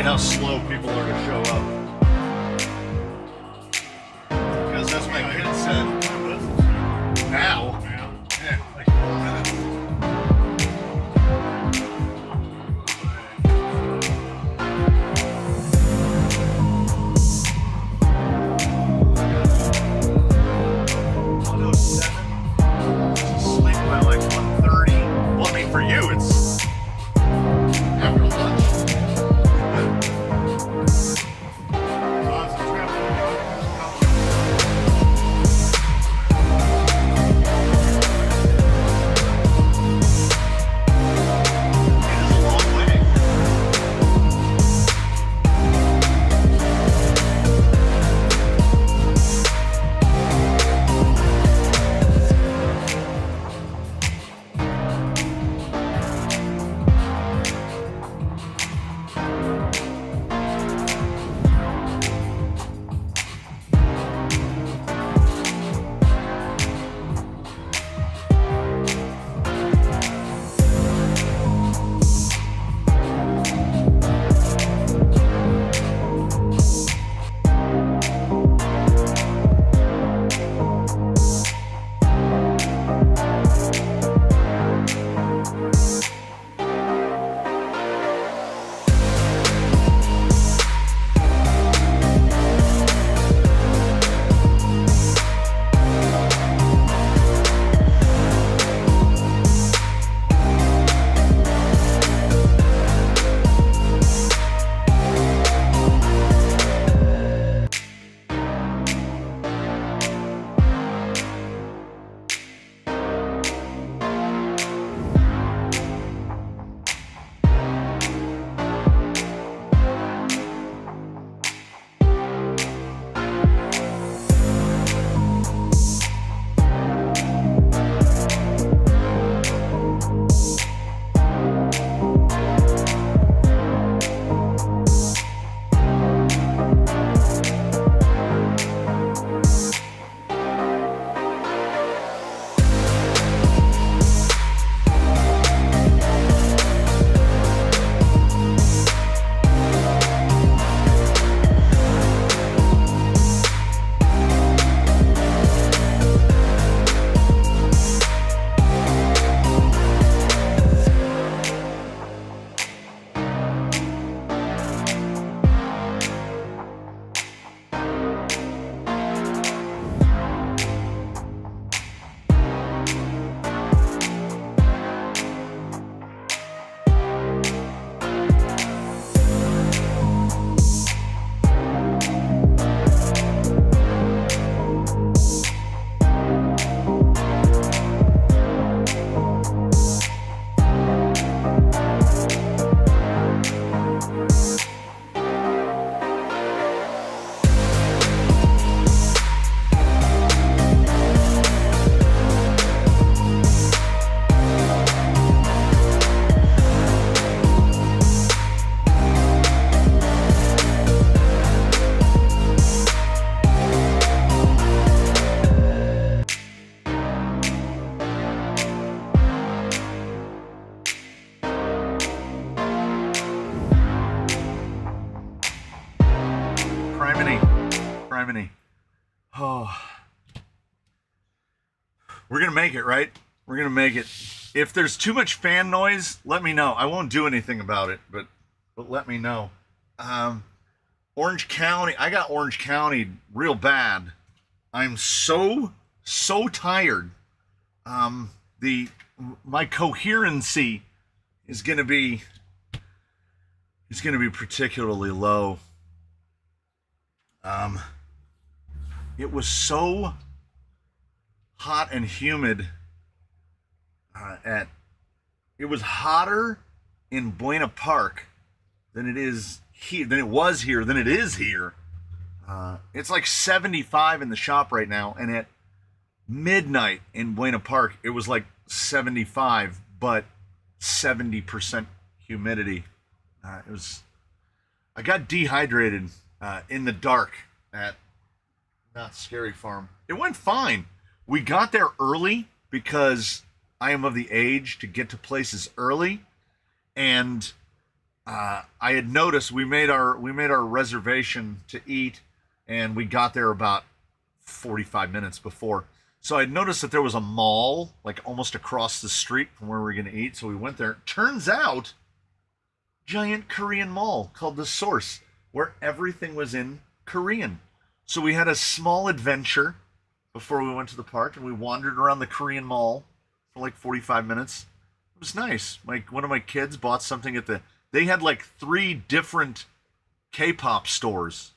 how slow people are to show up. Because as my kid said, now, yeah, like 4 minutes. Sleep by like 1:30. Well, I mean, for you, it's after lunch. It is a long way. Criminy. Oh. We're going to make it, right? We're going to make it. If there's too much fan noise, let me know. I won't do anything about it, but let me know. Orange County. I got Orange County real bad. I'm so tired. My coherency is going to be particularly low. It was so hot and humid it was hotter in Buena Park than it is here, than it is here. It's like 75 in the shop right now, and at midnight in Buena Park, it was like 75, but 70% humidity. I got dehydrated in the dark at Knott's Scary Farm. It went fine. We got there early because I am of the age to get to places early, and I had noticed we made our reservation to eat, and we got there about 45 minutes before. So I noticed that there was a mall like almost across the street from where we were going to eat. So we went there. Turns out, giant Korean mall called The Source, where everything was in Korean. So we had a small adventure before we went to the park, and we wandered around the Korean mall for like 45 minutes. It was nice. Like one of my kids bought something at the. They had like 3 different K-pop stores.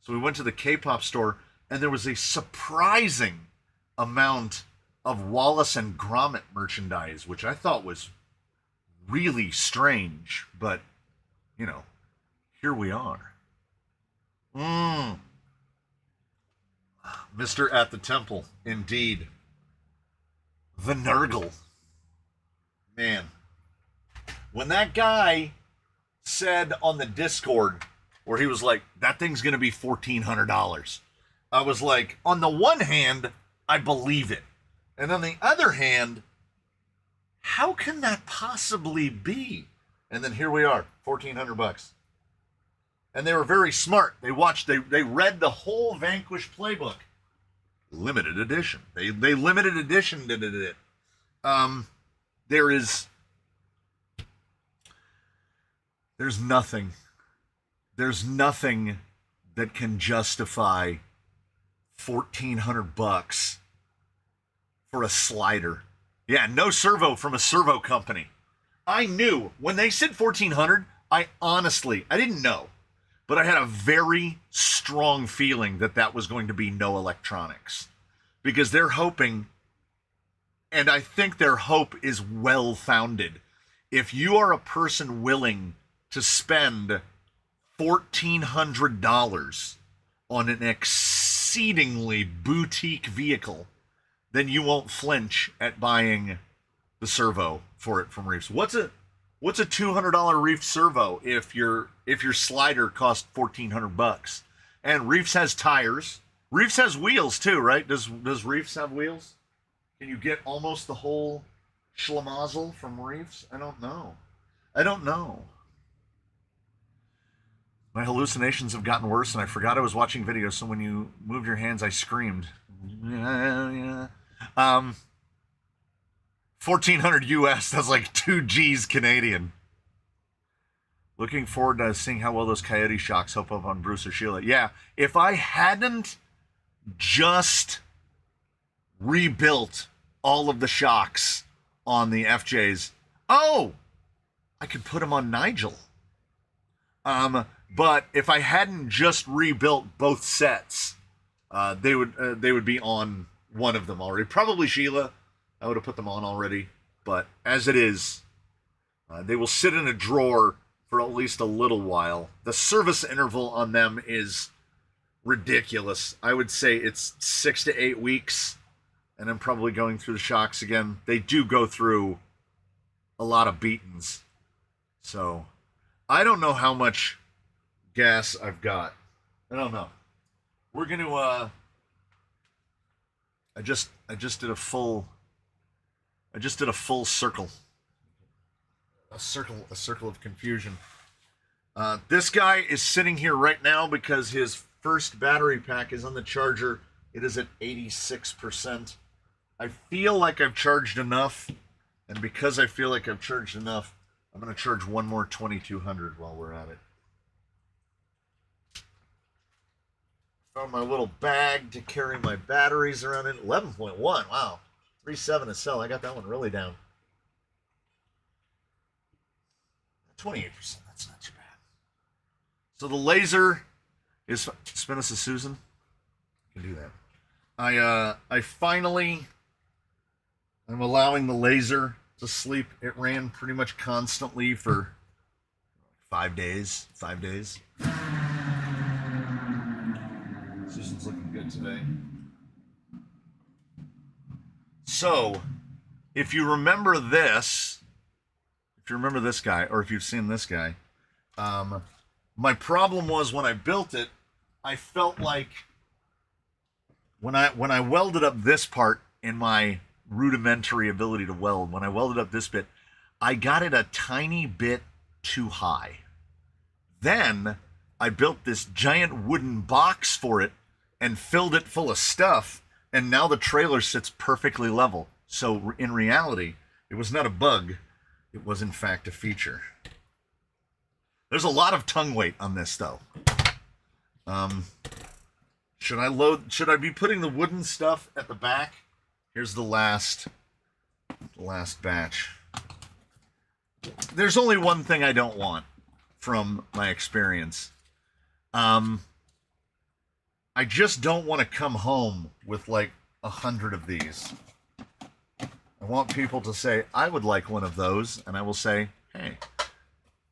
So we went to the K-pop store, and there was a surprising amount of Wallace and Gromit merchandise, which I thought was really strange, but here we are. Mr. At the Temple, indeed. The Nurgle. Man. When that guy said on the Discord, where he was like, that thing's going to be $1,400, I was like, on the one hand, I believe it. And on the other hand, how can that possibly be? And then here we are, $1,400. And they were very smart. They read the whole Vanquish playbook. Limited edition. They limited edition did it. There's nothing that can justify $1,400 for a slider. Yeah, no servo from a servo company. I knew when they said $1,400, I didn't know, but I had a very strong feeling that was going to be no electronics, because they're hoping, and I think their hope is well founded. If you are a person willing to spend $1,400 on an exceedingly boutique vehicle, then you won't flinch at buying the servo for it from Reefs. What's a $200 Reef servo if your slider costs $1,400? And Reefs has tires. Reefs has wheels too, right? Does Reefs have wheels? Can you get almost the whole schlemazel from Reefs? I don't know. My hallucinations have gotten worse, and I forgot I was watching videos, so when you moved your hands, I screamed. Yeah. 1,400 US, that's like 2 G's Canadian. Looking forward to seeing how well those Coyote shocks hook up on Bruce or Sheila. Yeah, if I hadn't just rebuilt all of the shocks on the FJs, I could put them on Nigel. But if I hadn't just rebuilt both sets, they would be on one of them already. Probably Sheila. I would have put them on already. But as it is, they will sit in a drawer for at least a little while. The service interval on them is ridiculous. I would say it's 6 to 8 weeks, and I'm probably going through the shocks again. They do go through a lot of beatings. So I don't know how much gas I've got. I don't know. We're going to I just did a full circle. A circle of confusion. This guy is sitting here right now because his first battery pack is on the charger. It is at 86%. I feel like I've charged enough, and because I feel like I've charged enough, I'm going to charge one more 2200 while we're at it. Found my little bag to carry my batteries around in. 11.1, wow. 3.7 a cell. I got that one really down. 28%, that's not too bad. So the laser is spin us a Susan. You can do that. I'm allowing the laser to sleep. It ran pretty much constantly for 5 days. Susan's looking good today. So, if you remember this guy, or if you've seen this guy, my problem was when I built it, I felt like when I welded up this part in my rudimentary ability to weld, when I welded up this bit, I got it a tiny bit too high. Then I built this giant wooden box for it and filled it full of stuff, and now the trailer sits perfectly level. So in reality, it was not a bug. It was, in fact, a feature. There's a lot of tongue weight on this, though. Should I be putting the wooden stuff at the back? Here's the last batch. There's only one thing I don't want from my experience. I just don't want to come home with like 100 of these. I want people to say, I would like one of those, and I will say, hey,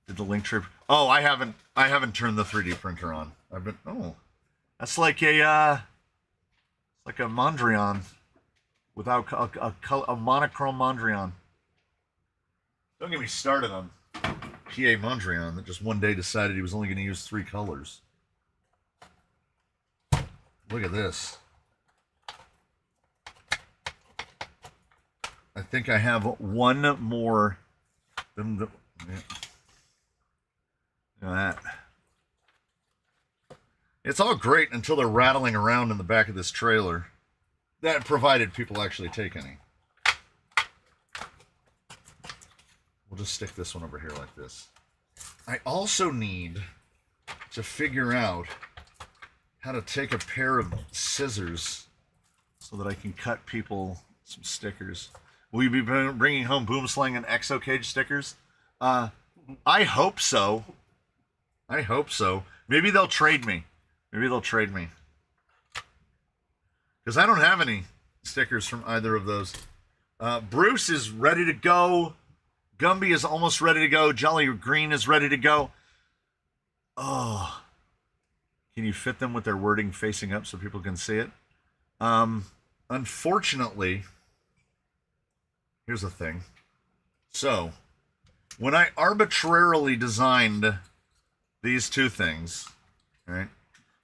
did the Linktree... Oh, I haven't turned the 3D printer on. That's like a Mondrian without a monochrome Mondrian. Don't get me started on PA Mondrian that just one day decided he was only going to use 3 colors. Look at this. I think I have one more than the... Yeah. Look at that. It's all great until they're rattling around in the back of this trailer. That provided people actually take any. We'll just stick this one over here like this. I also need to figure out how to take a pair of scissors so that I can cut people some stickers. Will you be bringing home Boomslang and Exo Cage stickers? I hope so. I hope so. Maybe they'll trade me. Because I don't have any stickers from either of those. Bruce is ready to go. Gumby is almost ready to go. Jolly Green is ready to go. Oh. Can you fit them with their wording facing up so people can see it? Unfortunately, here's the thing. So, when I arbitrarily designed these two things, right?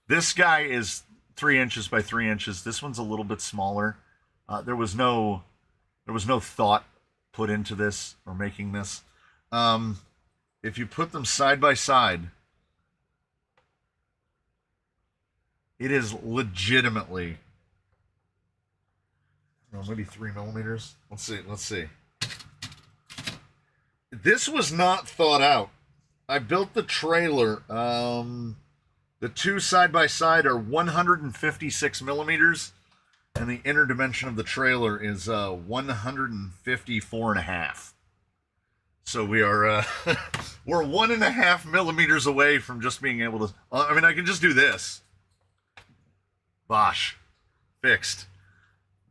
This guy is 3 inches by 3 inches. This one's a little bit smaller. There was no thought put into this or making this. If you put them side by side, it is legitimately, maybe 3 millimeters. Let's see. This was not thought out. I built the trailer. The two side by side are 156 millimeters, and the inner dimension of the trailer is 154.5. So we are we're 1.5 millimeters away from just being able to. I mean, I can just do this. Bosh, fixed.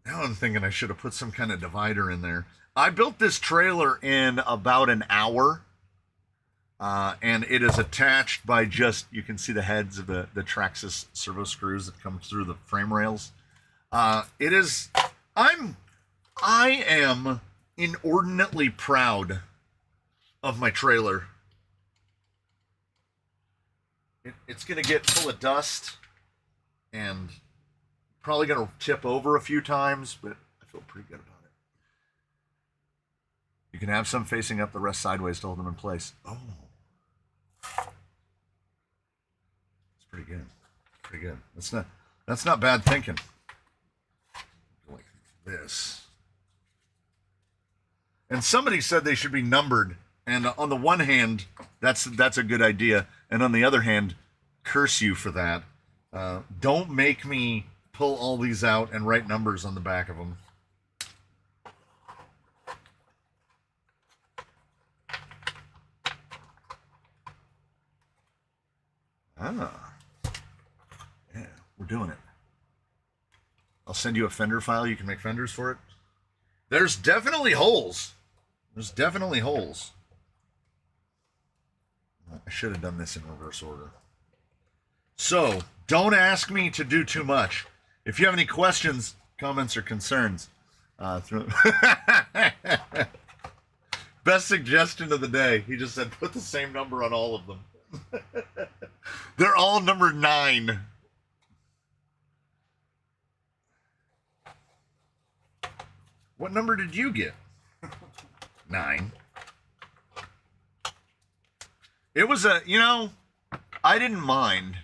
Now I'm thinking I should have put some kind of divider in there. I built this trailer in about an hour. And it is attached by just, you can see the heads of the Traxxas servo screws that come through the frame rails. I am inordinately proud of my trailer. It's going to get full of dust and probably going to tip over a few times, but I feel pretty good about it. You can have some facing up, the rest sideways to hold them in place. Oh. It's pretty good. Pretty good. That's not bad thinking. Like this. And somebody said they should be numbered. And on the one hand, that's a good idea. And on the other hand, curse you for that. Don't make me pull all these out and write numbers on the back of them. Ah. Yeah, we're doing it. I'll send you a fender file. You can make fenders for it. There's definitely holes. There's definitely holes. I should have done this in reverse order. So, don't ask me to do too much. If you have any questions, comments, or concerns, best suggestion of the day. He just said, put the same number on all of them. They're all number 9. What number did you get? 9. It was a, I didn't mind.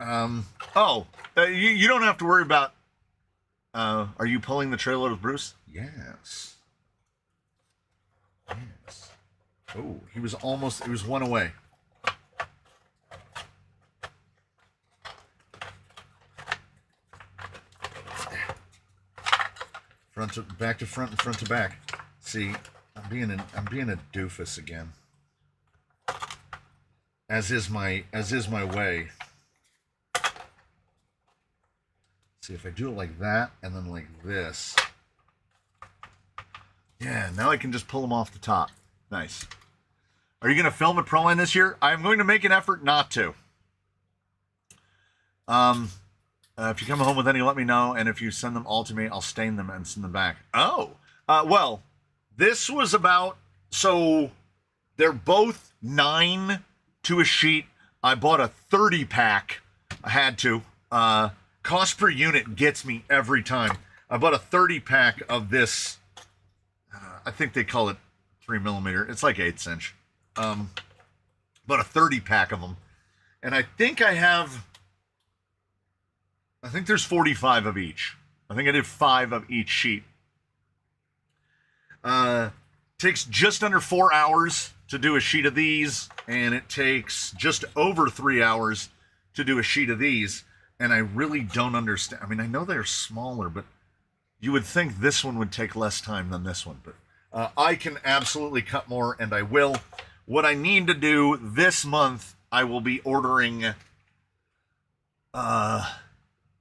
You don't have to worry about. Are you pulling the trailer with Bruce? Yes. Yes. Oh, he was one away. Back to front and front to back. See, I'm being a doofus again. As is my way. See, if I do it like that and then like this. Yeah, now I can just pull them off the top. Nice. Are you going to film at Proline this year? I'm going to make an effort not to. If you come home with any, let me know. And if you send them all to me, I'll stain them and send them back. Oh, well, this was about, so they're both 9 to a sheet. I bought a 30 pack. I had to. Cost per unit gets me every time. I bought a 30 pack of this. I think they call it 3mm. It's like 1/8 inch. Bought a 30 pack of them. And I think there's 45 of each. I think I did 5 of each sheet. Takes just under 4 hours to do a sheet of these, and it takes just over 3 hours to do a sheet of these. And I really don't understand. I mean, I know they're smaller, but you would think this one would take less time than this one. But I can absolutely cut more, and I will. What I need to do this month, I will be ordering the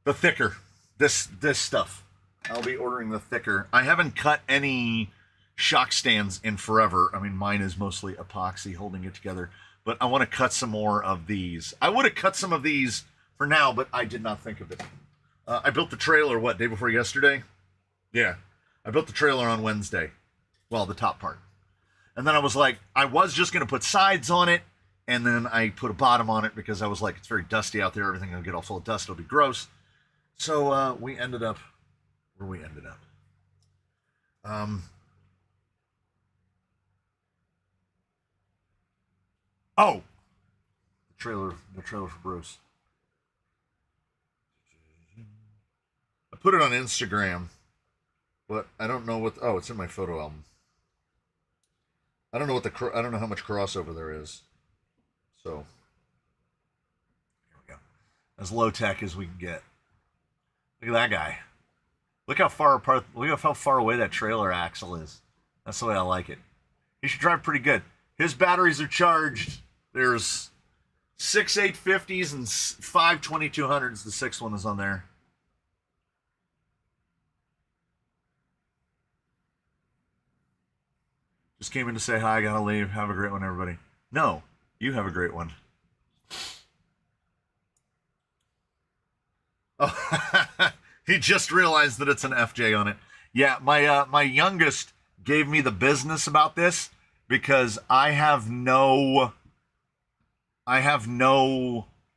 thicker. This stuff. I'll be ordering the thicker. I haven't cut any shock stands in forever. I mean, mine is mostly epoxy holding it together. But I want to cut some more of these. I would have cut some of these for now, but I did not think of it. I built the trailer, day before yesterday? Yeah. I built the trailer on Wednesday. Well, the top part. And then I was like, I was just going to put sides on it, and then I put a bottom on it because I was like, it's very dusty out there. Everything will get all full of dust. It'll be gross. So we ended up where we ended up. Oh, the trailer for Bruce. I put it on Instagram, but I don't know what. Oh, it's in my photo album. I don't know I don't know how much crossover there is. So here we go. As low tech as we can get. Look at that guy. Look how far apart. Look how far away that trailer axle is. That's the way I like it. He should drive pretty good. His batteries are charged. There's 6 850s and 5 2200s. The sixth one is on there. Just came in to say hi. I gotta leave. Have a great one, everybody. No, you have a great one. Oh, he just realized that it's an FJ on it. Yeah, my youngest gave me the business about this because I have no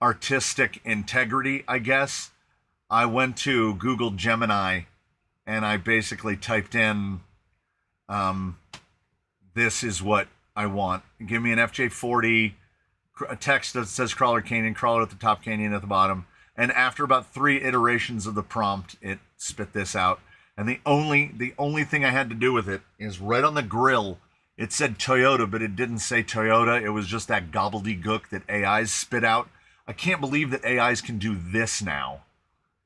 artistic integrity, I guess. I went to Google Gemini and I basically typed in this is what I want. Give me an FJ40, a text that says crawler canyon, crawler at the top, canyon at the bottom. And after about 3 iterations of the prompt, it spit this out. And the only thing I had to do with it is right on the grill, it said Toyota, but it didn't say Toyota. It was just that gobbledygook that AIs spit out. I can't believe that AIs can do this now.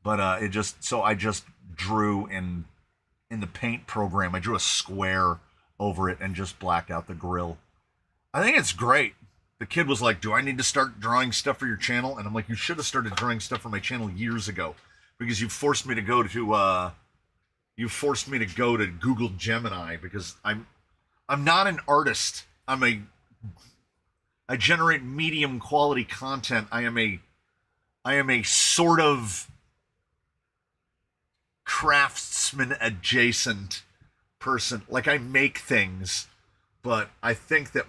But I just drew in the paint program. I drew a square over it and just blacked out the grill. I think it's great. The kid was like, do I need to start drawing stuff for your channel? And I'm like, you should have started drawing stuff for my channel years ago because you forced me to go to Google Gemini because I'm not an artist. I generate medium quality content. I am a sort of craftsman adjacent person. Like I make things, but I think that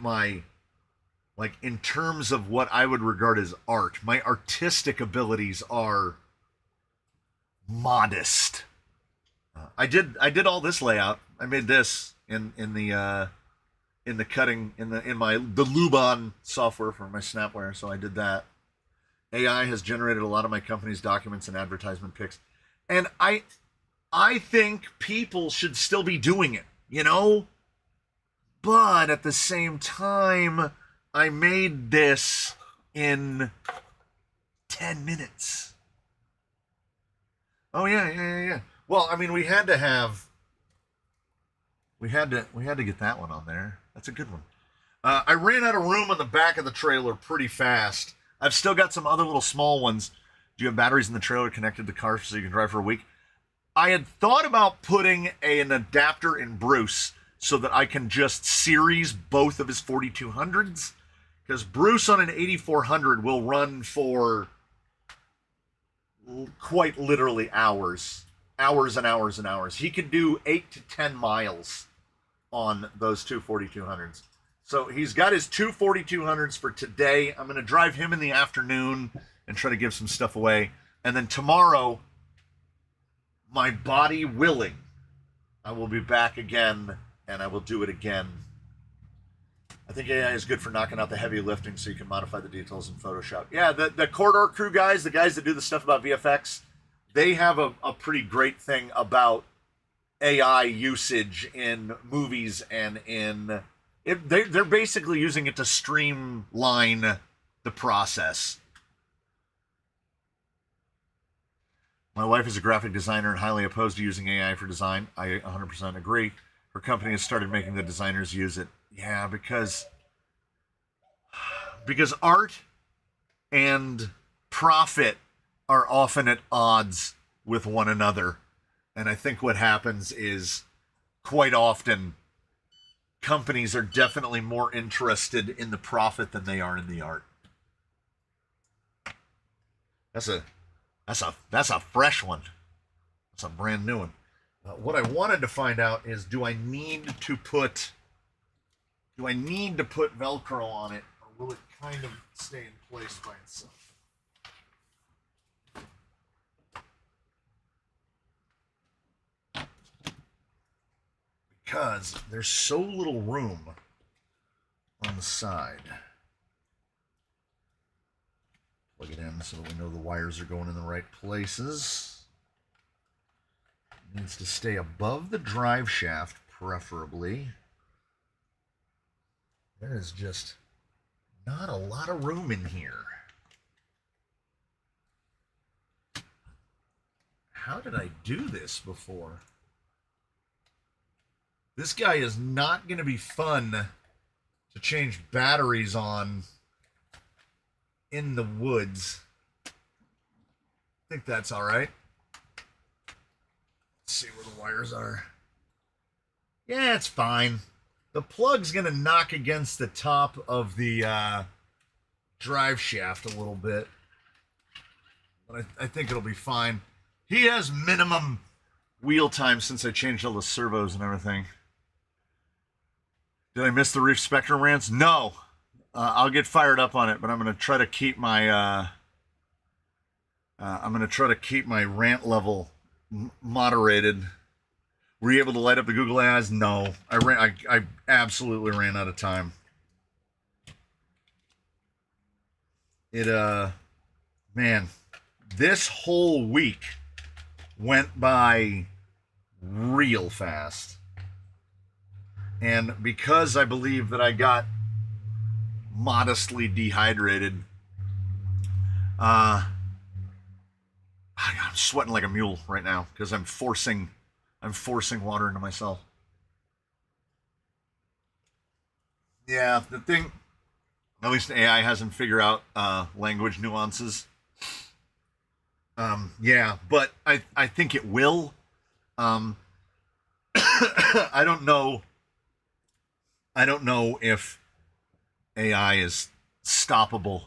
in terms of what I would regard as art, my artistic abilities are modest. I did all this layout. I made this in in the cutting in the Luban software for my Snapware, so I did that. AI has generated a lot of my company's documents and advertisement pics, and I think people should still be doing it, you know? But at the same time, I made this in 10 minutes. Oh yeah. Well, I mean, we had to get that one on there. That's a good one. I ran out of room on the back of the trailer pretty fast. I've still got some other little small ones. Do you have batteries in the trailer connected to the car so you can drive for a week? I had thought about putting an adapter in Bruce so that I can just series both of his 4200s, because Bruce on an 8400 will run for quite literally hours and hours and hours. He can do 8 to 10 miles on those two 4200s. So he's got his two 4200s for today. I'm going to drive him in the afternoon and try to give some stuff away. And then tomorrow, my body willing, I will be back again and I will do it again. I think AI is good for knocking out the heavy lifting so you can modify the details in Photoshop. Yeah, the Corridor Crew guys, the guys that do the stuff about VFX, they have a pretty great thing about AI usage in movies and in... They're basically using it to streamline the process. My wife is a graphic designer and highly opposed to using AI for design. I 100% agree. Her company has started making the designers use it. Yeah, because art and profit are often at odds with one another. And I think what happens is quite often companies are definitely more interested in the profit than they are in the art. That's a fresh one. That's a brand new one. What I wanted to find out is, do I need to put Velcro on it, or will it kind of stay in place by itself? Because there's so little room on the side. Plug it in so that we know the wires are going in the right places. It needs to stay above the drive shaft, preferably. There is just not a lot of room in here. How did I do this before? This guy is not going to be fun to change batteries on in the woods. I think that's all right. Let's see where the wires are. Yeah, it's fine. The plug's going to knock against the top of the drive shaft a little bit. But I think it'll be fine. He has minimum wheel time since I changed all the servos and everything. Did I miss the Reef Spectrum rants? No. I'll get fired up on it, but I'm going to try to keep my rant level moderated. Were you able to light up the Google ads? No. I absolutely ran out of time. Man, this whole week went by real fast. And because I believe that I got modestly dehydrated, I'm sweating like a mule right now because I'm forcing water into myself. Yeah, the thing, at least AI hasn't figured out language nuances. Yeah, but I think it will. I don't know if AI is stoppable.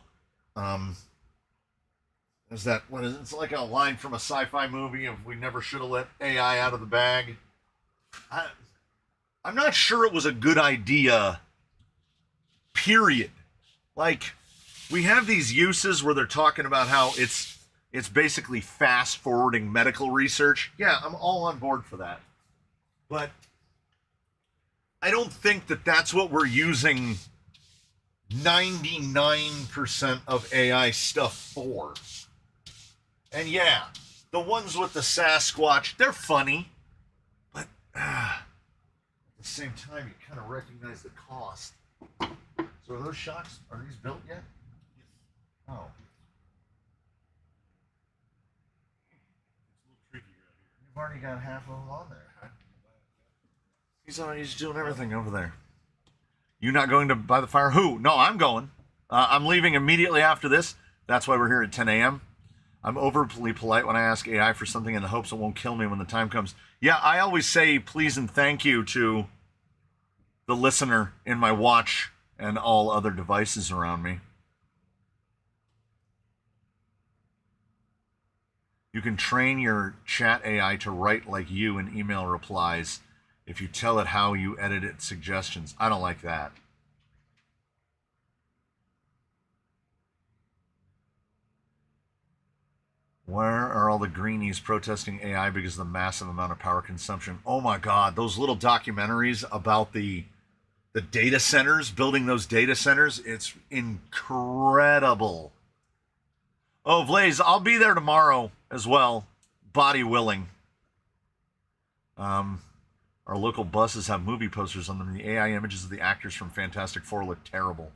Is that what is it? It's like a line from a sci-fi movie of "We never should have let AI out of the bag." I'm not sure it was a good idea. Period. Like, we have these uses where they're talking about how it's basically fast forwarding medical research. Yeah, I'm all on board for that. But I don't think that that's what we're using 99% of AI stuff for. And yeah, the ones with the Sasquatch, they're funny, but at the same time, you kind of recognize the cost. So are those shocks, are these built yet? Oh. You've already got half of them on there. He's doing everything over there. You not going to buy the fire? Who? No, I'm going. I'm leaving immediately after this. That's why we're here at 10 a.m. I'm overly polite when I ask AI for something in the hopes it won't kill me when the time comes. Yeah, I always say please and thank you to the listener in my watch and all other devices around me. You can train your chat AI to write like you in email replies if you tell it how you edit its suggestions. I don't like that. Where are all the greenies protesting AI because of the massive amount of power consumption? Oh my God, those little documentaries about the data centers, building those data centers, it's incredible. Oh, Blaze, I'll be there tomorrow as well, body willing. Our local buses have movie posters on them. The AI images of the actors from Fantastic Four look terrible.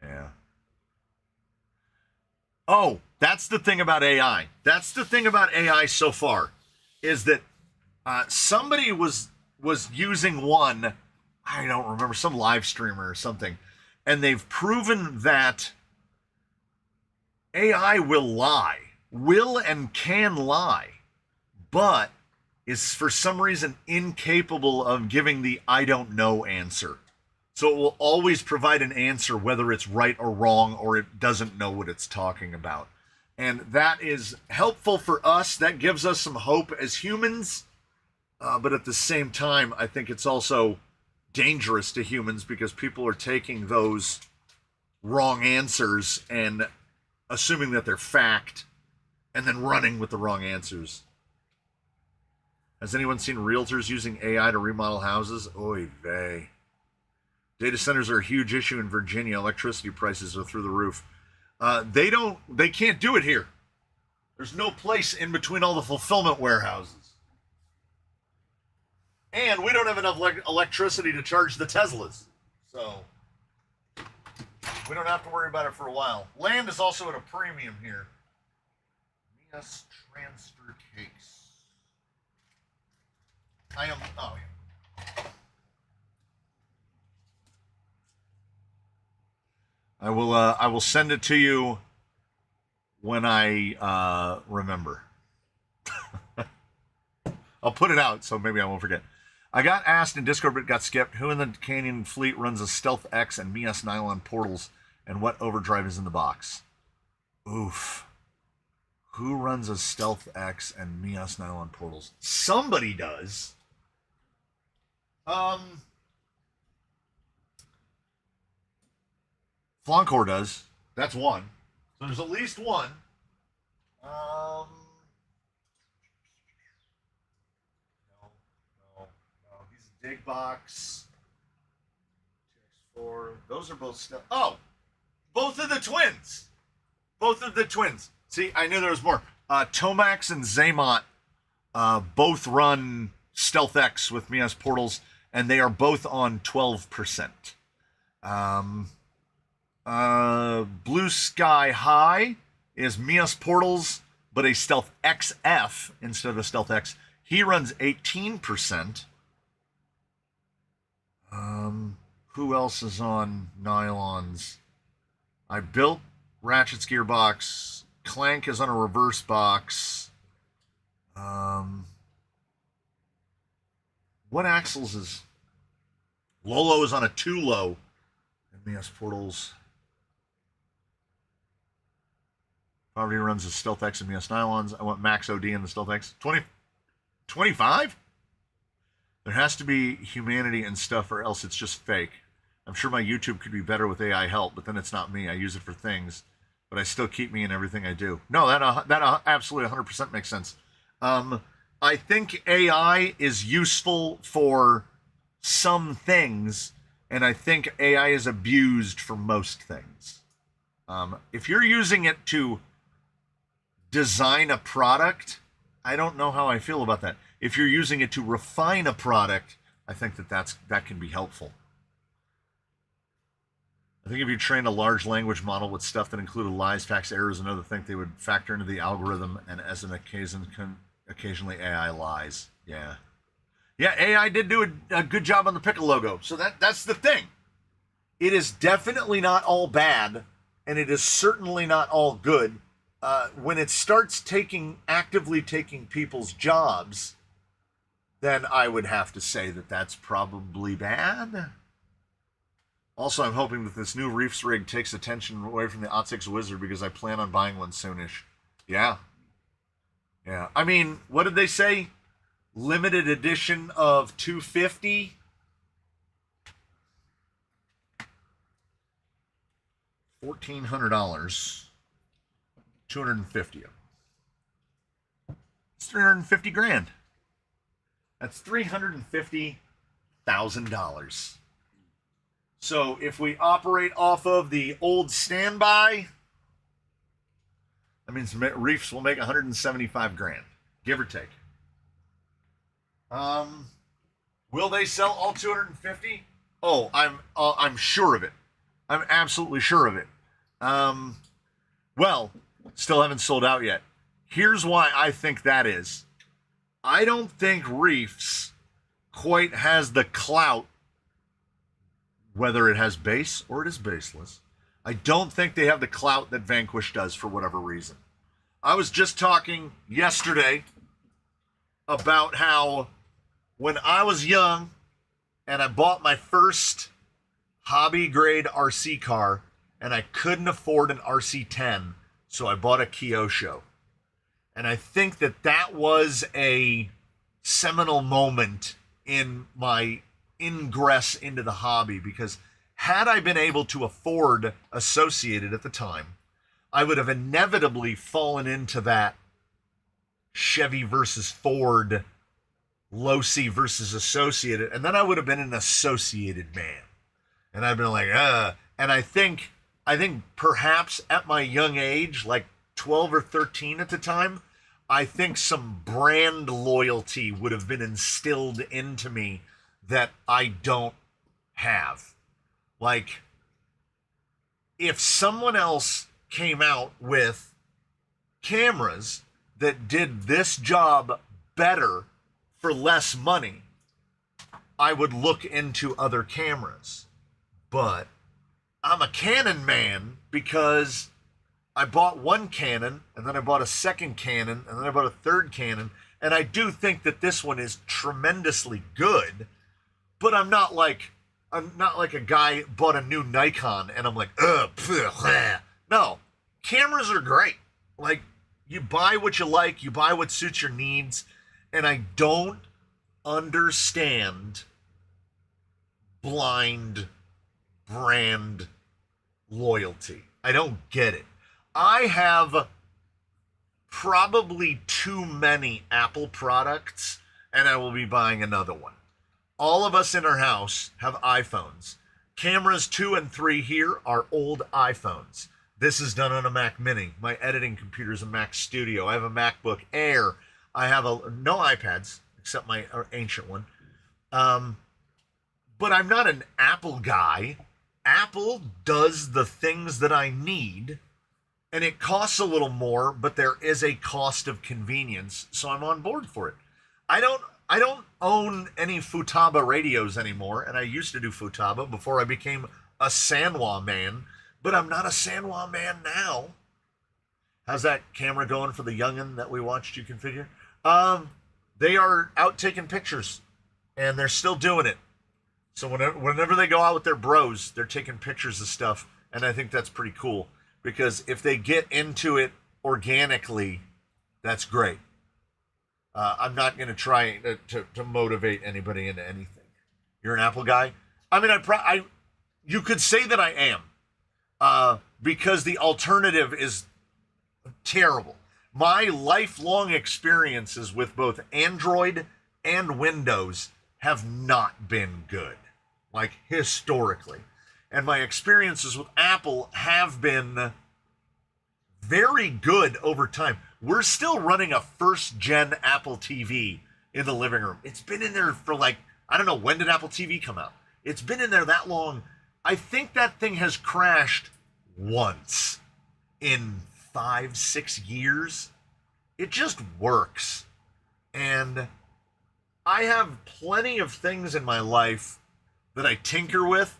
Yeah. Oh, that's the thing about AI. That's the thing about AI so far, is that somebody was using one, I don't remember, some live streamer or something, and they've proven that AI will lie, will and can lie, but is for some reason incapable of giving the I don't know answer. So it will always provide an answer whether it's right or wrong, or it doesn't know what it's talking about. And that is helpful for us. That gives us some hope as humans. But at the same time, I think it's also dangerous to humans because people are taking those wrong answers and assuming that they're fact and then running with the wrong answers. Has anyone seen realtors using AI to remodel houses? Oy vey. Data centers are a huge issue in Virginia. Electricity prices are through the roof. They can't do it here. There's no place in between all the fulfillment warehouses. And we don't have enough electricity to charge the Teslas. So we don't have to worry about it for a while. Land is also at a premium here. Yes, transfer case. Oh yeah. I will send it to you when I remember. I'll put it out so maybe I won't forget. I got asked in Discord but got skipped. Who in the Canyon fleet runs a Stealth X and Mias nylon portals, and what overdrive is in the box? Oof. Who runs a Stealth X and Mias nylon portals? Somebody does. Floncor does. That's one. So there's at least one. No. He's a dig box. TX4. Those are both stuff. Oh, both of the twins. Both of the twins. See, I knew there was more. Tomax and Zaymont both run Stealth X with Mias portals, and they are both on 12%. Blue Sky High is Mias portals, but a Stealth XF instead of a Stealth X. He runs 18%. Who else is on nylons? I built Ratchet's gearbox. Clank is on a reverse box. What axles is... Lolo is on a 2-low. And Mias portals. Poverty runs the Stealth X and Mias nylons. I want max OD in the Stealth X. 25? There has to be humanity and stuff, or else it's just fake. I'm sure my YouTube could be better with AI help, but then it's not me. I use it for things, but I still keep me in everything I do. No, that absolutely 100% makes sense. I think AI is useful for some things, and I think AI is abused for most things. If you're using it to design a product, I don't know how I feel about that. If you're using it to refine a product, I think that can be helpful. I think if you trained a large language model with stuff that included lies, facts, errors, and other things, they would factor into the algorithm, and as an occasionally AI lies. Yeah. Yeah, AI did do a good job on the Pickle logo. So that's the thing. It is definitely not all bad, and it is certainly not all good. When it starts actively taking people's jobs, then I would have to say that that's probably bad. Also, I'm hoping that this new Reefs rig takes attention away from the OT6 Wizard because I plan on buying one soonish. Yeah. Yeah. I mean, what did they say? Limited edition of 250. $1,400. 250. It's 350 grand. That's $350,000. So if we operate off of the old standby, that means Reefs will make 175 grand, give or take. Will they sell all 250? Oh, I'm sure of it. I'm absolutely sure of it. Well, still haven't sold out yet. Here's why I think that is. I don't think Reefs quite has the clout, whether it has base or it is baseless. I don't think they have the clout that Vanquish does for whatever reason. I was just talking yesterday about how when I was young and I bought my first hobby grade RC car and I couldn't afford an RC10, so I bought a Kyosho. And I think that was a seminal moment in my ingress into the hobby, because had I been able to afford Associated at the time, I would have inevitably fallen into that Chevy versus Ford, Losi versus Associated, and then I would have been an Associated man. And I've been like, and I think perhaps at my young age, like 12 or 13 at the time, I think some brand loyalty would have been instilled into me that I don't have. Like, if someone else came out with cameras that did this job better for less money, I would look into other cameras. But I'm a Canon man because I bought one Canon, and then I bought a second Canon, and then I bought a third Canon, and I do think that this one is tremendously good, but I'm not like a guy bought a new Nikon and I'm like, no, cameras are great. Like, you buy what you like, you buy what suits your needs, and I don't understand blind brand loyalty. I don't get it. I have probably too many Apple products, and I will be buying another one. All of us in our house have iPhones. Cameras 2 and 3 here are old iPhones. This is done on a Mac Mini. My editing computer is a Mac Studio. I have a MacBook Air. I have no iPads, except my ancient one. But I'm not an Apple guy. Apple does the things that I need, and it costs a little more, but there is a cost of convenience, so I'm on board for it. I don't own any Futaba radios anymore, and I used to do Futaba before I became a Sanwa man, but I'm not a Sanwa man now. How's that camera going for the youngin' that we watched you configure? They are out taking pictures, and they're still doing it. So whenever they go out with their bros, they're taking pictures of stuff, and I think that's pretty cool, because if they get into it organically, that's great. I'm not going to try to motivate anybody into anything. You're an Apple guy? I mean, you could say that I am, because the alternative is terrible. My lifelong experiences with both Android and Windows have not been good, like historically. And my experiences with Apple have been very good over time. We're still running a first gen Apple TV in the living room. It's been in there for like, I don't know, when did Apple TV come out? It's been in there that long. I think that thing has crashed once in 5-6 years. It just works. And I have plenty of things in my life that I tinker with.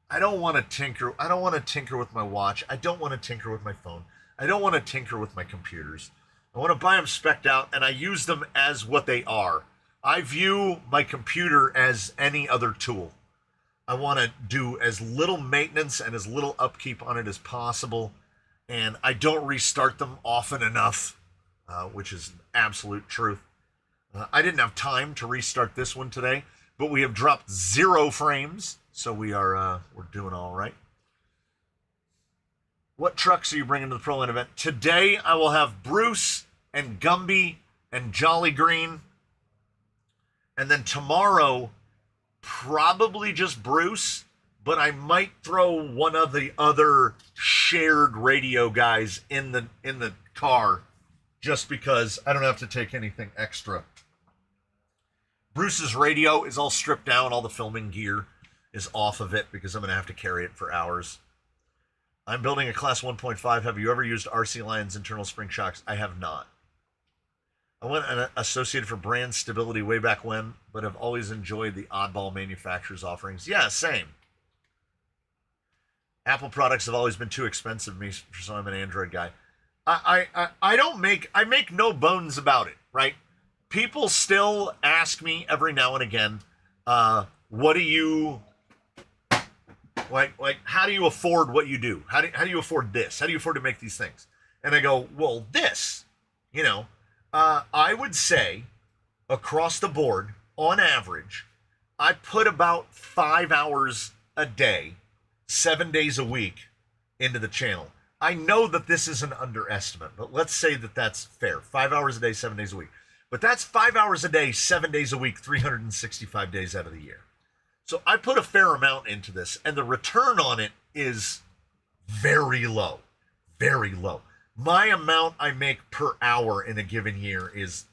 I don't want to tinker. I don't want to tinker with my watch. I don't want to tinker with my phone. I don't want to tinker with my computers. I want to buy them spec'd out, and I use them as what they are. I view my computer as any other tool. I want to do as little maintenance and as little upkeep on it as possible, and I don't restart them often enough, which is absolute truth. I didn't have time to restart this one today, but we have dropped 0 frames, so we're doing all right. What trucks are you bringing to the Proline event? Today, I will have Bruce and Gumby and Jolly Green. And then tomorrow, probably just Bruce, but I might throw one of the other shared radio guys in the car just because I don't have to take anything extra. Bruce's radio is all stripped down. All the filming gear is off of it because I'm going to have to carry it for hours. I'm building a Class 1.5. Have you ever used RC Lion's internal spring shocks? I have not. I went associated for brand stability way back when, but have always enjoyed the oddball manufacturer's offerings. Yeah, same. Apple products have always been too expensive for me, so I'm an Android guy. I make no bones about it, right? People still ask me every now and again, what do you... Like, how do you afford what you do? How do you afford this? How do you afford to make these things? And I go, well, this, I would say across the board, on average, I put about 5 hours a day, 7 days a week into the channel. I know that this is an underestimate, but let's say that that's fair. 5 hours a day, 7 days a week. But that's 5 hours a day, 7 days a week, 365 days out of the year. So I put a fair amount into this, and the return on it is very low, very low. My amount I make per hour in a given year is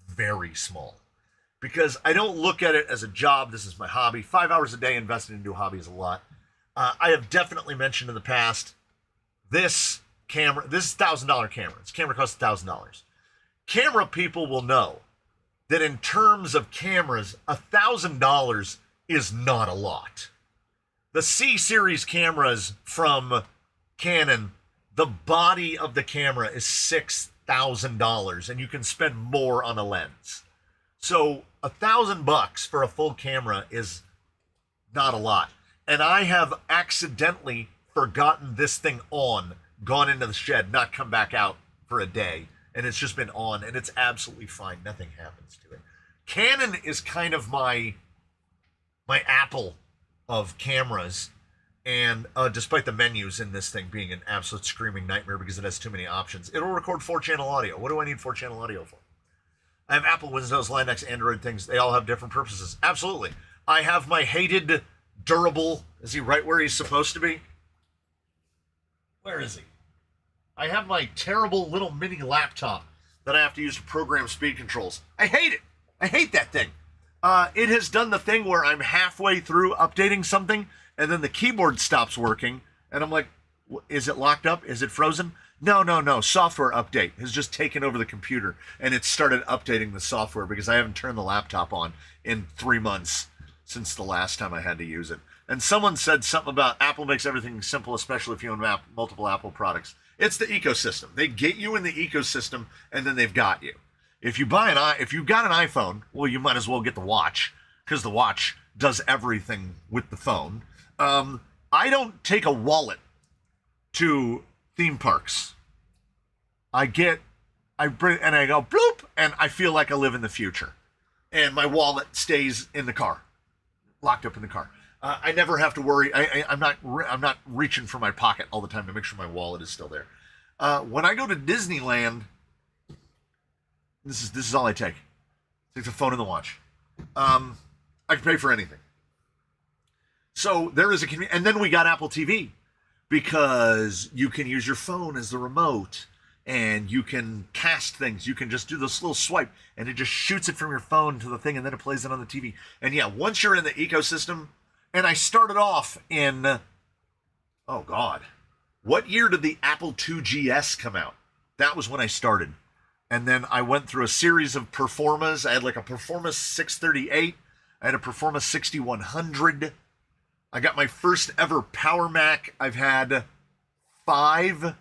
very small because I don't look at it as a job. This is my hobby. 5 hours a day invested into a hobby is a lot. I have definitely mentioned in the past, this is $1,000 camera. This camera costs $1,000. Camera people will know that in terms of cameras, $1,000 is not a lot. The C-series cameras from Canon, the body of the camera is $6,000, and you can spend more on a lens. So $1,000 for a full camera is not a lot. And I have accidentally forgotten this thing on, gone into the shed, not come back out for a day, and it's just been on, and it's absolutely fine. Nothing happens to it. Canon is kind of my Apple of cameras, and despite the menus in this thing being an absolute screaming nightmare because it has too many options, it'll record 4-channel audio. What do I need 4-channel audio for? I have Apple, Windows, Linux, Android things. They all have different purposes. Absolutely. I have my hated durable. Is he right where he's supposed to be? Where is he? I have my terrible little mini laptop that I have to use to program speed controls. I hate it. I hate that thing. It has done the thing where I'm halfway through updating something and then the keyboard stops working and I'm like, is it locked up? Is it frozen? No. Software update has just taken over the computer and it started updating the software because I haven't turned the laptop on in 3 months since the last time I had to use it. And someone said something about Apple makes everything simple, especially if you own multiple Apple products. It's the ecosystem. They get you in the ecosystem and then they've got you. If you've got an iPhone, well, you might as well get the watch because the watch does everything with the phone. I don't take a wallet to theme parks. I go bloop, and I feel like I live in the future. And my wallet stays in the car, locked up in the car. I never have to worry. I'm not reaching for my pocket all the time to make sure my wallet is still there. When I go to Disneyland, this is all I take. Take the phone and the watch. I I can pay for anything. So there is a convenience. And then we got Apple TV because you can use your phone as the remote and you can cast things. You can just do this little swipe and it just shoots it from your phone to the thing and then it plays it on the TV. And yeah, once you're in the ecosystem, and I started off in, oh God, what year did the Apple IIgs come out? That was when I started. And then I went through a series of Performas. I had like a Performa 638. I had a Performa 6100. I got my first ever Power Mac. I've had five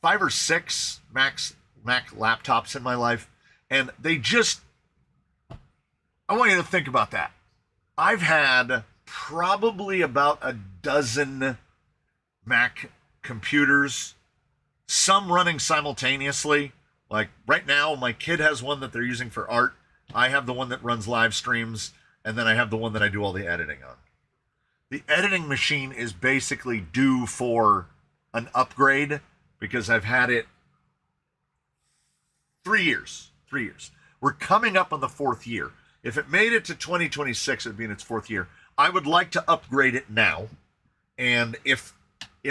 or six Mac laptops in my life. And they just, I want you to think about that. I've had probably about a dozen Mac computers, some running simultaneously. Like right now, my kid has one that they're using for art. I have the one that runs live streams, and then I have the one that I do all the editing on. The editing machine is basically due for an upgrade because I've had it 3 years. 3 years. We're coming up on the 4th year. If it made it to 2026, it would be in its 4th year. I would like to upgrade it now. And if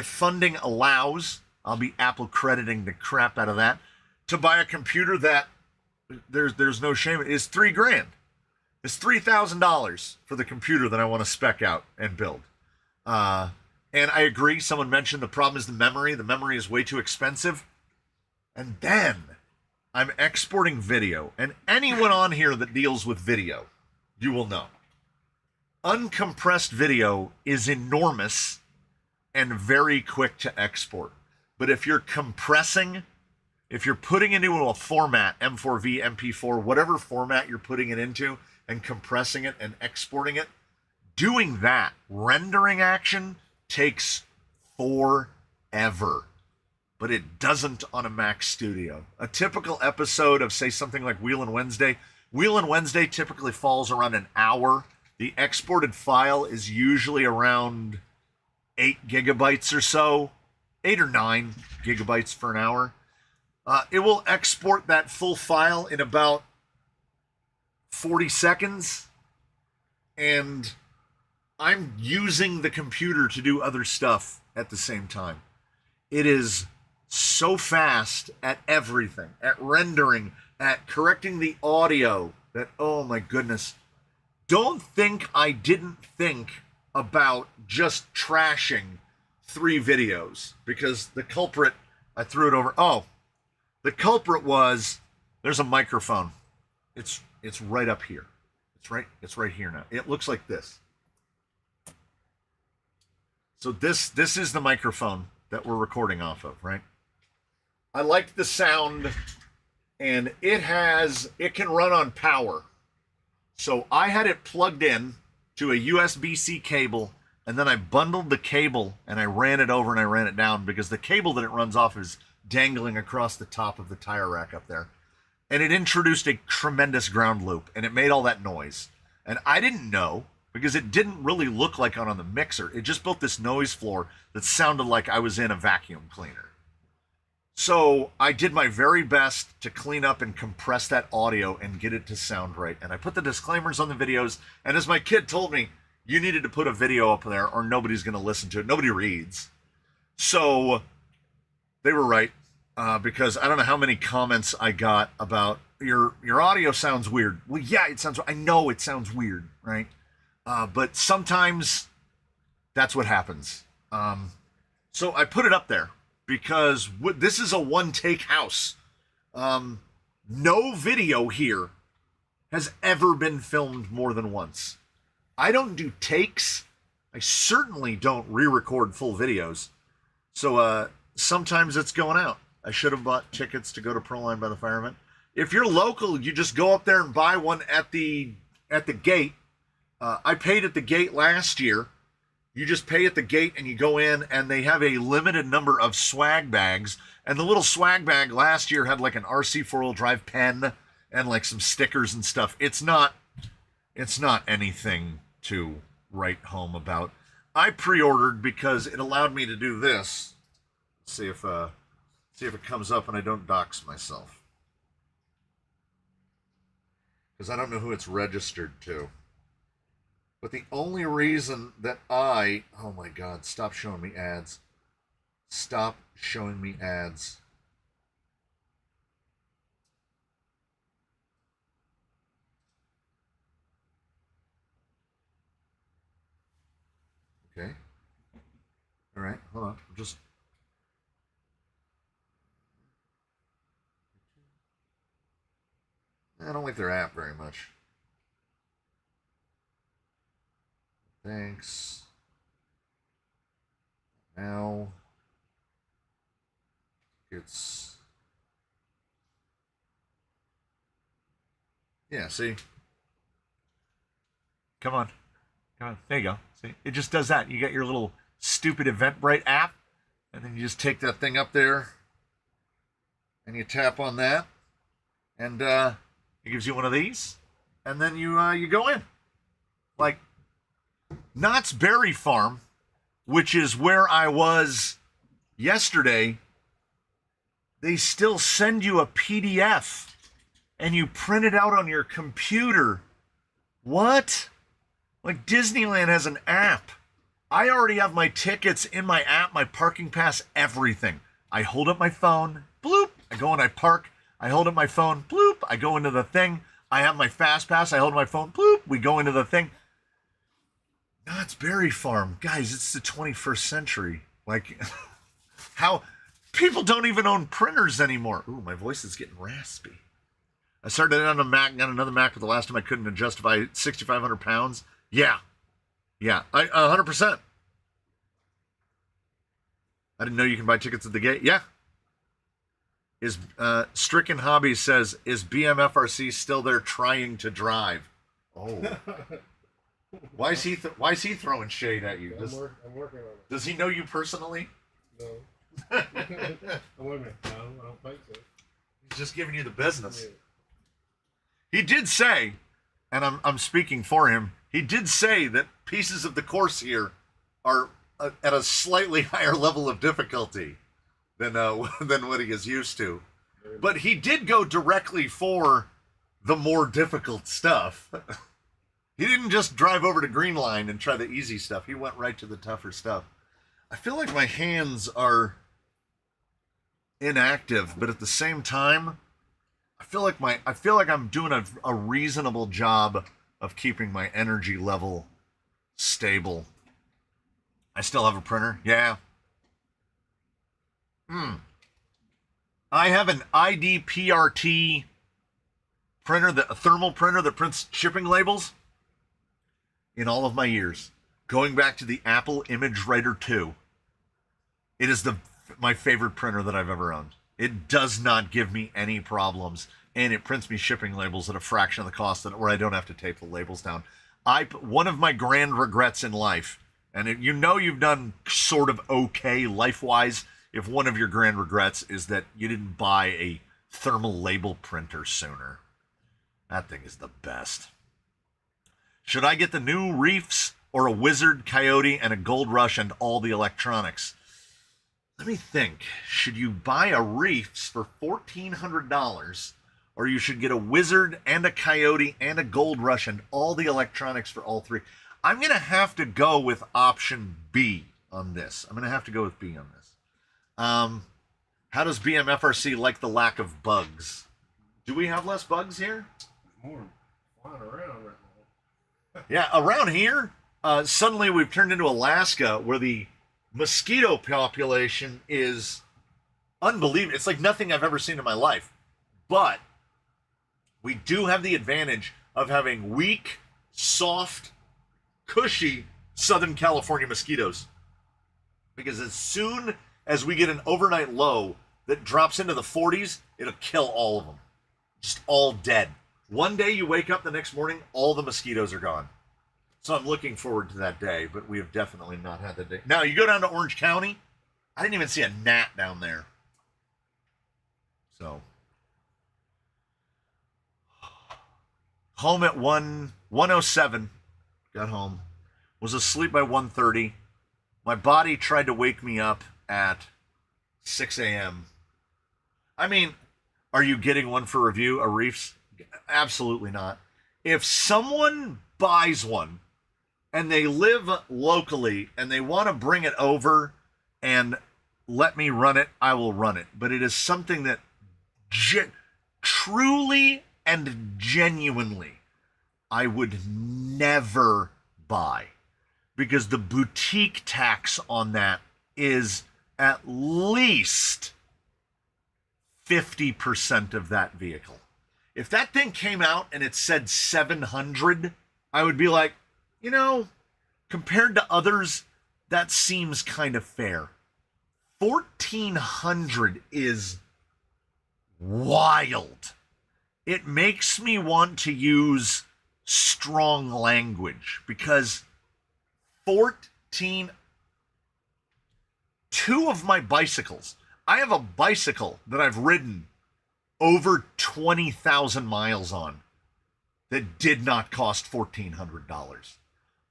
funding allows, I'll be Apple crediting the crap out of that to buy a computer that there's no shame. It is $3,000. It's $3,000 for the computer that I want to spec out and build. And I agree. Someone mentioned the problem is the memory. The memory is way too expensive. And then I'm exporting video. And anyone on here that deals with video, you will know. Uncompressed video is enormous and very quick to export. But if you're compressing, if you're putting it into a format, M4V, MP4, whatever format you're putting it into, and compressing it and exporting it, doing that rendering action takes forever. But it doesn't on a Mac Studio. A typical episode of, say, something like Wheel and Wednesday. Wheel and Wednesday typically falls around an hour. The exported file is usually around 8 gigabytes or so. 8 or 9 gigabytes for an hour. It will export that full file in about 40 seconds. And I'm using the computer to do other stuff at the same time. It is so fast at everything, at rendering, at correcting the audio, that, oh my goodness. Don't think I didn't think about just trashing 3 videos, because the culprit, I threw it over. Oh, the culprit was, there's a microphone. It's right up here. It's right here now. It looks like this. So this is the microphone that we're recording off of, right? I liked the sound, and it can run on power. So I had it plugged in to a USB-C cable, and then I bundled the cable and I ran it over and I ran it down, because the cable that it runs off is dangling across the top of the tire rack up there. And it introduced a tremendous ground loop, and it made all that noise. And I didn't know, because it didn't really look like on the mixer. It just built this noise floor that sounded like I was in a vacuum cleaner. So I did my very best to clean up and compress that audio and get it to sound right. And I put the disclaimers on the videos. And as my kid told me, you needed to put a video up there or nobody's going to listen to it. Nobody reads. So they were right, because I don't know how many comments I got about your audio sounds weird. Well, yeah, it sounds. I know it sounds weird, right? But sometimes that's what happens. So I put it up there because this is a one-take house. No video here has ever been filmed more than once. I don't do takes. I certainly don't re-record full videos. So sometimes it's going out. I should have bought tickets to go to Proline by the Fireman. If you're local, you just go up there and buy one at the gate. I paid at the gate last year. You just pay at the gate and you go in, and they have a limited number of swag bags. And the little swag bag last year had like an RC four-wheel drive pen and like some stickers and stuff. It's not anything to write home about. I pre-ordered because it allowed me to do this. Let's see if it comes up and I don't dox myself, because I don't know who it's registered to. But the only reason that oh my God, stop showing me ads. Stop showing me ads. Okay. All right, hold on. I don't like their app very much. Thanks. Now it's yeah. See, come on. There you go. See, it just does that. You got your little stupid Eventbrite app, and then you just take that thing up there, and you tap on that, and it gives you one of these, and then you go in. Like Knott's Berry Farm, which is where I was yesterday. They still send you a PDF, and you print it out on your computer. What? Like Disneyland has an app. I already have my tickets in my app, my parking pass, everything. I hold up my phone, bloop. I go and I park. I hold up my phone, bloop. I go into the thing. I have my fast pass. I hold my phone, bloop. We go into the thing. Knott's Berry Farm. Guys, it's the 21st century. Like, how people don't even own printers anymore. Ooh, my voice is getting raspy. I started on a Mac, got another Mac, but the last time I couldn't justify 6,500 pounds. Yeah, 100%. I didn't know you can buy tickets at the gate. Yeah. Is Stricken Hobby says, is BMFRC still there trying to drive? Oh. Why is he throwing shade at you? I'm working on it. Does he know you personally? No. Wait a minute. No, I don't think so. He's just giving you the business. Yeah. He did say, and I'm speaking for him, he did say that pieces of the course here are at a slightly higher level of difficulty than what he is used to. But he did go directly for the more difficult stuff. He didn't just drive over to Green Line and try the easy stuff. He went right to the tougher stuff. I feel like my hands are inactive, but at the same time, I feel like I'm doing a reasonable job of keeping my energy level stable. I still have a printer. Yeah. I have an IDPRT printer, a thermal printer that prints shipping labels. In all of my years, going back to the Apple Image Writer 2, it is my favorite printer that I've ever owned. It does not give me any problems, and it prints me shipping labels at a fraction of the cost where I don't have to tape the labels down. One of my grand regrets in life, and you've done sort of okay life-wise, if one of your grand regrets is that you didn't buy a thermal label printer sooner. That thing is the best. Should I get the new Reefs or a Wizard, Coyote, and a Gold Rush and all the electronics? Let me think. Should you buy a Reefs for $1,400, or you should get a Wizard and a Coyote and a Gold Rush and all the electronics for all three? I'm going to have to go with option B on this. I'm going to have to go with B on this. How does BMFRC like the lack of bugs? Do we have less bugs here? More flying around right now. Yeah, around here, suddenly we've turned into Alaska, where the mosquito population is unbelievable. It's like nothing I've ever seen in my life. But we do have the advantage of having weak, soft, cushy Southern California mosquitoes. Because as soon as we get an overnight low that drops into the 40s, it'll kill all of them. Just all dead. One day you wake up the next morning, all the mosquitoes are gone. So I'm looking forward to that day, but we have definitely not had that day. Now, you go down to Orange County, I didn't even see a gnat down there. So, home at 1:07, got home, was asleep by 1:30. My body tried to wake me up at 6 a.m. I mean, are you getting one for review, a Reefs? Absolutely not. If someone buys one and they live locally and they want to bring it over and let me run it, I will run it. But it is something that truly and genuinely I would never buy, because the boutique tax on that is at least 50% of that vehicle. If that thing came out and it said 700, I would be like, you know, compared to others, that seems kind of fair. 1,400 is wild. It makes me want to use strong language, because 2 of my bicycles, I have a bicycle that I've ridden over 20,000 miles on that did not cost $1,400.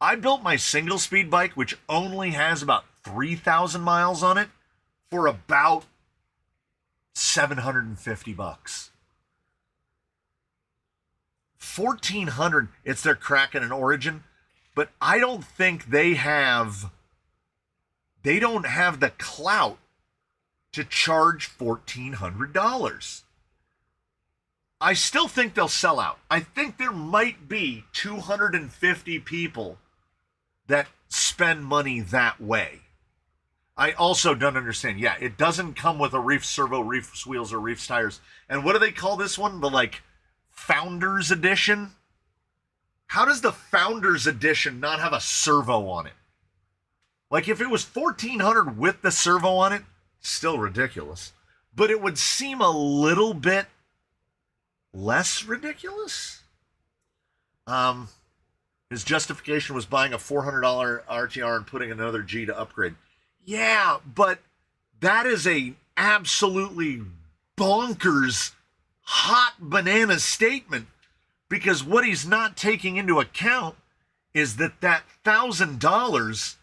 I built my single speed bike, which only has about 3,000 miles on it, for about $750. 1,400, it's their Kraken and Origin, but I don't think they don't have the clout to charge $1,400. I still think they'll sell out. I think there might be 250 people that spend money that way. I also don't understand. Yeah, it doesn't come with a reef servo, reef wheels, or reef tires. And what do they call this one? The Founders Edition? How does the Founders Edition not have a servo on it? If it was $1,400 with the servo on it, still ridiculous. But it would seem a little bit less ridiculous. His justification was buying a $400 RTR and putting another G to upgrade. Yeah, but that is a absolutely bonkers, hot banana statement, because what he's not taking into account is that $1,000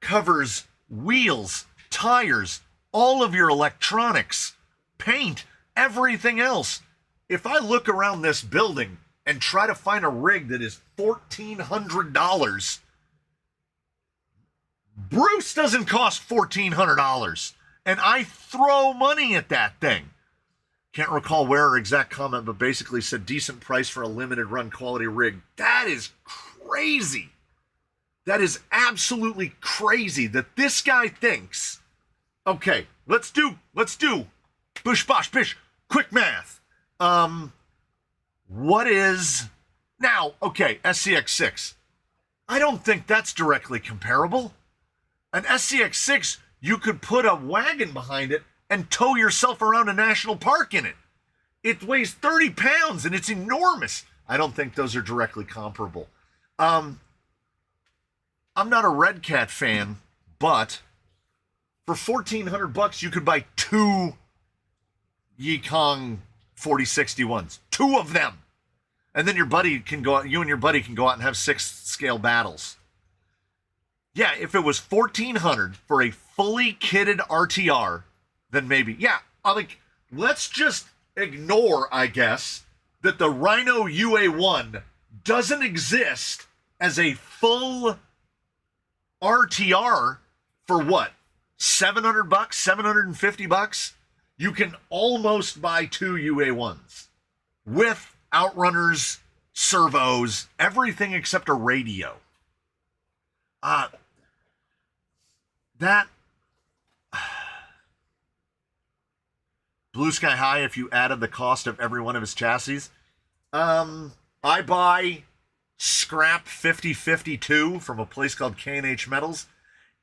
covers wheels, tires, all of your electronics, paint, everything else. If I look around this building and try to find a rig that is $1,400, Bruce doesn't cost $1,400, and I throw money at that thing. Can't recall where or exact comment, but basically said decent price for a limited run quality rig. That is crazy. That is absolutely crazy that this guy thinks, okay, let's do bush bosh bish, quick math. What is now, okay, SCX6. I don't think that's directly comparable. An SCX6, you could put a wagon behind it and tow yourself around a national park in it. It weighs 30 pounds and it's enormous. I don't think those are directly comparable. I'm not a Red Cat fan, but for $1,400 you could buy 2 Yikong 4061s, 2 of them, and then you and your buddy can go out and have 6-scale battles. Yeah, if it was $1,400 for a fully kitted RTR, then maybe, yeah, let's just ignore, I guess, that the Rhino UA1 doesn't exist as a full RTR for what? $700, $750? You can almost buy 2 UA1s with outrunners, servos, everything except a radio. That Blue Sky High, if you added the cost of every one of his chassis. I buy scrap 5052 from a place called K&H Metals.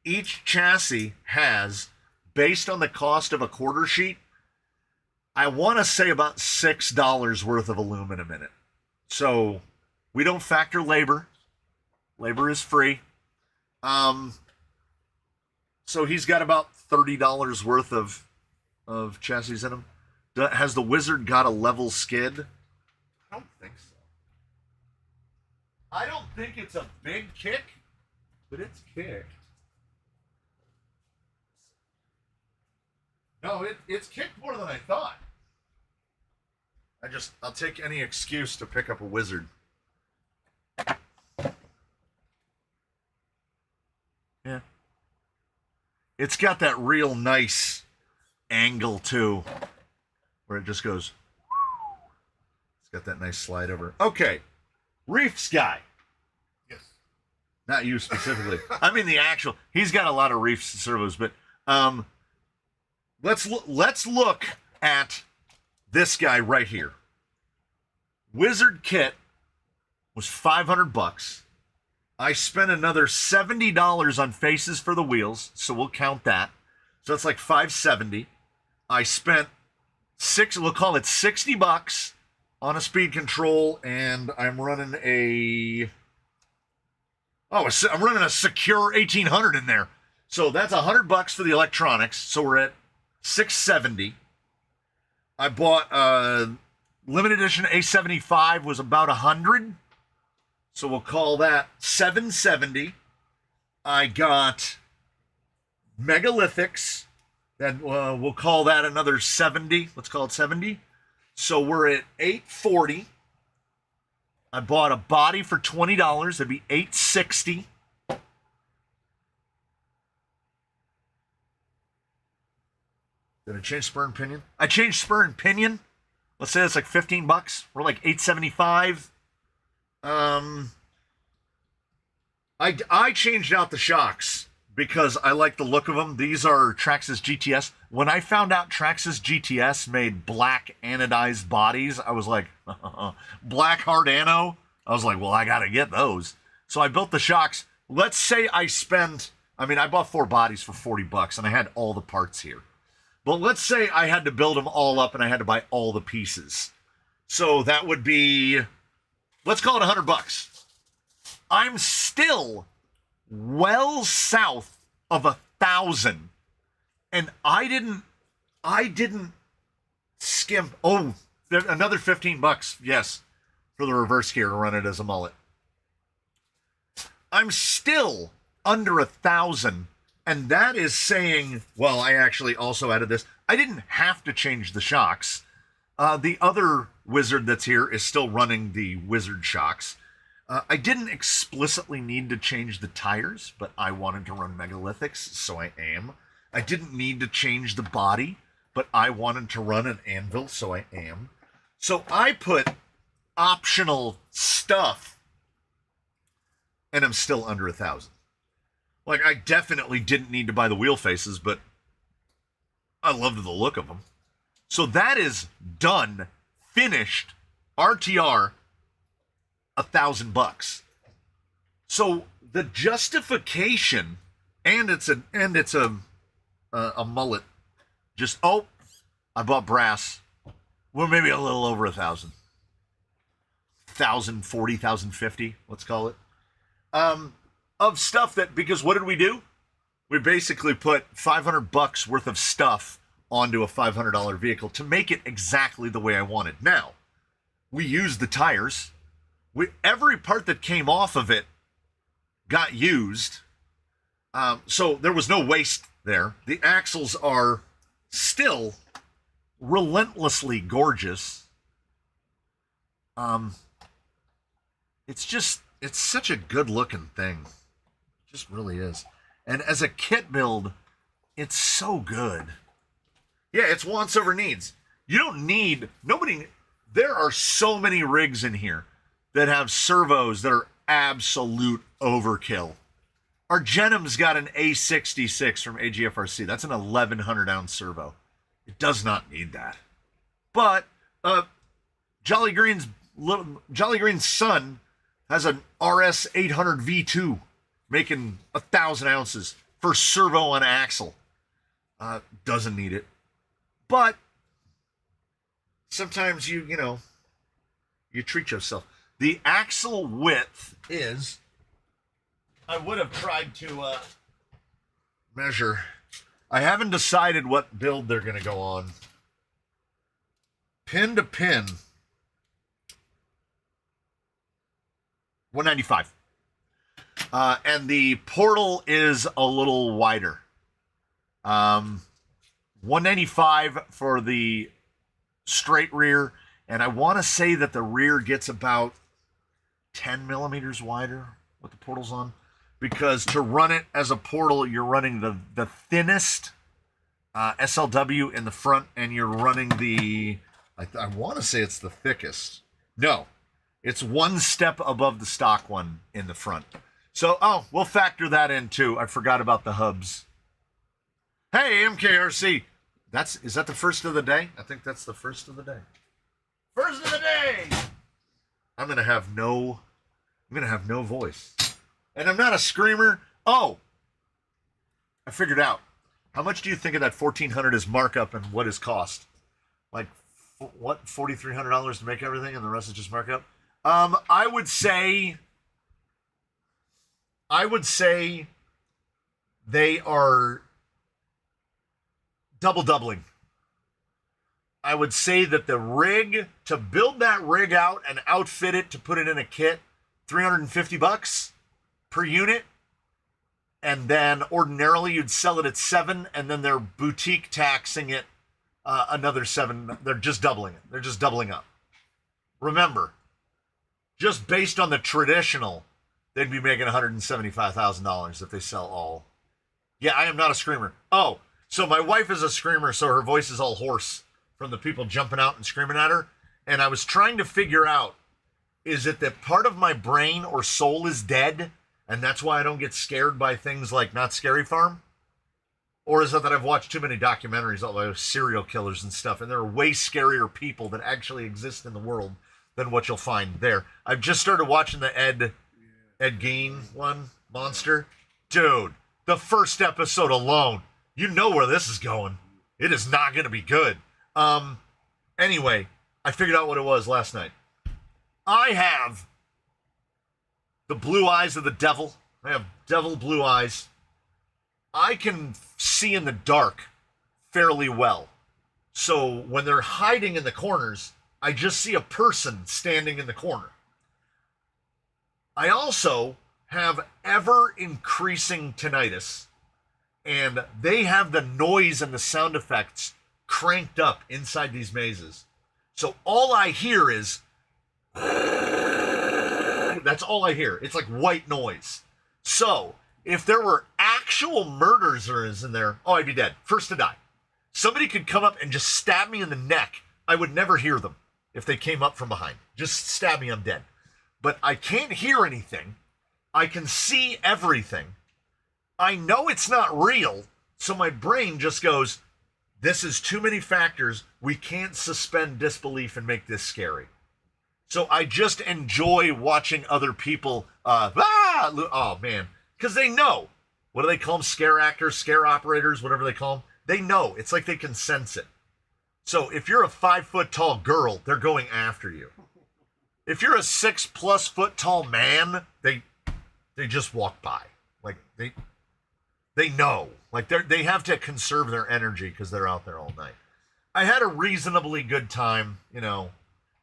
Each chassis has, based on the cost of a quarter sheet, I want to say about $6 worth of aluminum in it. So we don't factor labor. Labor is free. So he's got about $30 worth of chassis in him. Has the Wizard got a level skid? I don't think so. I don't think it's a big kick, but it's kicked. No, it's kicked more than I thought. I'll take any excuse to pick up a Wizard. It's got that real nice angle too, where it just goes. It's got that nice slide over. Okay, Reefs guy. Yes. Not you specifically. I mean the actual. He's got a lot of Reefs servos, but let's look at this guy right here. Wizard kit was $500. I spent another $70 on faces for the wheels, so we'll count that. So that's like $570. I spent we'll call it $60 on a speed control, and I'm running I'm running a Secure 1800 in there. So that's $100 for the electronics. So we're at $670. I bought a limited edition A75 was about $100. So we'll call that $770. I got megalithics. Then we'll call that another $70. Let's call it $70. So we're at $840. I bought a body for $20. That'd be $860. Did I change spur and pinion? I changed spur and pinion. Let's say it's like $15. We're like $875. I changed out the shocks because I like the look of them. These are Traxxas GTS. When I found out Traxxas GTS made black anodized bodies, I was like, black hard ano. I was like, well, I gotta get those. So I built the shocks. Let's say I bought 4 bodies for $40 and I had all the parts here. But let's say I had to build them all up and I had to buy all the pieces. So that would be, let's call it $100. I'm still well south of 1,000, and I didn't skimp. Oh, another $15. Yes, for the reverse gear to run it as a mullet. I'm still under 1,000, and that is saying, well, I actually also added this. I didn't have to change the shocks. The other Wizard that's here is still running the Wizard shocks. I didn't explicitly need to change the tires, but I wanted to run megalithics, so I am. I didn't need to change the body, but I wanted to run an anvil, so I am. So I put optional stuff, and I'm still under 1,000. Like, I definitely didn't need to buy the wheel faces, but I loved the look of them. So that is done, finished, RTR, $1,000. So the justification, and it's a mullet. Just I bought brass. Well, maybe a little over 1,000. 1,040, 1,050, let's call it. Of stuff that, because what did we do? We basically put $500 worth of stuff onto a $500 vehicle to make it exactly the way I wanted. Now, we used the tires. Every part that came off of it got used. So there was no waste there. The axles are still relentlessly gorgeous. It's such a good looking thing. It just really is. And as a kit build, it's so good. Yeah, it's wants over needs. You don't need, there are so many rigs in here that have servos that are absolute overkill. Our Genham's got an A66 from AGFRC. That's an 1,100 ounce servo. It does not need that. But Jolly Green's son has an RS 800 V2 making 1,000 ounces for servo on axle. Doesn't need it. But sometimes you treat yourself. The axle width is, I would have tried to measure. I haven't decided what build they're going to go on. Pin to pin, 195. And the portal is a little wider. 195 for the straight rear. And I want to say that the rear gets about 10 millimeters wider with the portals on. because to run it as a portal, you're running the thinnest SLW in the front, and you're running the, I want to say it's the thickest. No, it's one step above the stock one in the front. So, we'll factor that in too. I forgot about the hubs. Hey, MKRC. Is that the first of the day? I think that's the first of the day. First of the day! I'm gonna have no voice. And I'm not a screamer. Oh! I figured out. How much do you think of that $1,400 is markup and what is cost? Like, what, $4,300 to make everything and the rest is just markup? I would say they are doubling. I would say that the rig, to build that rig out and outfit it to put it in a kit, $350 per unit. And then ordinarily you'd sell it at $7, and then they're boutique taxing it another $7. They're just doubling it. They're just doubling up. Remember, just based on the traditional, they'd be making $175,000 if they sell all. Yeah, I am not a screamer. Oh, so my wife is a screamer, so her voice is all hoarse from the people jumping out and screaming at her. And I was trying to figure out, is it that part of my brain or soul is dead, and that's why I don't get scared by things like Not Scary Farm? Or is it that I've watched too many documentaries about serial killers and stuff, and there are way scarier people that actually exist in the world than what you'll find there? I've just started watching the Ed Gein one, Monster. Dude, the first episode alone, you know where this is going. It is not going to be good. Anyway, I figured out what it was last night. I have the blue eyes of the devil. I have devil blue eyes. I can see in the dark fairly well. So when they're hiding in the corners, I just see a person standing in the corner. I also have ever increasing tinnitus, and they have the noise and the sound effects cranked up inside these mazes. So all I hear is, that's all I hear. It's like white noise. So if there were actual murderers in there, I'd be dead. First to die. Somebody could come up and just stab me in the neck. I would never hear them if they came up from behind. Just stab me, I'm dead. But I can't hear anything. I can see everything. I know it's not real, so my brain just goes, this is too many factors. We can't suspend disbelief and make this scary. So I just enjoy watching other people, oh man, because they know. What do they call them? Scare actors, scare operators, whatever they call them. They know. It's like they can sense it. So if you're a 5 foot tall girl, they're going after you. If you're a 6+ foot tall man, they just walk by. Like they know. Like they have to conserve their energy because they're out there all night. I had a reasonably good time, you know.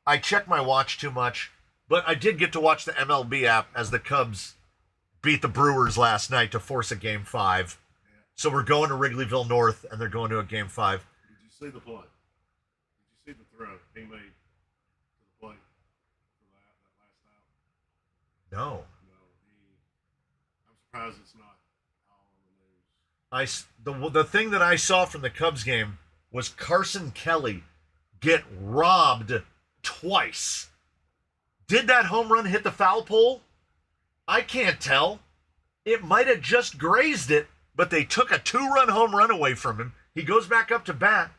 I check my watch too much, but I did get to watch the MLB app as the Cubs beat the Brewers last night to force a Game 5. Yeah. So we're going to Wrigleyville North, and they're going to a Game 5. Did you see the play? Did you see the throw he made to the plate for that last out? No. No, I'm surprised it's not all on the news. The thing that I saw from the Cubs game was Carson Kelly get robbed twice. Did that home run hit the foul pole? I can't tell. It might have just grazed it, but they took a 2-run home run away from him. He goes back up to bat,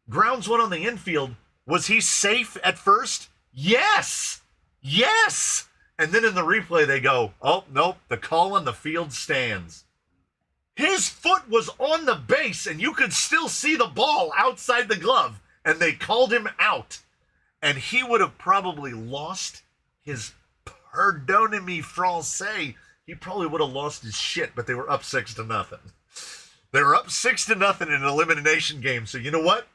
grounds one on the infield. Was he safe at first? Yes! Yes! And then in the replay they go, oh, nope, the call on the field stands. His foot was on the base, and you could still see the ball outside the glove, and they called him out. And he would have probably lost his, pardonnez-moi français, he probably would have lost his shit, but they were up 6-0. They were up 6-0 in an elimination game, so you know what?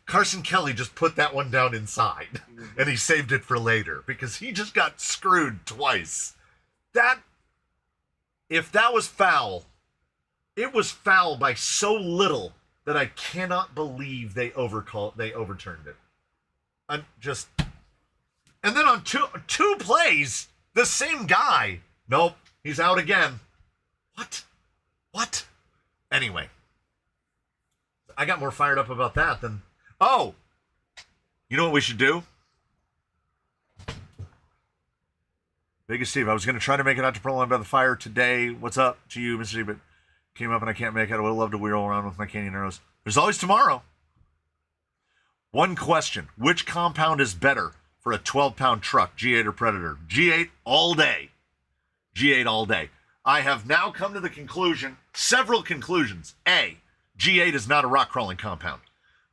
Carson Kelly just put that one down inside, and he saved it for later, because he just got screwed twice. If that was foul, it was foul by so little that I cannot believe they overturned it. And then on two plays, the same guy. Nope, He's out again. What? Anyway, I got more fired up about that than... Oh! You know what we should do? Biggest Steve, I was going to try to make it out to Pearl Line by the Fire today. What's up to you, Mr. Steve? But came up and I can't make it. I would love to wheel around with my Canyon Arrows. There's always tomorrow. One question. Which compound is better for a 12-pound truck, G8 or Predator? G8 all day. G8 all day. I have now come to the conclusion, several conclusions. A, G8 is not a rock crawling compound.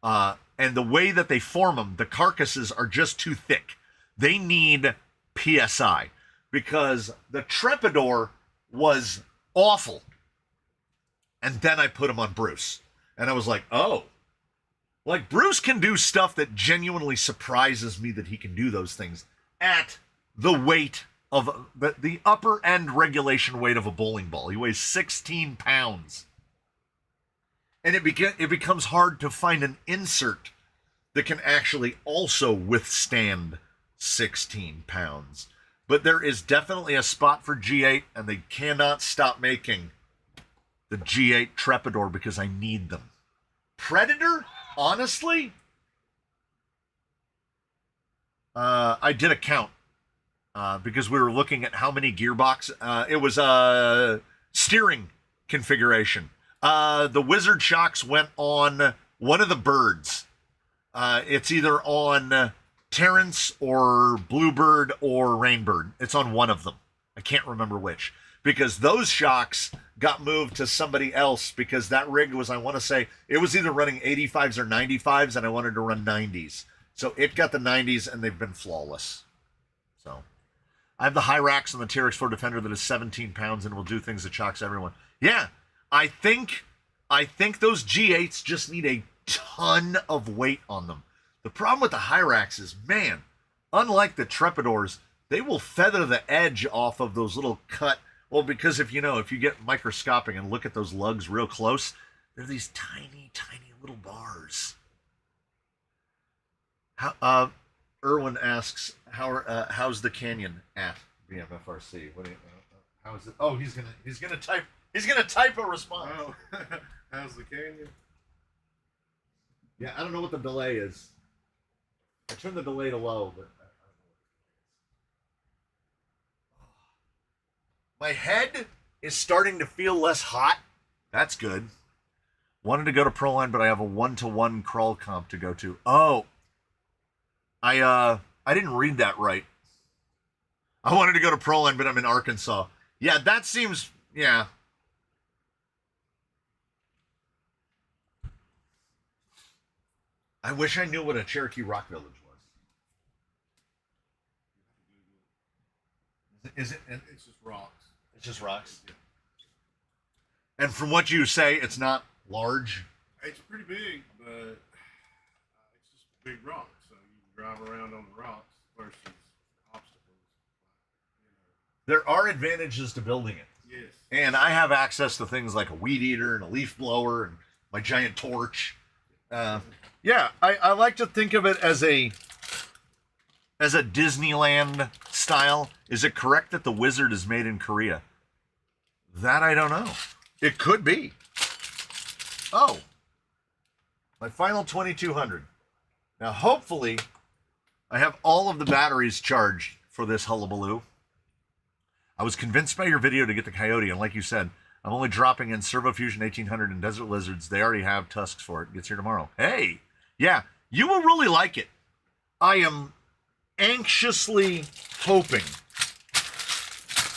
And the way that they form them, the carcasses are just too thick. They need PSI because the Trepidor was awful. And then I put him on Bruce. And I was like, oh. Like, Bruce can do stuff that genuinely surprises me that he can do those things at the weight of the upper end regulation weight of a bowling ball. He weighs 16 pounds. And it becomes hard to find an insert that can actually also withstand 16 pounds. But there is definitely a spot for G8, and they cannot stop making the G8 Trepidor because I need them. Predator, honestly, I did a count because we were looking at how many gearbox. It was a steering configuration. The Wizard shocks went on one of the birds. It's either on Terrence or Bluebird or Rainbird. It's on one of them. I can't remember which. Because those shocks got moved to somebody else because that rig was, I want to say, it was either running 85s or 95s, and I wanted to run 90s. So it got the 90s, and they've been flawless. So I have the Hyrax and the TRX4 Defender that is 17 pounds and will do things that shocks everyone. Yeah, I think those G8s just need a ton of weight on them. The problem with the Hyrax is, man, unlike the Trepidors, they will feather the edge off of those little cut. Well, because if you get microscopic and look at those lugs real close, they're these tiny, tiny little bars. Erwin asks, how's the Canyon at BMFRC? How is it? Oh, he's gonna type a response. Oh, how's the Canyon? Yeah, I don't know what the delay is. I turned the delay to low, but I don't know. My head is starting to feel less hot. That's good. Wanted to go to Proline, but I have a 1-to-1 crawl comp to go to. Oh, I didn't read that right. I wanted to go to Proline, but I'm in Arkansas. Yeah, that seems, yeah. I wish I knew what a Cherokee Rock Village was. Is it? It's just rocks. It's just rocks. Yeah. And from what you say, it's not large. It's pretty big, but it's just big rocks. So you can drive around on the rocks versus obstacles. There are advantages to building it. Yes. And I have access to things like a weed eater and a leaf blower and my giant torch. Yeah, I like to think of it as a Disneyland style. Is it correct that the Wizard is made in Korea? That I don't know. It could be. Oh, my final 2200. Now, hopefully, I have all of the batteries charged for this hullabaloo. I was convinced by your video to get the Coyote, and like you said, I'm only dropping in Servo Fusion 1800 and Desert Lizards. They already have tusks for it. It gets here tomorrow. Hey, yeah, you will really like it. I am anxiously hoping.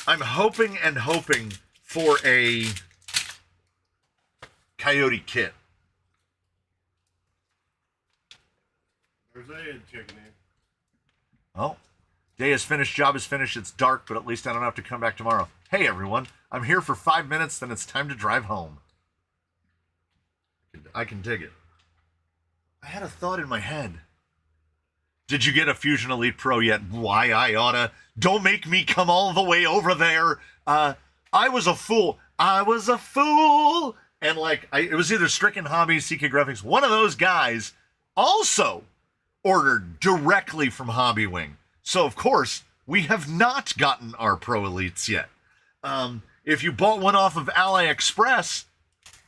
I'm hoping and hoping for a Coyote kit. There's Ed checking in. Oh, day is finished, job is finished. It's dark, but at least I don't have to come back tomorrow. Hey, everyone. I'm here for 5 minutes, then it's time to drive home. I can dig it. I had a thought in my head. Did you get a Fusion Elite Pro yet? Why, I oughta. Don't make me come all the way over there. I was a fool. I was a fool. And it was either Stricken Hobbies, CK Graphics. One of those guys also ordered directly from Hobbywing. So, of course, we have not gotten our Pro Elites yet. If you bought one off of AliExpress,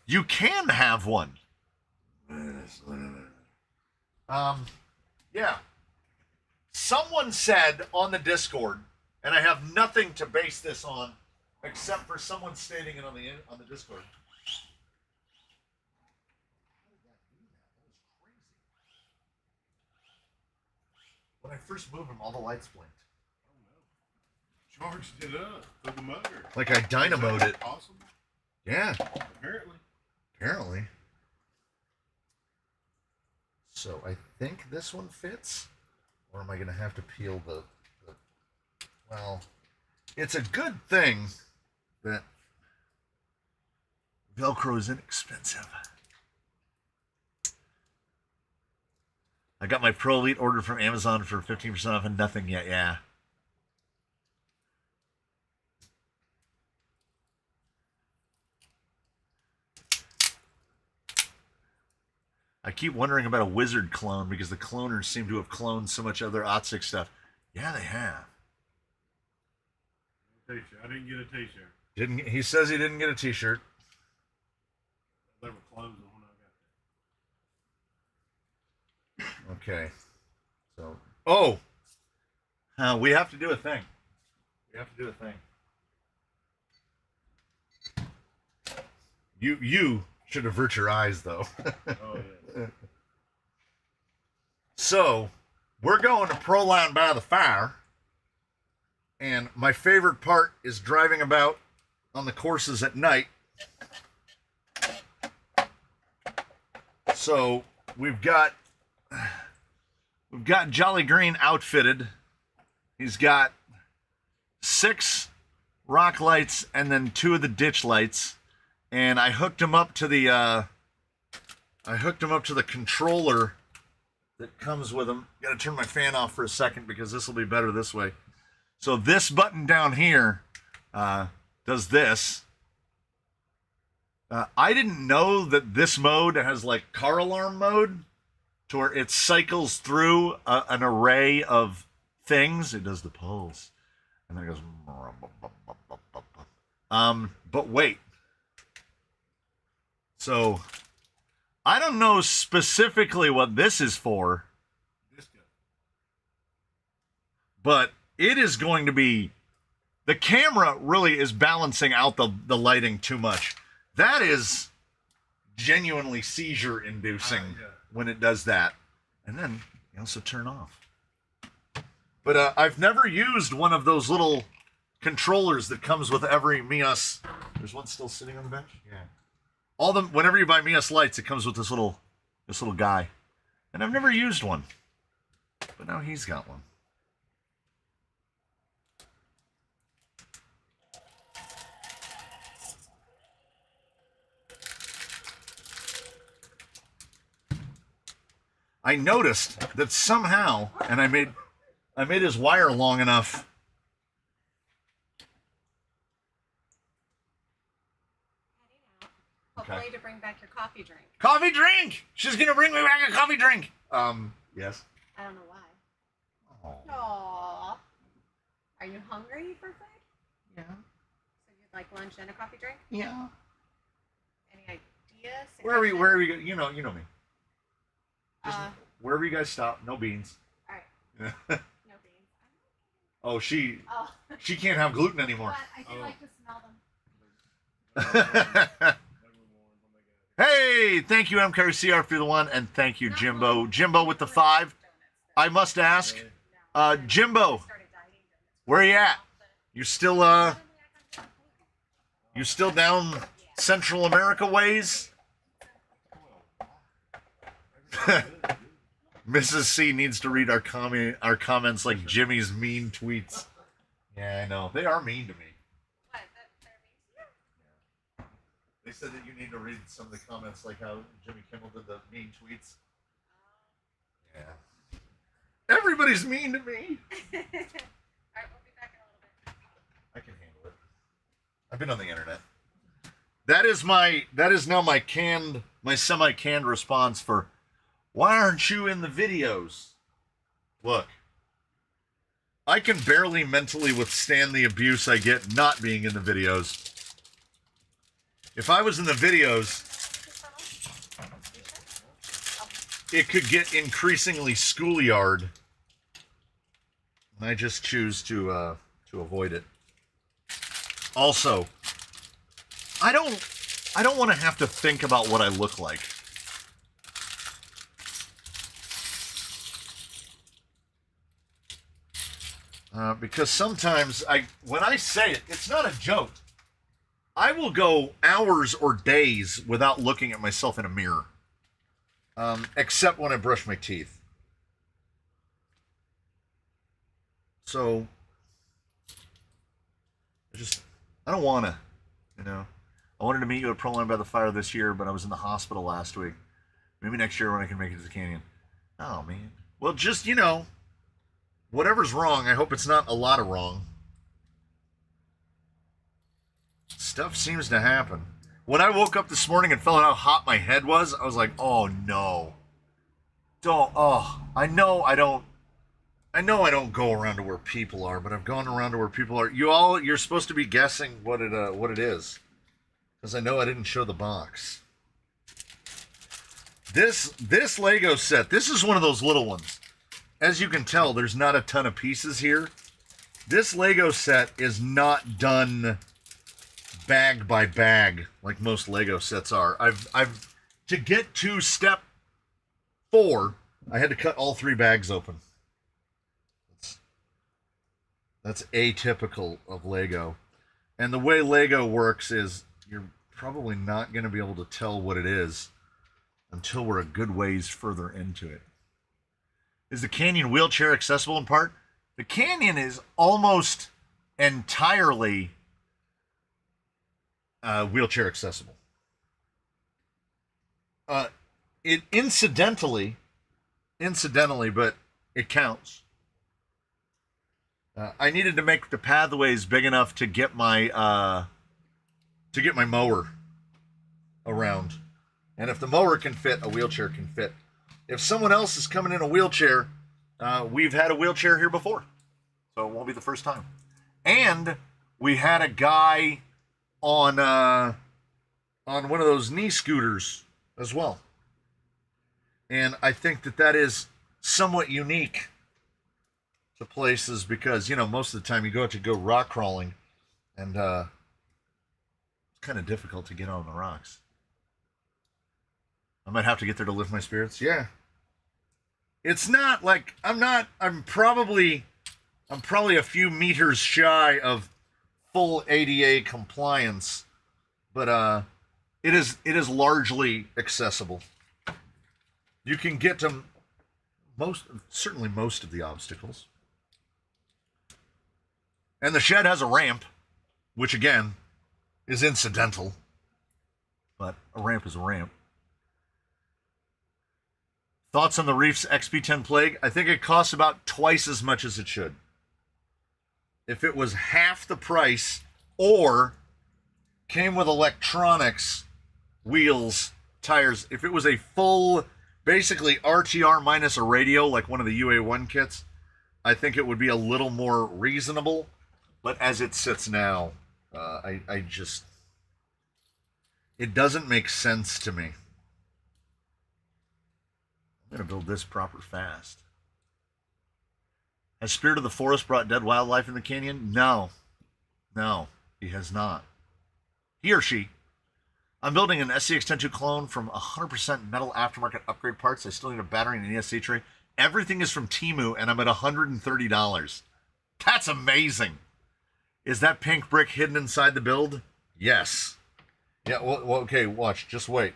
you can have one. Yeah. Someone said on the Discord, and I have nothing to base this on except for someone stating it on the Discord. When I first moved them, all the lights blinked. Charged it up with the motor. Like I dynamoed it. Possible? Yeah, Apparently. apparently. So I think this one fits. Or am I going to have to peel the... Well, it's a good thing that Velcro is inexpensive. I got my Pro Elite ordered from Amazon for 15% off and nothing yet, yeah. I keep wondering about a Wizard clone because the cloners seem to have cloned so much other OtSix stuff. Yeah, they have. T-shirt. I didn't get a T-shirt. Didn't he says he didn't get a T-shirt? They were closed when I got Okay. So, we have to do a thing. We have to do a thing. You should avert your eyes, though. there. Oh yeah. So, we're going to Proline by the Fire, and my favorite part is driving about on the courses at night. So, we've got Jolly Green outfitted. He's got 6 rock lights and then 2 of the ditch lights, and I hooked him up to the controller that comes with him. Got to turn my fan off for a second because this will be better this way. So this button down here does this. I didn't know that this mode has like car alarm mode, to where it cycles through an array of things. It does the pulse, and then it goes. But wait. So I don't know specifically what this is for, but it is going to be... The camera really is balancing out the lighting too much. That is genuinely seizure-inducing when it does that. And then you also turn off. But I've never used one of those little controllers that comes with every Mias. There's one still sitting on the bench? Yeah. All them, whenever you buy Mias lights, it comes with this little guy. And I've never used one. But now he's got one. I noticed that somehow, and I made his wire long enough. Hopefully to bring back your coffee drink. Coffee drink! She's gonna bring me back a coffee drink! Yes. I don't know why. Oh. Aww. Are you hungry for food? Yeah. So you'd like lunch and a coffee drink? Yeah. Any ideas? Where are we going? You know me. Just Uh, wherever you guys stop, no beans. Alright. Oh, No beans. she Oh. can't have gluten anymore. But I do like to smell them. Hey, thank you MKCR for the 1, and thank you Jimbo. Jimbo with the 5. I must ask, Jimbo, where are you at? You still down Central America ways? Mrs. C needs to read our comments like Jimmy's mean tweets. Yeah, I know. They are mean to me. What? They're mean to you? They said that you need to read some of the comments like how Jimmy Kimmel did the mean tweets. Yeah. Everybody's mean to me. Alright, we'll be back in a little bit. I can handle it. I've been on the internet. That is now my semi-canned response for, why aren't you in the videos? Look, I can barely mentally withstand the abuse I get not being in the videos. If I was in the videos, it could get increasingly schoolyard. And I just choose to avoid it. Also, I don't want to have to think about what I look like. Because sometimes when I say it, it's not a joke. I will go hours or days without looking at myself in a mirror. Except when I brush my teeth. So, I don't want to, I wanted to meet you at Proline by the Fire this year, but I was in the hospital last week. Maybe next year when I can make it to the canyon. Oh, man. Well, just, whatever's wrong, I hope it's not a lot of wrong. Stuff seems to happen. When I woke up this morning and felt how hot my head was, I was like, oh no. I know I don't go around to where people are, but I've gone around to where people are. You're supposed to be guessing what it is. Because I know I didn't show the box. This Lego set, this is one of those little ones. As you can tell, there's not a ton of pieces here. This Lego set is not done bag by bag like most Lego sets are. I've to get to step 4, I had to cut all 3 bags open. That's atypical of Lego. And the way Lego works is you're probably not going to be able to tell what it is until we're a good ways further into it. Is the Canyon wheelchair accessible in part? The Canyon is almost entirely wheelchair accessible. It incidentally, but it counts. I needed to make the pathways big enough to get my mower around, and if the mower can fit, a wheelchair can fit. If someone else is coming in a wheelchair, we've had a wheelchair here before, so it won't be the first time. And we had a guy on one of those knee scooters as well. And I think that is somewhat unique to places because, most of the time you go out to go rock crawling and it's kind of difficult to get on the rocks. I might have to get there to lift my spirits. Yeah. It's not like I'm probably a few meters shy of full ADA compliance, but it is largely accessible. You can get to most of the obstacles. And the shed has a ramp, which again is incidental, but a ramp is a ramp. Thoughts on the Reef's XP10 Plague? I think it costs about twice as much as it should. If it was half the price or came with electronics, wheels, tires, if it was a full, basically RTR minus a radio like one of the UA1 kits, I think it would be a little more reasonable. But as it sits now, it doesn't make sense to me. I'm going to build this proper fast. Has Spirit of the Forest brought dead wildlife in the canyon? No, he has not. He or she. I'm building an SCX-102 clone from 100% metal aftermarket upgrade parts. I still need a battery and an ESC tray. Everything is from Temu, and I'm at $130. That's amazing. Is that pink brick hidden inside the build? Yes. Yeah, well, okay, watch. Just wait.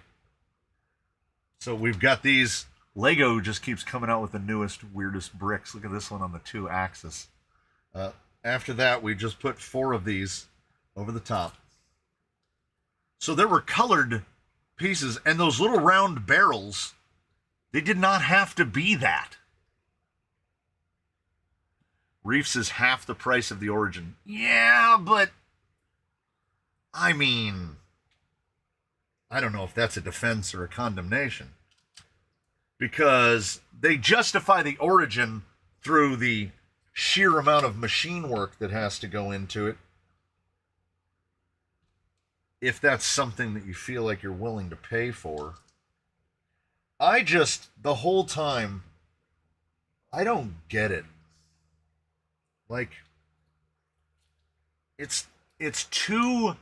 So we've got these. Lego just keeps coming out with the newest, weirdest bricks. Look at this one on the 2-axis. After that, we just put 4 of these over the top. So there were colored pieces, and those little round barrels, they did not have to be that. Reefs is half the price of the Origin. Yeah, but I mean, I don't know if that's a defense or a condemnation. Because they justify the Origin through the sheer amount of machine work that has to go into it, if that's something that you feel like you're willing to pay for. I just, the whole time, I don't get it. Like, it's too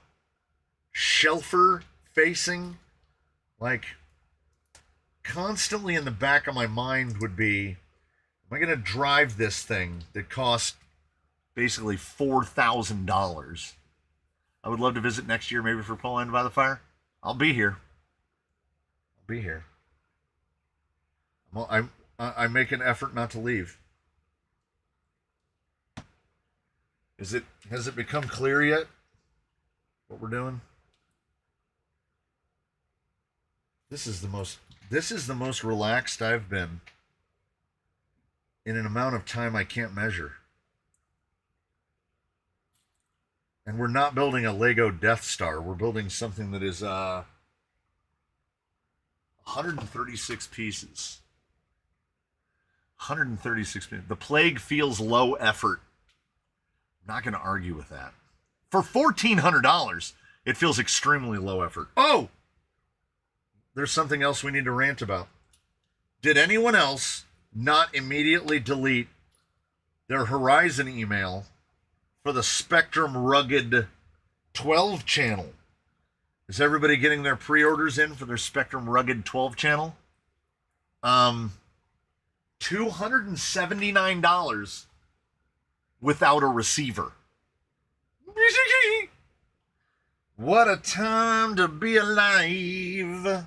shelfer facing. Like, constantly in the back of my mind would be, am I going to drive this thing that cost basically $4,000? I would love to visit next year, maybe for Poland by the Fire. I'll be here. I'll be here. I make an effort not to leave. Has it become clear yet what we're doing? This is the most relaxed I've been in an amount of time I can't measure. And we're not building a Lego Death Star. We're building something that is 136 pieces. 136 pieces. The Plague feels low effort. I'm not going to argue with that. For $1,400, it feels extremely low effort. Oh! There's something else we need to rant about. Did anyone else not immediately delete their Horizon email for the Spectrum Rugged 12 channel? Is everybody getting their pre-orders in for their Spectrum Rugged 12 channel? $279 without a receiver. What a time to be alive.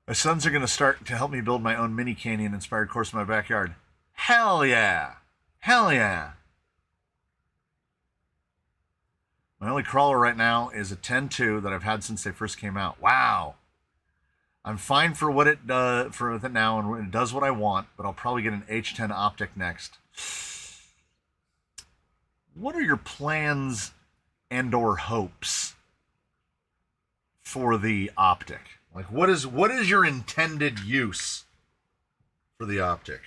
My sons are going to start to help me build my own mini canyon-inspired course in my backyard. Hell yeah. Hell yeah. My only crawler right now is a 10.2 that I've had since they first came out. Wow. I'm fine for what it does for it now, and it does what I want, but I'll probably get an H10 optic next. What are your plans and/or hopes for the optic? Like, what is your intended use for the optic?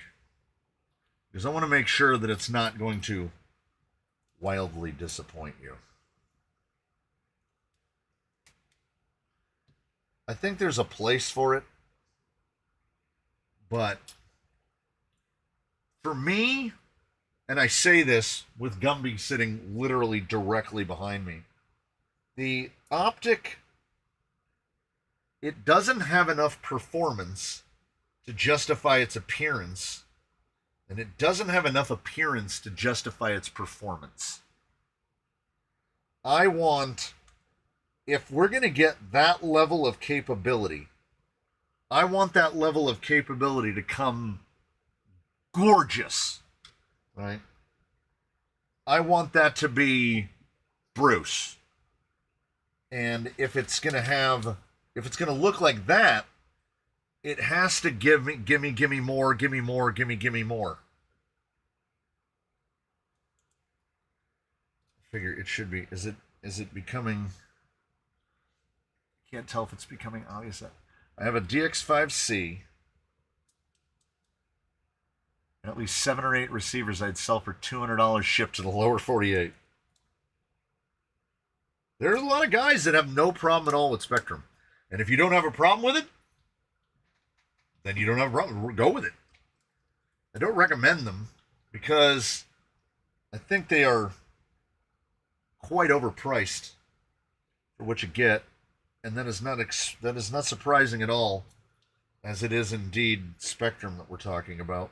Because I want to make sure that it's not going to wildly disappoint you. I think there's a place for it, but for me, and I say this with Gumby sitting literally directly behind me, the optic, it doesn't have enough performance to justify its appearance, and it doesn't have enough appearance to justify its performance. I want, if we're going to get that level of capability, I want that level of capability to come gorgeous, right? I want that to be Bruce. And if it's going to look like that, it has to give me more. I figure it should be. Is it becoming? Can't tell if it's becoming obvious. I have a DX5C and at least 7 or 8 receivers I'd sell for $200 shipped to the lower 48. There's a lot of guys that have no problem at all with Spectrum. And if you don't have a problem with it, then you don't have a problem. Go with it. I don't recommend them because I think they are quite overpriced for what you get. And that is not surprising at all, as it is indeed Spectrum that we're talking about.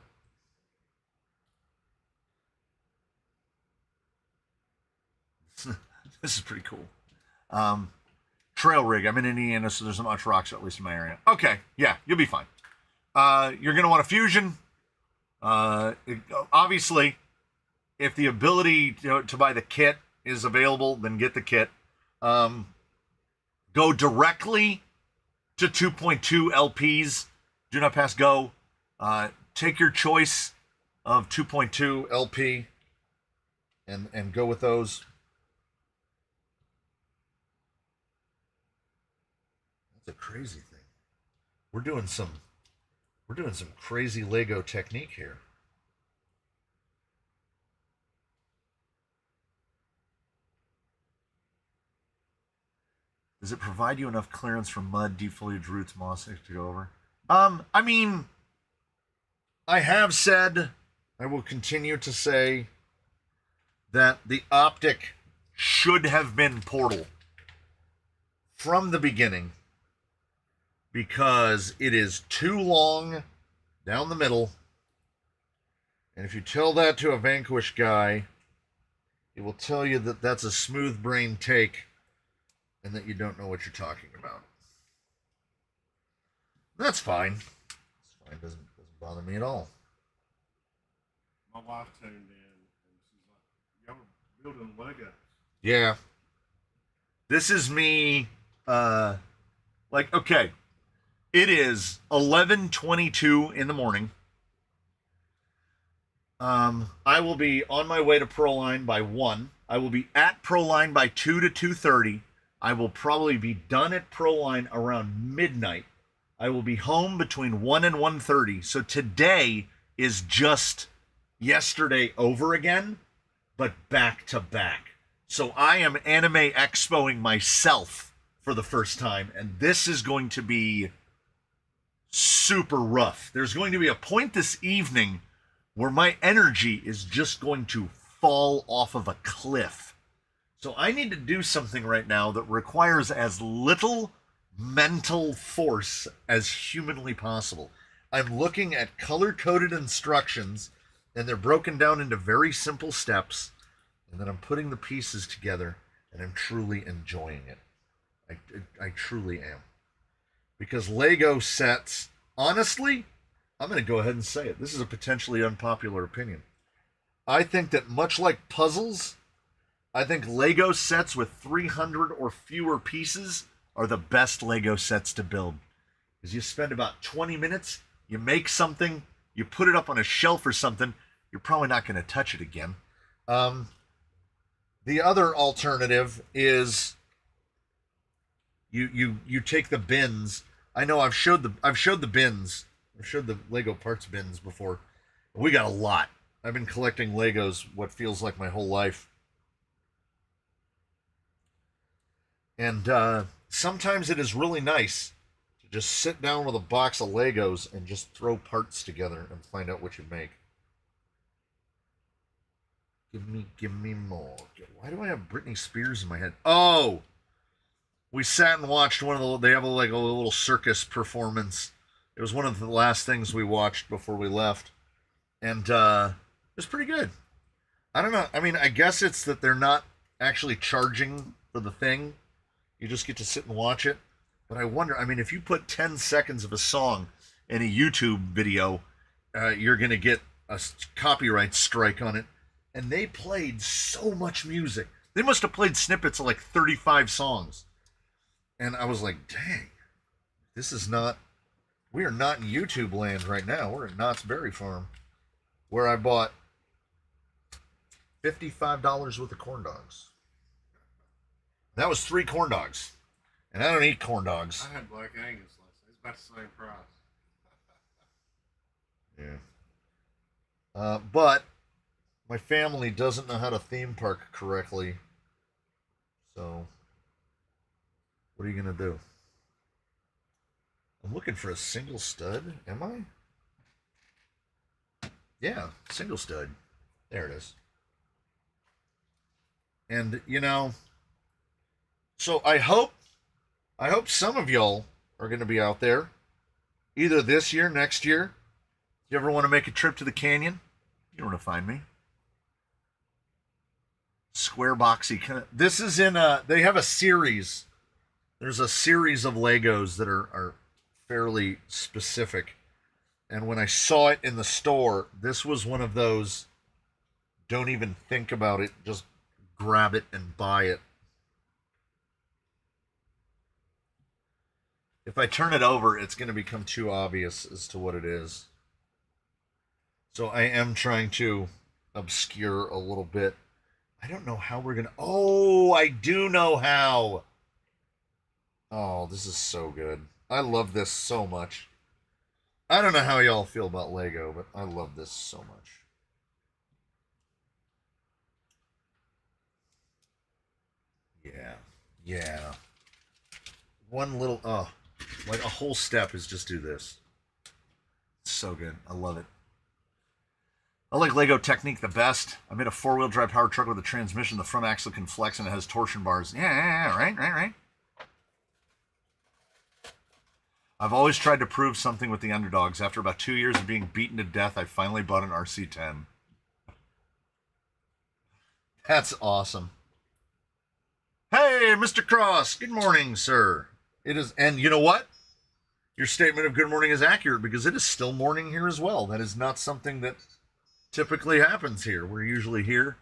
This is pretty cool. Trail rig. I'm in Indiana, so there's not much rocks, at least in my area. Okay, yeah, you'll be fine. You're going to want a Fusion. Obviously, if the ability to buy the kit is available, then get the kit. Go directly to 2.2 LPs. Do not pass go. Take your choice of 2.2 LP and go with those. That's a crazy thing. We're doing some crazy Lego technique here. Does it provide you enough clearance from mud, defoliage, roots, moss to go over? I mean, I have said, I will continue to say that the optic should have been Portal from the beginning because it is too long down the middle. And if you tell that to a Vanquish guy, he will tell you that that's a smooth brain take and that you don't know what you're talking about. That's fine. It's fine. Doesn't bother me at all. My wife tuned in and she's like, "Y'all are building Legos." Yeah. This is me, like, okay. It is 11:22 in the morning. I will be on my way to Proline by 1. I will be at Proline by 2 to 2:30. I will probably be done at Proline around midnight. I will be home between 1 and 1:30. So today is just yesterday over again, but back to back. So I am Anime Expoing myself for the first time, and this is going to be super rough. There's going to be a point this evening where my energy is just going to fall off of a cliff. So I need to do something right now that requires as little mental force as humanly possible. I'm looking at color-coded instructions, and they're broken down into very simple steps, and then I'm putting the pieces together, and I'm truly enjoying it. I truly am. Because Lego sets, honestly, I'm going to go ahead and say it. This is a potentially unpopular opinion. I think that much like puzzles, I think Lego sets with 300 or fewer pieces are the best Lego sets to build. Because you spend about 20 minutes, you make something, you put it up on a shelf or something, you're probably not going to touch it again. The other alternative is you take the bins. I know I've showed the bins. I've showed the Lego parts bins before. We got a lot. I've been collecting Legos what feels like my whole life. And sometimes it is really nice to just sit down with a box of Legos and just throw parts together and find out what you make. Give me more. Why do I have Britney Spears in my head? Oh! We sat and watched one of the, they have like a little circus performance. It was one of the last things we watched before we left. And it was pretty good. I don't know. I mean, I guess it's that they're not actually charging for the thing. You just get to sit and watch it. But I wonder, I mean, if you put 10 seconds of a song in a YouTube video, you're going to get a copyright strike on it. And they played so much music. They must have played snippets of like 35 songs. And I was like, dang, this is not, we are not in YouTube land right now. We're at Knott's Berry Farm, where I bought $55 worth of corn dogs. That was 3 corn dogs. And I don't eat corn dogs. I had Black Angus last night. It's about the same price. Yeah. But my family doesn't know how to theme park correctly. So, what are you going to do? I'm looking for a single stud. Am I? Yeah, single stud. There it is. And, you know, so I hope some of y'all are going to be out there either this year, next year. You ever want to make a trip to the canyon? You know where to find me. Square boxy. This is in a, they have a series. There's a series of Legos that are fairly specific. And when I saw it in the store, this was one of those, don't even think about it, just grab it and buy it. If I turn it over, it's going to become too obvious as to what it is. So I am trying to obscure a little bit. I don't know how we're going to... Oh, I do know how. Oh, this is so good. I love this so much. I don't know how y'all feel about Lego, but I love this so much. Yeah. Yeah. One little, like a whole step is just do this. It's so good. I love it. I like Lego Technique the best. I made a four-wheel drive powered truck with a transmission. The front axle can flex and it has torsion bars. Yeah, right. I've always tried to prove something with the underdogs. After about 2 years of being beaten to death, I finally bought an RC-10. That's awesome. Hey, Mr. Cross. Good morning, sir. It is, and you know what? Your statement of good morning is accurate because it is still morning here as well. That is not something that typically happens here. We're usually here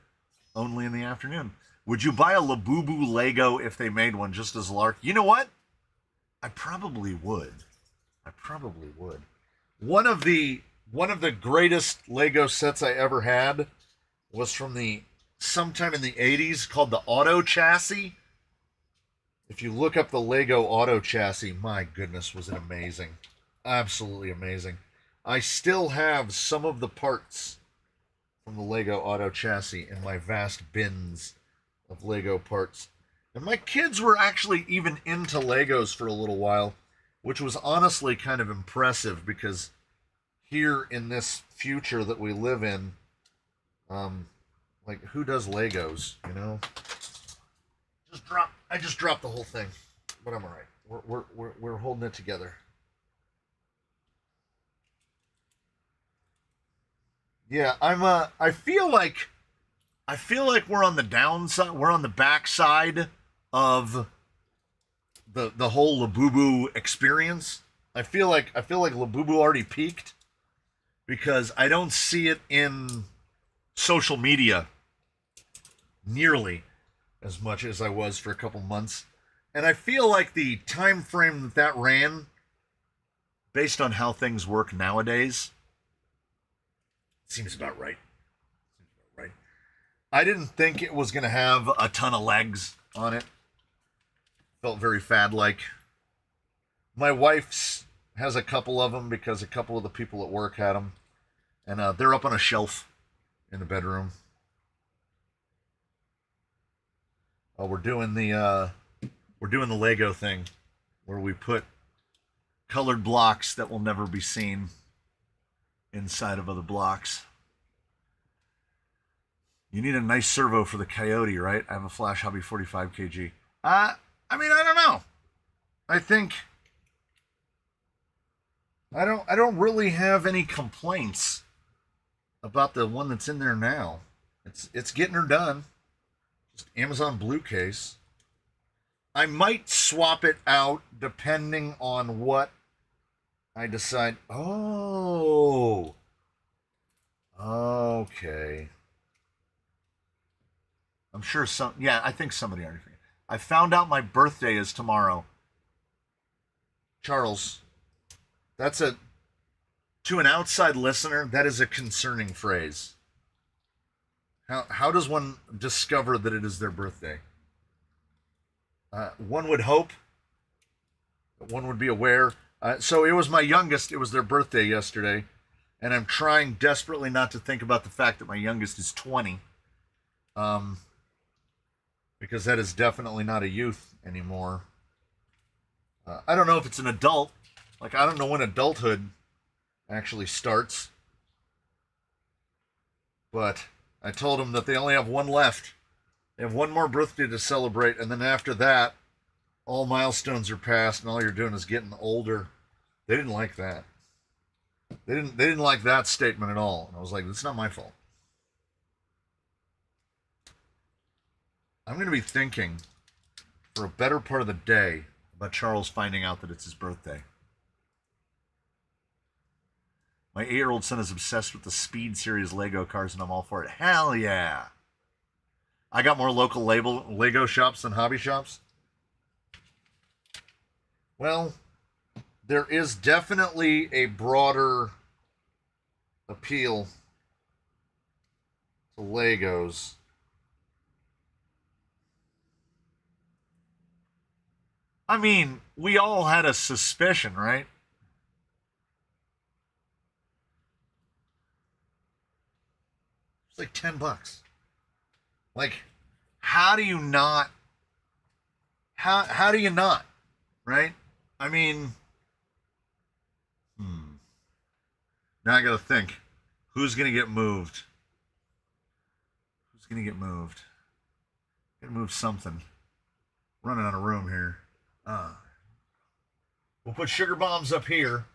only in the afternoon. Would you buy a Labubu Lego if they made one just as large? You know what? I probably would. One of the greatest Lego sets I ever had was from sometime in the 80s called the Auto Chassis. If you look up the Lego Auto Chassis, my goodness, was it amazing. Absolutely amazing. I still have some of the parts from the Lego Auto Chassis in my vast bins of Lego parts. And my kids were actually even into Legos for a little while, which was honestly kind of impressive because here in this future that we live in, like who does Legos, you know? I just dropped the whole thing, but I'm all right. We're holding it together. Yeah, I feel like we're on the downside. We're on the backside of the whole Labubu experience. I feel like Labubu already peaked because I don't see it in social media nearly as much as I was for a couple months. And I feel like the time frame that ran, based on how things work nowadays, seems about right. I didn't think it was going to have a ton of legs on it. Felt very fad-like. My wife's has a couple of them because a couple of the people at work had them. And they're up on a shelf in the bedroom. We're doing the Lego thing where we put colored blocks that will never be seen inside of other blocks. You need a nice servo for the Coyote, right? I have a Flash Hobby 45 kg. I mean, I don't know. I think I don't really have any complaints about the one that's in there now. It's getting her done. Just Amazon Blue case. I might swap it out depending on what I decide. Oh. Okay. I'm sure I think somebody already figured. I found out my birthday is tomorrow. Charles, to an outside listener, that is a concerning phrase. How does one discover that it is their birthday? One would hope that one would be aware. So it was my youngest. It was their birthday yesterday. And I'm trying desperately not to think about the fact that my youngest is 20. Because that is definitely not a youth anymore. I don't know if it's an adult. Like, I don't know when adulthood actually starts. But I told them that they only have one left. They have one more birthday to celebrate, and then after that, all milestones are passed, and all you're doing is getting older. They didn't like that. They didn't like that statement at all. And I was like, it's not my fault. I'm going to be thinking for a better part of the day about Charles finding out that it's his birthday. My 8-year-old son is obsessed with the Speed series Lego cars, and I'm all for it. Hell yeah. I got more local Lego shops than hobby shops. Well, there is definitely a broader appeal to Legos. I mean, we all had a suspicion, right? It's like $10. Like, how do you not? How do you not? Right? I mean, now I gotta think. Who's gonna get moved? Who's gonna get moved? Gotta move something. Running out of room here. We'll put sugar bombs up here.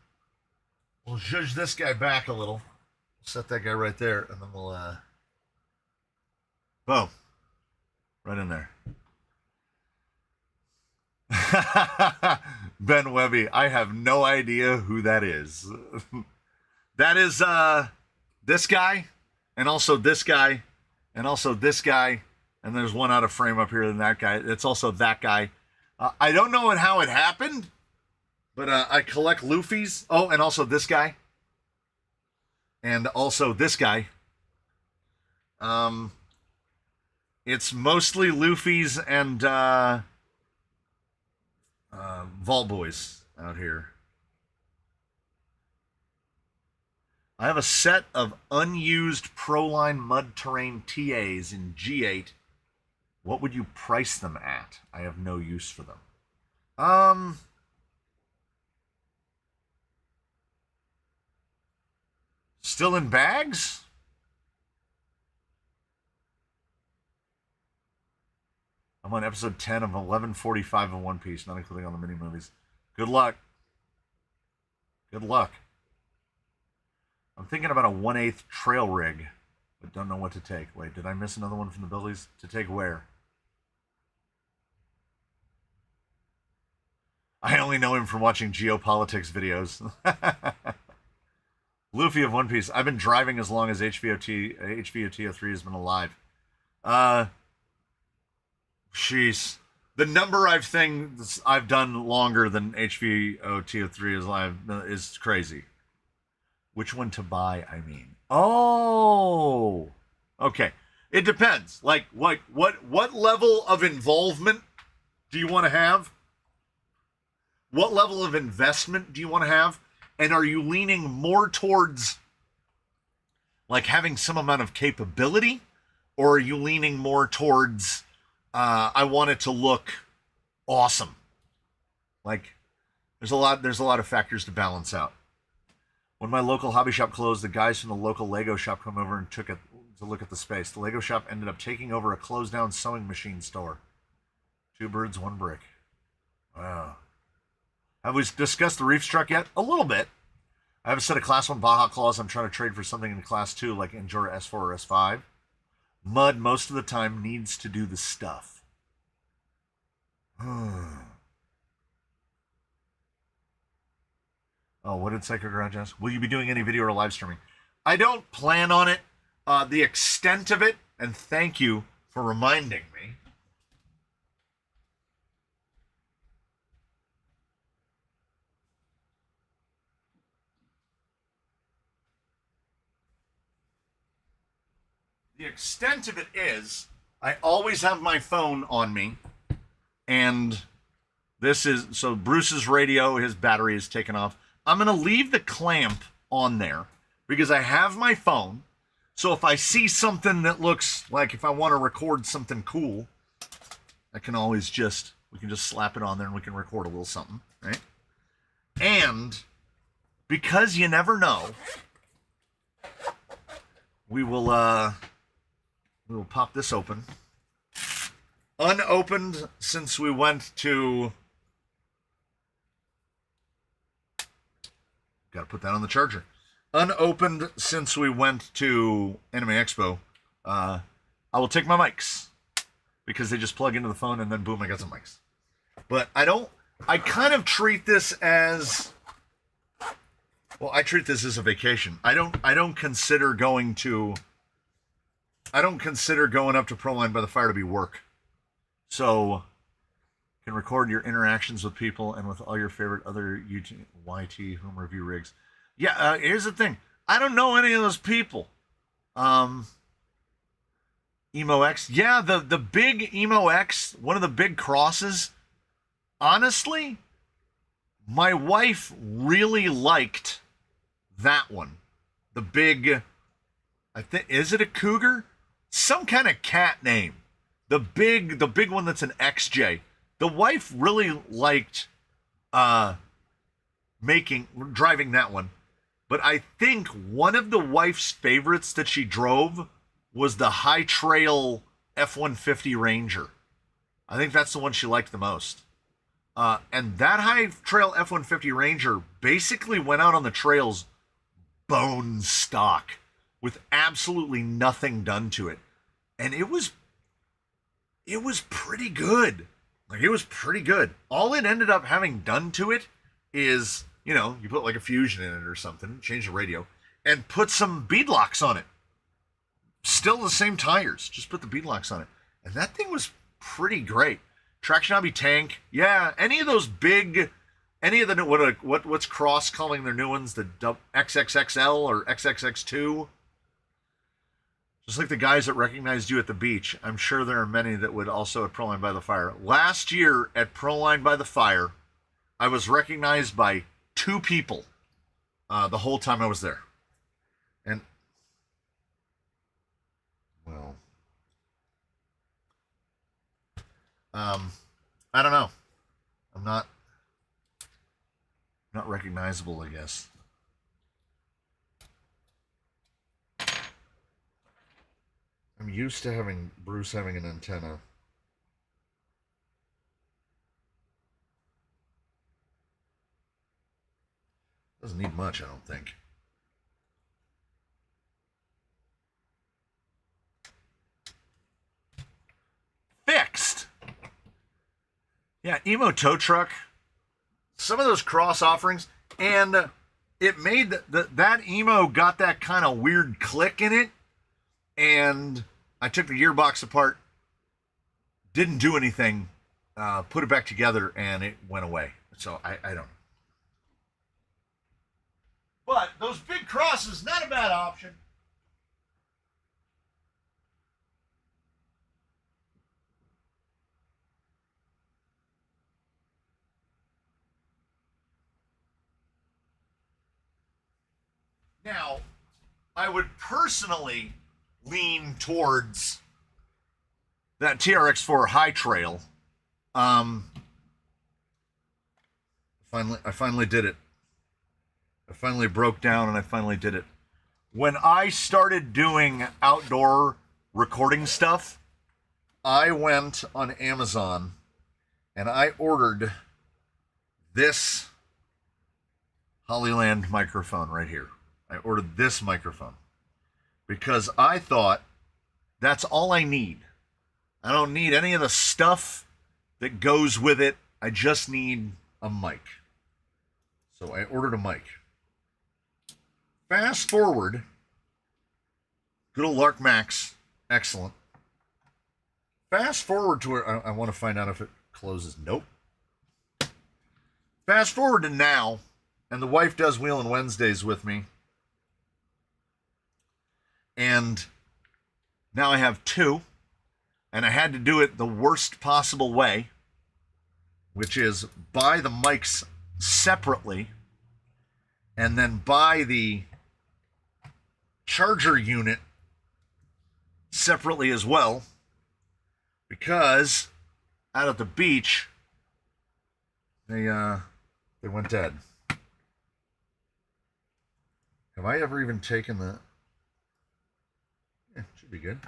We'll zhuzh this guy back a little. Set that guy right there, and then we'll boom. Right in there. Ben Webby, I have no idea who that is. That is this guy, and also this guy, and also this guy, and there's one out of frame up here than that guy. It's also that guy. I don't know how it happened, but I collect Luffy's. Oh, and also this guy. And also this guy. It's mostly Luffy's and Vault Boys out here. I have a set of unused Proline Mud Terrain TAs in G8. What would you price them at? I have no use for them. Still in bags? I'm on episode 10 of 1145 of One Piece, not including all the mini movies. Good luck. Good luck. I'm thinking about a 1/8 trail rig, but don't know what to take. Wait, did I miss another one from the Billies? To take where? I only know him from watching geopolitics videos. Luffy of One Piece. I've been driving as long as HVOT03 has been alive. Jeez. The number I've done longer than HVOT03 is live is crazy. Which one to buy, I mean. Oh. Okay. It depends. Like what level of involvement do you want to have? What level of investment do you want to have? And are you leaning more towards like having some amount of capability? Or are you leaning more towards I want it to look awesome? Like there's a lot of factors to balance out. When my local hobby shop closed, the guys from the local Lego shop come over and took it to look at the space. The Lego shop ended up taking over a closed down sewing machine store. 2 birds, 1 brick. Wow. Have we discussed the reef truck yet? A little bit. I have a set of Class 1 Baja Claws I'm trying to trade for something in Class 2, like Endura S4 or S5. Mud, most of the time, needs to do the stuff. Oh, what did Psycho Garage ask? Will you be doing any video or live streaming? I don't plan on it. The extent of it, and thank you for reminding me. The extent of it is, I always have my phone on me, and this is, so Bruce's radio, his battery is taken off. I'm going to leave the clamp on there because I have my phone. So if I see something that looks like if I want to record something cool, I can always we can just slap it on there and we can record a little something, right? And because you never know, we will pop this open. Unopened since we went to... Got to put that on the charger. Unopened since we went to Anime Expo. I will take my mics because they just plug into the phone and then boom, I got some mics. But I kind of treat this as, well, I treat this as a vacation. I don't consider going up to Proline by the Fire to be work. So can record your interactions with people and with all your favorite other YT home review rigs. Yeah, here's the thing. I don't know any of those people. Emo X. Yeah, the big Emo X, one of the big crosses. honestly, my wife really liked that one. The big, I think, is it a cougar? Some kind of cat name. The big one that's an XJ. The wife really liked driving that one. But I think one of the wife's favorites that she drove was the High Trail F-150 Ranger. I think that's the one she liked the most. And that High Trail F-150 Ranger basically went out on the trails bone stock with absolutely nothing done to it. And it was pretty good. Like, it was pretty good. All it ended up having done to it is, you know, you put like a Fusion in it or something, change the radio, and put some beadlocks on it. Still the same tires, just put the beadlocks on it. And that thing was pretty great. Traction Hobby tank, yeah. Any of those big, any of the what's Cross calling their new ones, the XXXL or XXX2. Just like the guys that recognized you at the beach, I'm sure there are many that would also at Proline by the Fire. Last year at Proline by the Fire, I was recognized by 2 people the whole time I was there. And, well, I don't know. I'm not recognizable, I guess. I'm used to having Bruce having an antenna. Doesn't need much, I don't think. Fixed. Yeah, Emo tow truck. Some of those Cross offerings, and it made that Emo got that kind of weird click in it, and I took the gearbox apart, didn't do anything, put it back together, and it went away. So I don't know. But those big Crosses, not a bad option. Now, I would personally lean towards that TRX4 High Trail. I finally did it. I finally broke down and I finally did it. When I started doing outdoor recording stuff, I went on Amazon and I ordered this Hollyland microphone right here. I ordered this microphone because I thought that's all I need. I don't need any of the stuff that goes with it. I just need a mic. So I ordered a mic. Fast forward. Good old Lark Max. Excellent. Fast forward to where I want to find out if it closes. Nope. Fast forward to now, and the wife does Wheelin' Wednesdays with me. And now I have 2, and I had to do it the worst possible way, which is buy the mics separately and then buy the charger unit separately as well, because out at the beach they went dead. Have I ever even taken the... Yeah, should be good.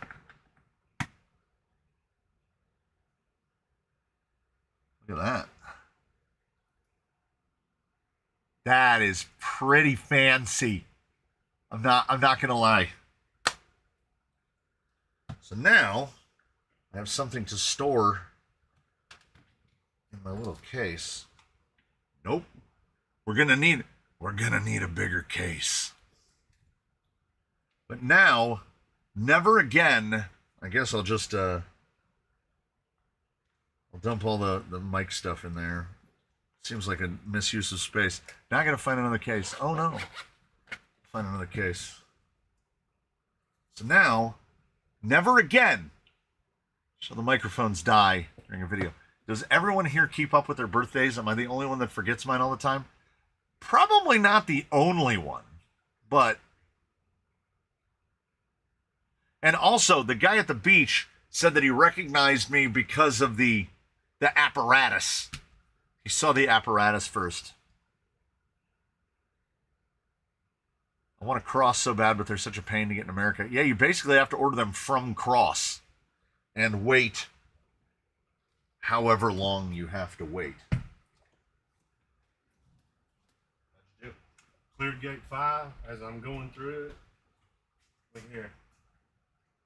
Look at that. That is pretty fancy. I'm not gonna lie. So now I have something to store in my little case. Nope. We're gonna need a bigger case. But now, never again. I guess I'll just I'll dump all the mic stuff in there. Seems like a misuse of space. Now I gotta find another case. Oh no. Find another case. So now, never again shall the microphones die during a video. Does everyone here keep up with their birthdays? Am I the only one that forgets mine all the time? Probably not the only one, but... And also, the guy at the beach said that he recognized me because of the apparatus. He saw the apparatus first. I want to Cross so bad, but they're such a pain to get in America. Yeah, you basically have to order them from Cross and wait however long you have to wait. Cleared gate 5 as I'm going through it. Look here.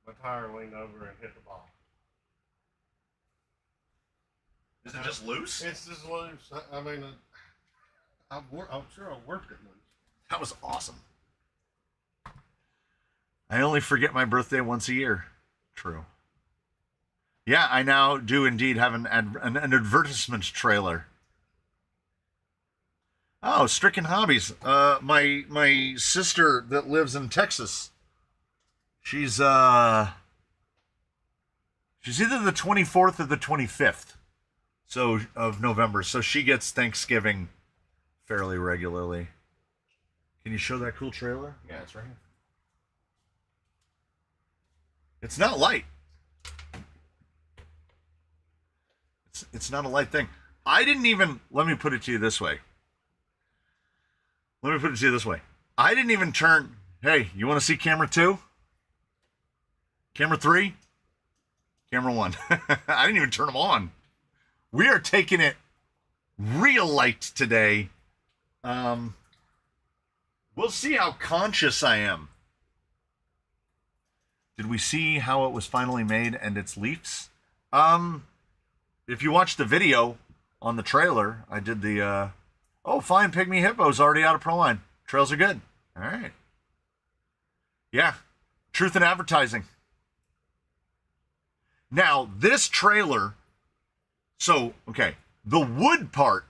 My tire leaned over and hit the ball. Is it just loose? It's just loose. I mean, I'm sure I worked it loose. That was awesome. I only forget my birthday once a year. True. Yeah, I now do indeed have an advertisement trailer. Oh, Stricken Hobbies. My sister that lives in Texas. She's either the 24th or the 25th of November. So she gets Thanksgiving fairly regularly. Can you show that cool trailer? Yeah, it's right here. It's not light. It's not a light thing. I didn't even, let me put it to you this way. I didn't even turn, hey, you want to see camera 2? Camera 3? Camera 1. I didn't even turn them on. We are taking it real light today. We'll see how conscious I am. Did we see how it was finally made and its leaps? If you watch the video on the trailer, I did the, fine, Pygmy Hippo's already out of Proline. Trails are good. All right. Yeah, truth in advertising. Now, this trailer, the wood part,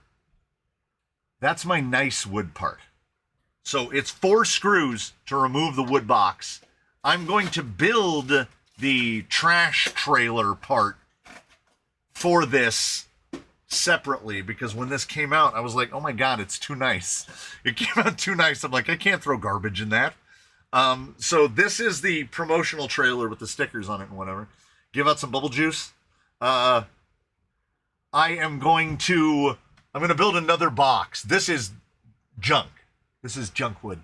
that's my nice wood part. So it's 4 screws to remove the wood box. I'm going to build the trash trailer part for this separately because when this came out, I was like, oh my God, it's too nice. It came out too nice. I'm like, I can't throw garbage in that. So this is the promotional trailer with the stickers on it and whatever. Give out some bubble juice. I'm going to build another box. This is junk. This is junk wood.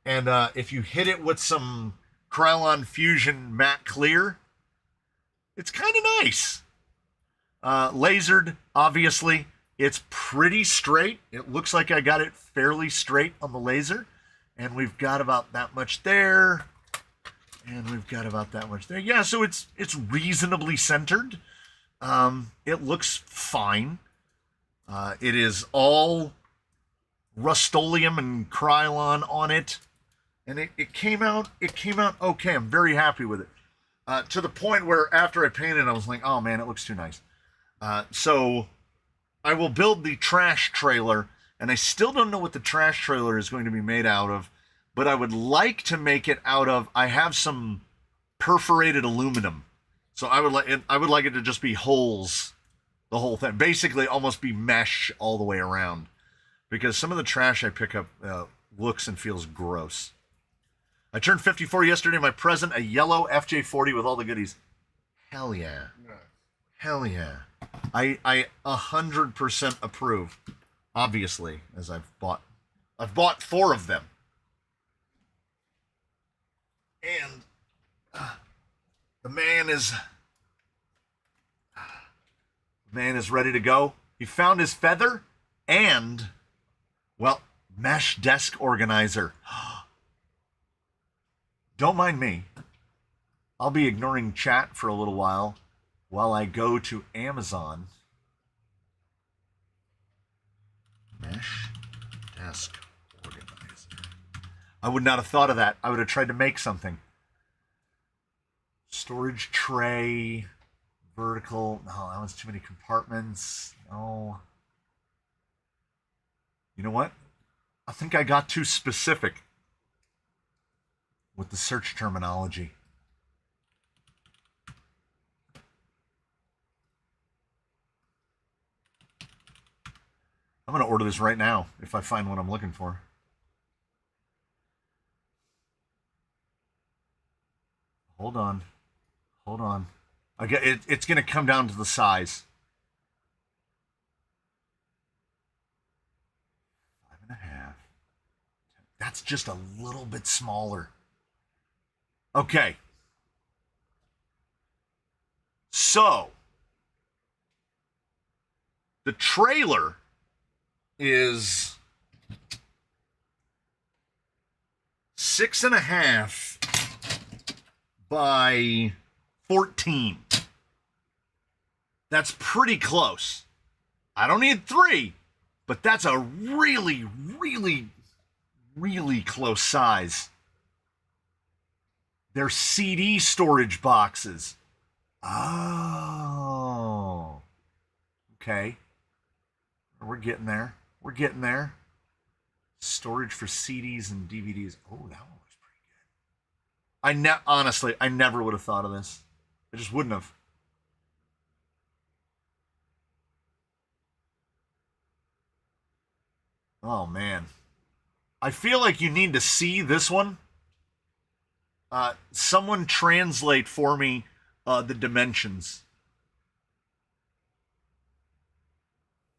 And if you hit it with some Krylon Fusion Matte Clear, it's kind of nice. Lasered, obviously. It's pretty straight. It looks like I got it fairly straight on the laser. And we've got about that much there. And we've got about that much there. Yeah, so it's reasonably centered. It looks fine. It is all Rust-Oleum and Krylon on it. And it came out okay. I'm very happy with it. To the point where after I painted, I was like, oh man, it looks too nice. So I will build the trash trailer, and I still don't know what the trash trailer is going to be made out of, but I would like to make it out of, I have some perforated aluminum. So I would like it to just be holes, the whole thing. Basically almost be mesh all the way around. Because some of the trash I pick up looks and feels gross. I turned 54 yesterday. My present, a yellow FJ40 with all the goodies. Hell yeah. Nice. Hell yeah. I 100% approve. Obviously, as I've bought 4 of them. And the man is ready to go. He found his feather and, well, mesh desk organizer. Don't mind me. I'll be ignoring chat for a little while I go to Amazon. Mesh desk organizer. I would not have thought of that. I would have tried to make something. Storage tray, vertical. No, that was too many compartments. No. You know what? I think I got too specific with the search terminology. I'm going to order this right now if I find what I'm looking for. Hold on. Hold on. It's going to come down to the size. 5.5. That's just a little bit smaller. Okay. So, the trailer is 6.5 by 14. That's pretty close. I don't need 3, but that's a really, really, really close size. They're CD storage boxes. Oh. Okay. We're getting there. We're getting there. Storage for CDs and DVDs. Oh, that one was pretty good. Honestly, I never would have thought of this. I just wouldn't have. Oh, man. I feel like you need to see this one. Someone translate for me the dimensions.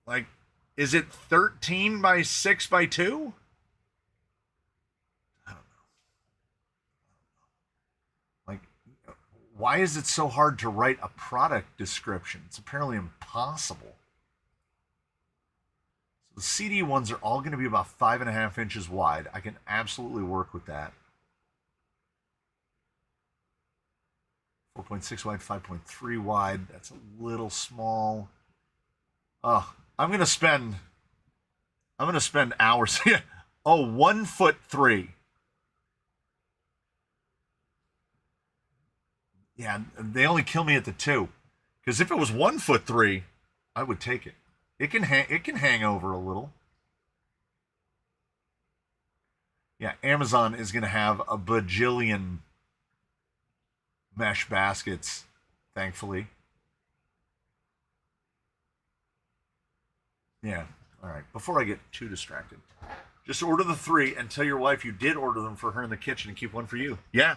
Like, is it 13 by 6 by 2? I don't know. Like, why is it so hard to write a product description? It's apparently impossible. So the CD ones are all going to be about 5.5 inches wide. I can absolutely work with that. 4.6 wide, 5.3 wide. That's a little small. Oh, I'm gonna spend hours. Oh, 1'3". Yeah, they only kill me at the 2. Because if it was 1'3", I would take it. It can hang over a little. Yeah, Amazon is gonna have a bajillion mesh baskets, thankfully. Yeah, all right. Before I get too distracted, just order the 3 and tell your wife you did order them for her in the kitchen and keep one for you. Yeah,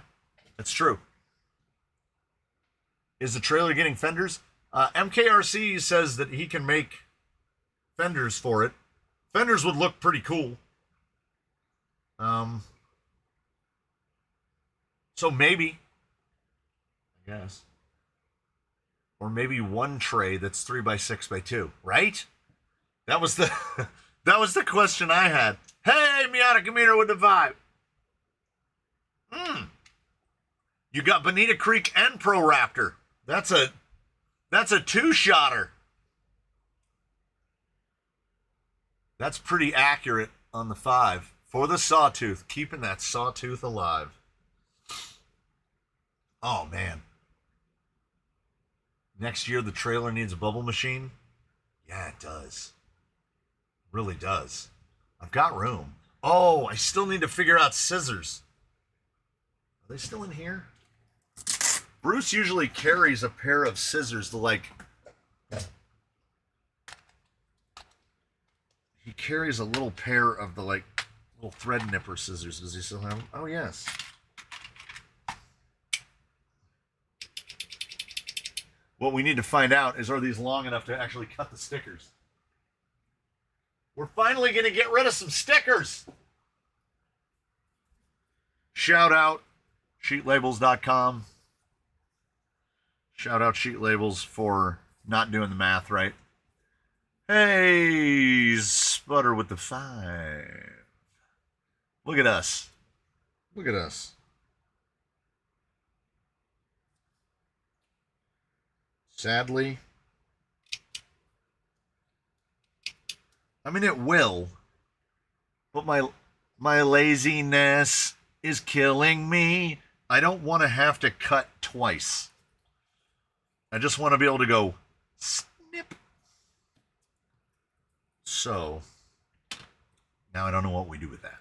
that's true. Is the trailer getting fenders? MKRC says that he can make fenders for it. Fenders would look pretty cool. So maybe, I guess. Or maybe one tray that's 3 by 6 by 2, right? That was the that was the question I had. Hey, Miata Commuter with the vibe. You got Bonita Creek and Pro Raptor. That's a 2-shotter. That's pretty accurate on the 5 for the Sawtooth, keeping that Sawtooth alive. Oh man. Next year the trailer needs a bubble machine. Yeah, it does. Really does. I've got room. Oh, I still need to figure out scissors. Are they still in here? Bruce usually carries a pair of scissors to he carries a little pair of the little thread nipper scissors. Does he still have them? Oh, yes. What we need to find out is, are these long enough to actually cut the stickers? We're finally going to get rid of some stickers. Shout out sheetlabels.com. Shout out Sheet Labels for not doing the math right. Hey, Sputter with the 5. Look at us. Look at us. Sadly, I mean, it will, but my laziness is killing me. I don't want to have to cut twice. I just want to be able to go snip. So, now I don't know what we do with that.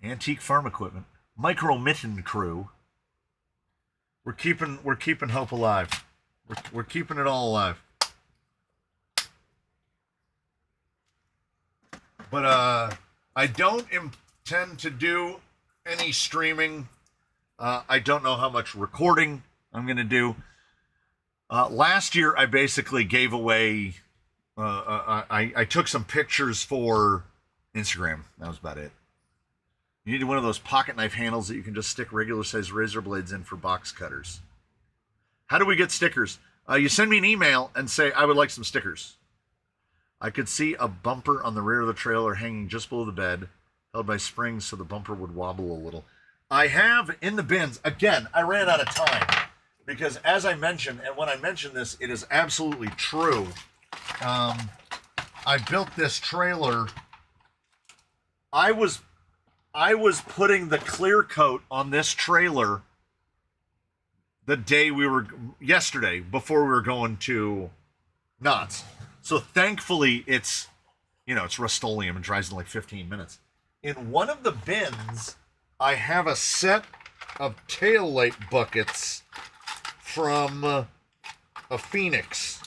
Antique farm equipment. Micro Mitten crew. We're keeping hope alive. We're keeping it all alive. But I don't intend to do any streaming. I don't know how much recording I'm going to do. Last year, I basically gave away. I took some pictures for Instagram. That was about it. You needed one of those pocket knife handles that you can just stick regular size razor blades in for box cutters. How do we get stickers? You send me an email and say, I would like some stickers. I could see a bumper on the rear of the trailer hanging just below the bed, held by springs so the bumper would wobble a little. I have in the bins, again, I ran out of time because as I mentioned, and when I mentioned this, it is absolutely true. I built this trailer. I was putting the clear coat on this trailer yesterday before we were going to Knott's. So thankfully it's Rust-Oleum and dries in like 15 minutes. In one of the bins, I have a set of taillight buckets from a Phoenix.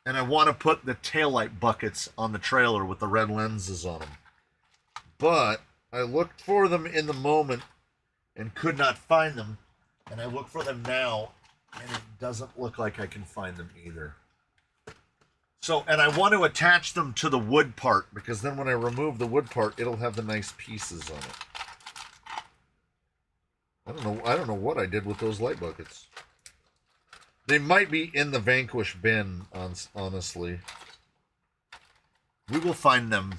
And I want to put the taillight buckets on the trailer with the red lenses on them. But I looked for them in the moment and could not find them. And I look for them now, and it doesn't look like I can find them either. So, and I want to attach them to the wood part, because then when I remove the wood part, it'll have the nice pieces on it. I don't know what I did with those light buckets. They might be in the Vanquish bin, honestly. We will find them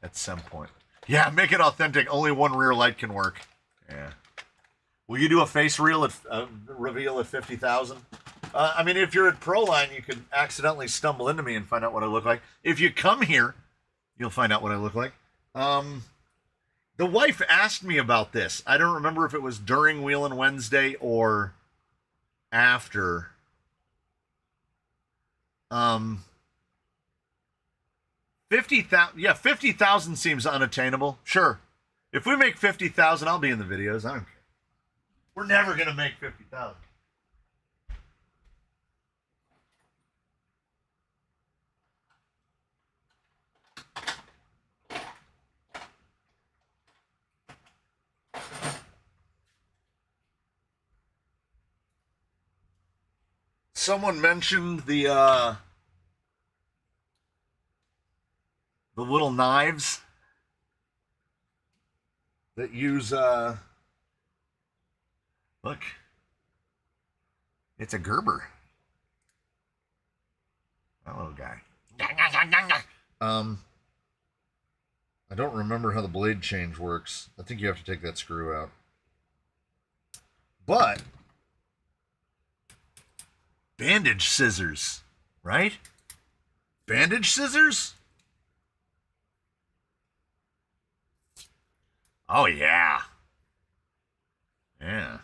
at some point. Yeah, make it authentic. Only one rear light can work. Yeah. Will you do a face reveal at 50,000? I mean, if you're at Proline, you could accidentally stumble into me and find out what I look like. If you come here, you'll find out what I look like. The wife asked me about this. I don't remember if it was during Wheelin' Wednesday or after. 50,000. Yeah, 50,000 seems unattainable. Sure. If we make 50,000, I'll be in the videos. I don't care. We're never going to make 50,000. Someone mentioned the little knives that use look, it's a Gerber. That little guy. I don't remember how the blade change works. I think you have to take that screw out. But bandage scissors, right? Bandage scissors? Oh, yeah. Yeah.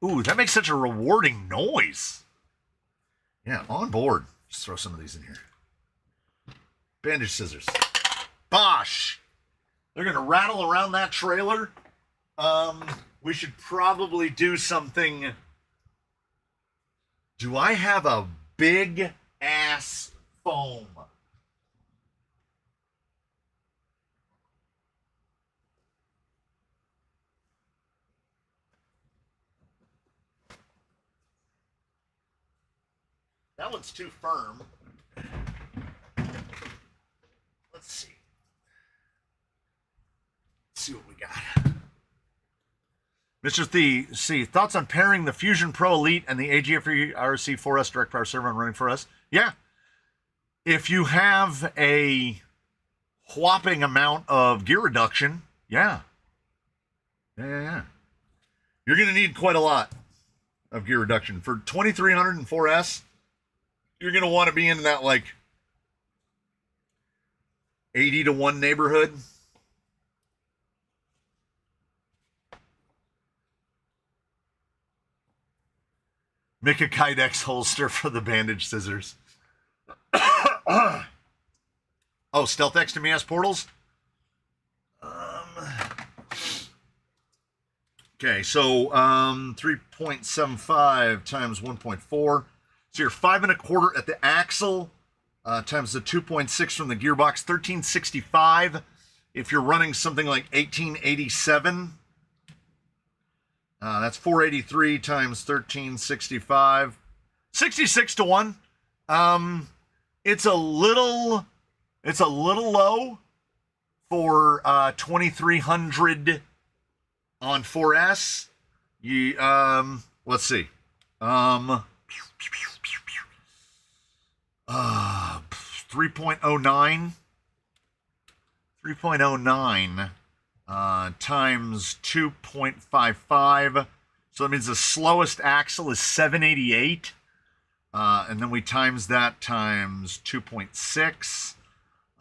Ooh, that makes such a rewarding noise. Yeah, on board. Just throw some of these in here. Bandage scissors. Bosh! They're going to rattle around that trailer. We should probably do something. Do I have a big ass foam? That one's too firm. Let's see. Let's see what we got. Mr. C, thoughts on pairing the Fusion Pro Elite and the AGF RC 4S direct power servo and running for us? Yeah. If you have a whopping amount of gear reduction, yeah. Yeah. You're going to need quite a lot of gear reduction. For 2300 and 4S, you're going to want to be in that like 80 to 1 neighborhood. Make a Kydex holster for the bandage scissors. Oh, Stealth X to me has portals? Okay, so 3.75 times 1.4. So you're 5 1/4 at the axle times the 2.6 from the gearbox, 1365. If you're running something like 1887, that's 483 times 1365, 66 to 1. It's a little low for 2300 on 4S. You let's see. 3.09 times 2.55. So that means the slowest axle is 788. And then we times that times 2.6.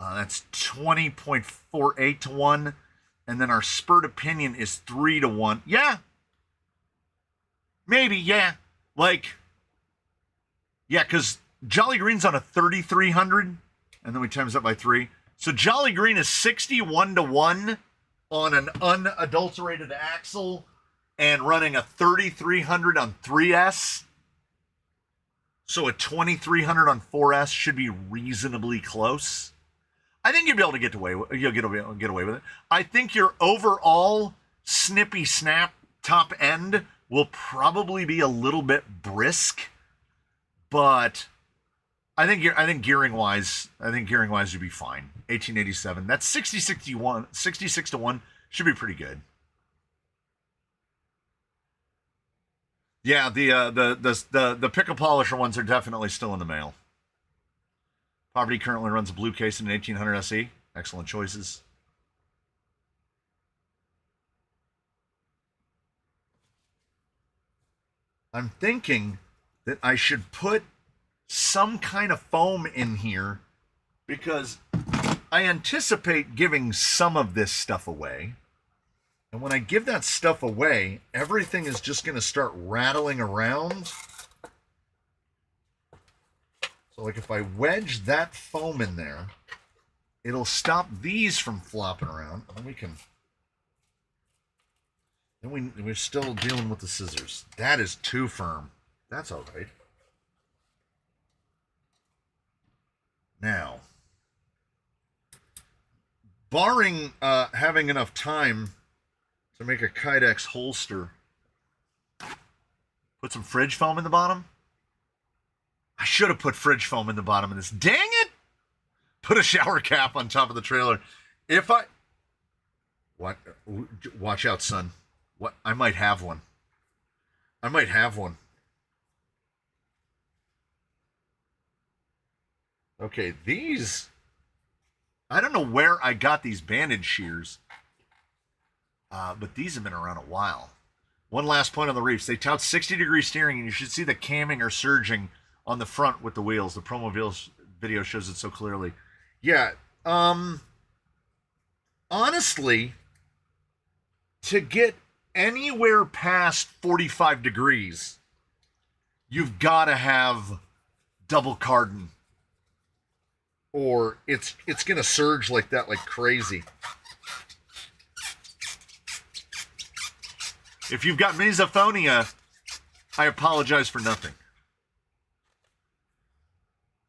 That's 20.48 to 1. And then our spurt opinion is 3 to 1. Yeah. Maybe, yeah. Because Jolly Green's on a 3300. And then we times that by 3. So Jolly Green is 61 to 1 on an unadulterated axle and running a 3300 on 3S. So a 2300 on 4S should be reasonably close. I think you'll be able to get away with it. I think your overall snippy snap top end will probably be a little bit brisk, but I think gearing wise you'd be fine. 1887. That's 66 to 1 should be pretty good. Yeah, the pickle polisher ones are definitely still in the mail. Poverty currently runs a blue case in an 1800 SE. Excellent choices. I'm thinking that I should put some kind of foam in here because I anticipate giving some of this stuff away. And when I give that stuff away, everything is just going to start rattling around. So like if I wedge that foam in there, it'll stop these from flopping around. And we're still dealing with the scissors. That is too firm. That's all right. Now, barring having enough time to make a Kydex holster, put some fridge foam in the bottom. I should have put fridge foam in the bottom of this. Dang it! Put a shower cap on top of the trailer. Watch out, son. What? I might have one. Okay, these, I don't know where I got these bandage shears, but these have been around a while. One last point on the reefs. They tout 60-degree steering, and you should see the camming or surging on the front with the wheels. The promo video shows it so clearly. Yeah, honestly, to get anywhere past 45 degrees, you've got to have double cardan, or it's going to surge like that like crazy. If you've got misophonia, I apologize for nothing.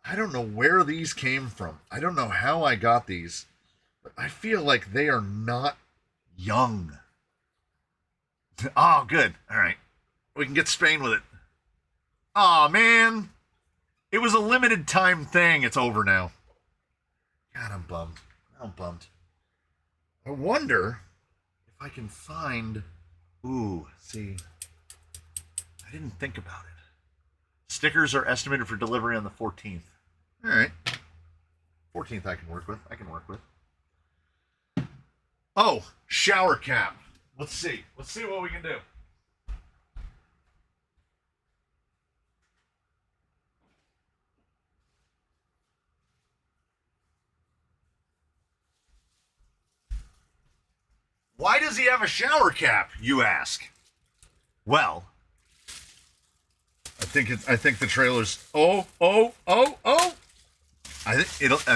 I don't know where these came from. I don't know how I got these, but I feel like they are not young. Oh, good. All right. We can get Spain with it. Oh, man. It was a limited time thing. It's over now. God, I'm bummed. I wonder if I can find... Ooh, see. I didn't think about it. Stickers are estimated for delivery on the 14th. All right. 14th I can work with. Oh, shower cap. Let's see what we can do. Why does he have a shower cap, you ask? Well, I think the trailer's I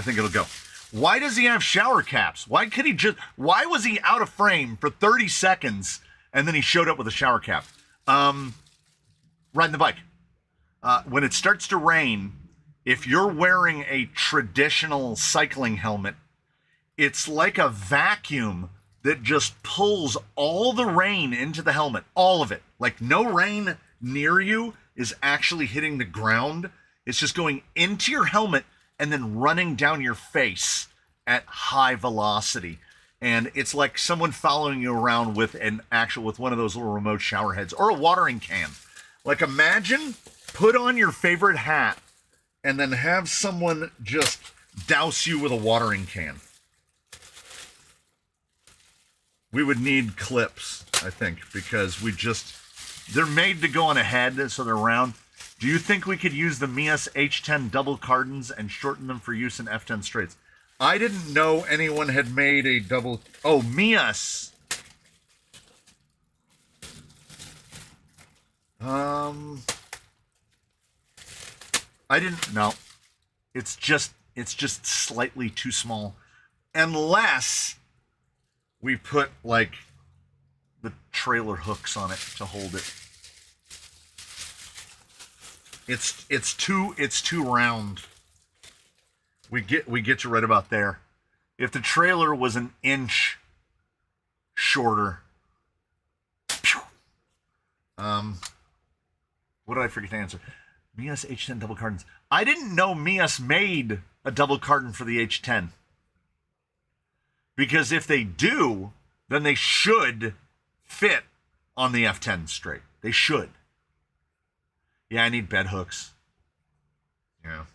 think it'll go. Why does he have shower caps? Why was he out of frame for 30 seconds and then he showed up with a shower cap? Riding the bike. when it starts to rain, if you're wearing a traditional cycling helmet, it's like a vacuum that just pulls all the rain into the helmet, all of it. Like no rain near you is actually hitting the ground. It's just going into your helmet and then running down your face at high velocity. And it's like someone following you around with with one of those little remote shower heads or a watering can. Like imagine put on your favorite hat and then have someone just douse you with a watering can. We would need clips, I think, because they're made to go on a head, so they're round. Do you think we could use the Mias H10 double cardons and shorten them for use in F10 straights? I didn't know anyone had made a double... Oh, Mias! I didn't... No. It's just slightly too small. Unless we put, like, the trailer hooks on it to hold it. It's too round. We get you right about there. If the trailer was an inch shorter, what did I forget to answer? Mias H10 double cardons. I didn't know Mias made a double carton for the H10. Because if they do, then they should fit on the F10 straight. They should. Yeah, I need bed hooks. Yeah.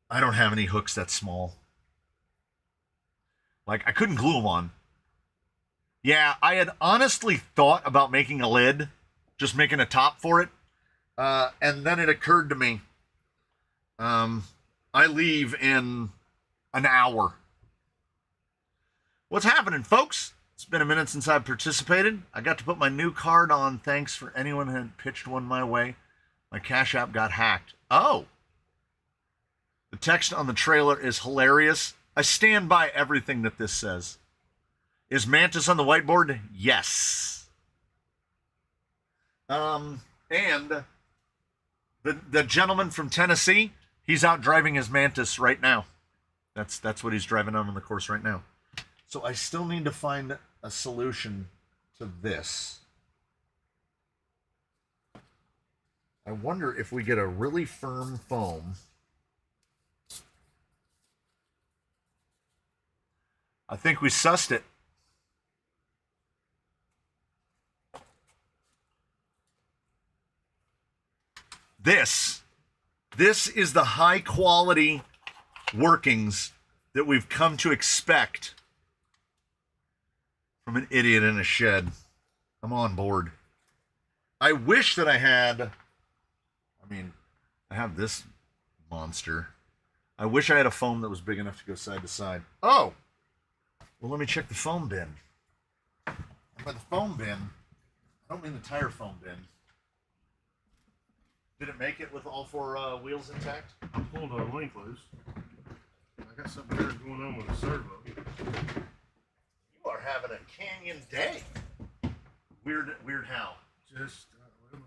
I don't have any hooks that small. Like, I couldn't glue them on. Yeah, I had honestly thought about making a lid, just making a top for it. And then it occurred to me, I leave in an hour. What's happening, folks? It's been a minute since I've participated. I got to put my new card on. Thanks for anyone who had pitched one my way. My Cash App got hacked. Oh. The text on the trailer is hilarious. I stand by everything that this says. Is Mantis on the whiteboard? Yes. And the gentleman from Tennessee, he's out driving his Mantis right now. That's what he's driving on the course right now. So I still need to find a solution to this. I wonder if we get a really firm foam. I think we sussed it. This is the high quality workings that we've come to expect from an idiot in a shed. I'm on board. I wish that I had, I have this monster. I wish I had a foam that was big enough to go side to side. Oh! Well, let me check the foam bin. And by the foam bin, I don't mean the tire foam bin. Did it make it with all four wheels intact? I pulled a link loose. I got something weird going on with the servo. You are having a canyon day. Weird how? Just what am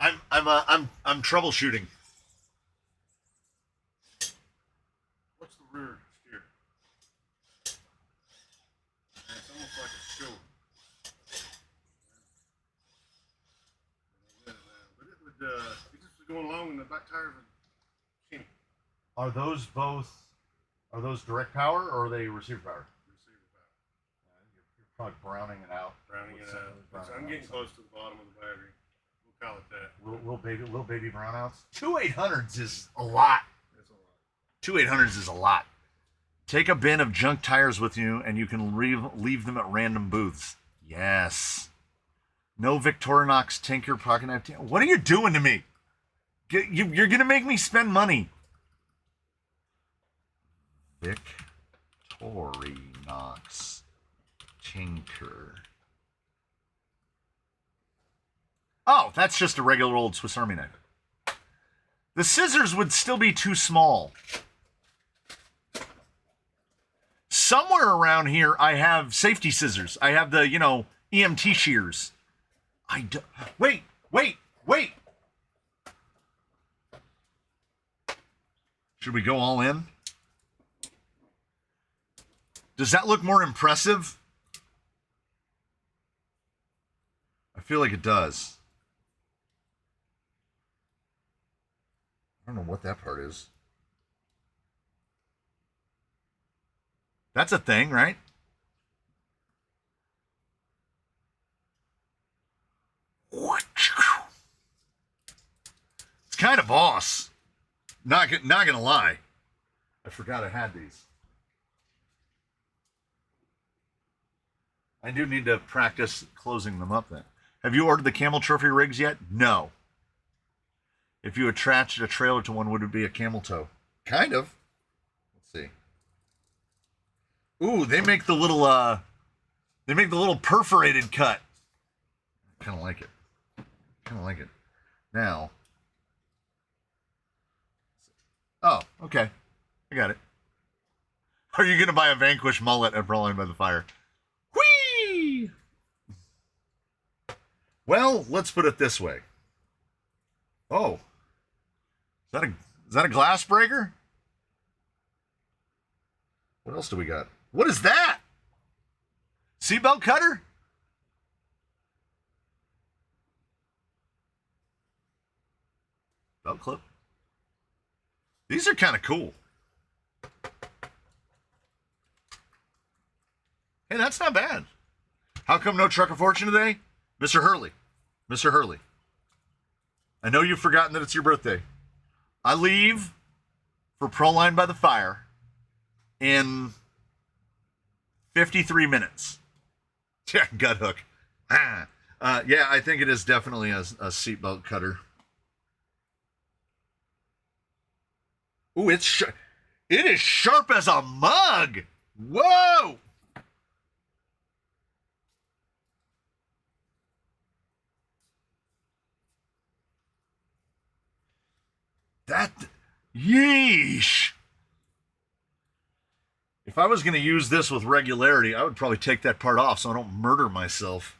I saying? I'm troubleshooting. What's the rear steer? It's almost like a stroke. But it would it just was going along and the back tires would skinny. Are those direct power or are they receiver power? Receiver power. You're probably browning it out. Browning it out. I'm getting close to the bottom of the battery. We'll call it that. Little baby brownouts. 2.800s is a lot. That's a lot. 2.800s is a lot. Take a bin of junk tires with you and you can leave them at random booths. Yes. No Victorinox Tinker pocket knife. What are you doing to me? You're going to make me spend money. Victorinox Tinker. Oh, that's just a regular old Swiss Army knife. The scissors would still be too small. Somewhere around here, I have safety scissors. I have the, EMT shears. I do. Wait, wait, wait. Should we go all in? Does that look more impressive? I feel like it does. I don't know what that part is. That's a thing, right? It's kind of boss. Not gonna lie. I forgot I had these. I do need to practice closing them up then. Have you ordered the Camel Trophy rigs yet? No. If you attached a trailer to one, would it be a camel toe? Kind of. Let's see. Ooh, they make the little perforated cut. Kind of like it. Kind of like it. Now. Oh, okay. I got it. Are you going to buy a Vanquish mullet at Proline by the Fire? Whee! Well, let's put it this way. Oh. Is that a glass breaker? What else do we got? What is that? Seatbelt cutter? Belt clip? These are kind of cool. Hey, that's not bad. How come no Truck of Fortune today? Mr. Hurley. Mr. Hurley. I know you've forgotten that it's your birthday. I leave for Proline by the Fire in 53 minutes. Yeah, gut hook. Yeah, I think it is definitely a seatbelt cutter. Ooh, it is sharp as a mug. Whoa! Yeesh. If I was going to use this with regularity, I would probably take that part off so I don't murder myself.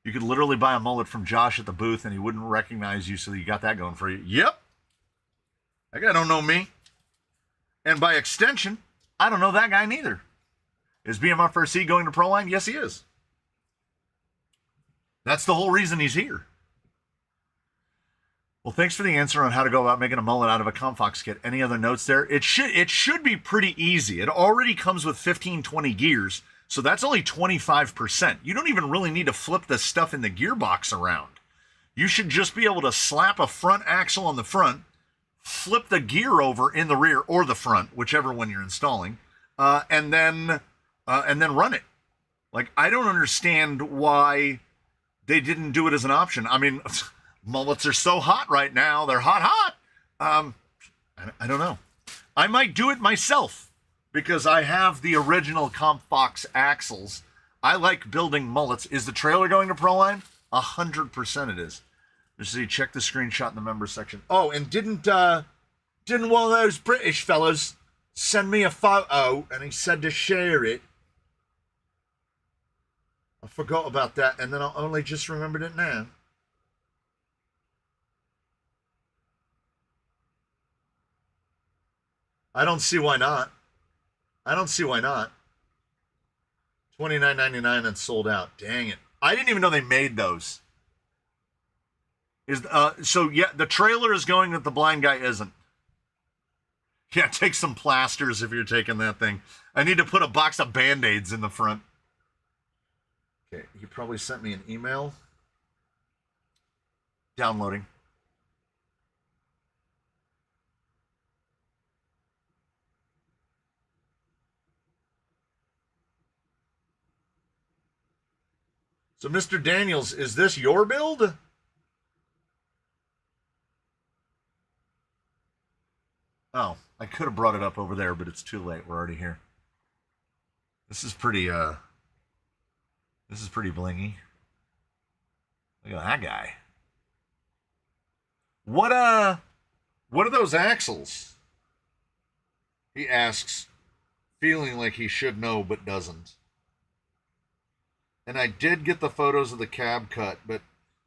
You could literally buy a mullet from Josh at the booth and he wouldn't recognize you, so you got that going for you. Yep. That guy don't know me. And by extension, I don't know that guy neither. Is BMFRC going to Proline? Yes, he is. That's the whole reason he's here. Well, thanks for the answer on how to go about making a mullet out of a Comfox kit. Any other notes there? It should be pretty easy. It already comes with 15, 20 gears, so that's only 25%. You don't even really need to flip the stuff in the gearbox around. You should just be able to slap a front axle on the front, flip the gear over in the rear or the front, whichever one you're installing, and then run it. Like, I don't understand why they didn't do it as an option. I mean, mullets are so hot right now. They're hot. I don't know. I might do it myself because I have the original Comfox axles. I like building mullets. Is the trailer going to Proline? 100% it is. Just so you check the screenshot in the members section. Oh, and didn't one of those British fellas send me a photo and he said to share it? I forgot about that and then I only just remembered it now. I don't see why not. I don't see why not. $29.99 and sold out. Dang it. I didn't even know they made those. So yeah, the trailer is going that the blind guy isn't. Yeah, take some plasters if you're taking that thing. I need to put a box of Band-Aids in the front. Okay, he probably sent me an email. Downloading. So, Mr. Daniels, is this your build? Oh, I could have brought it up over there, but it's too late. We're already here. This is pretty blingy. Look at that guy. What are those axles? He asks, feeling like he should know but doesn't. And I did get the photos of the cab cut, but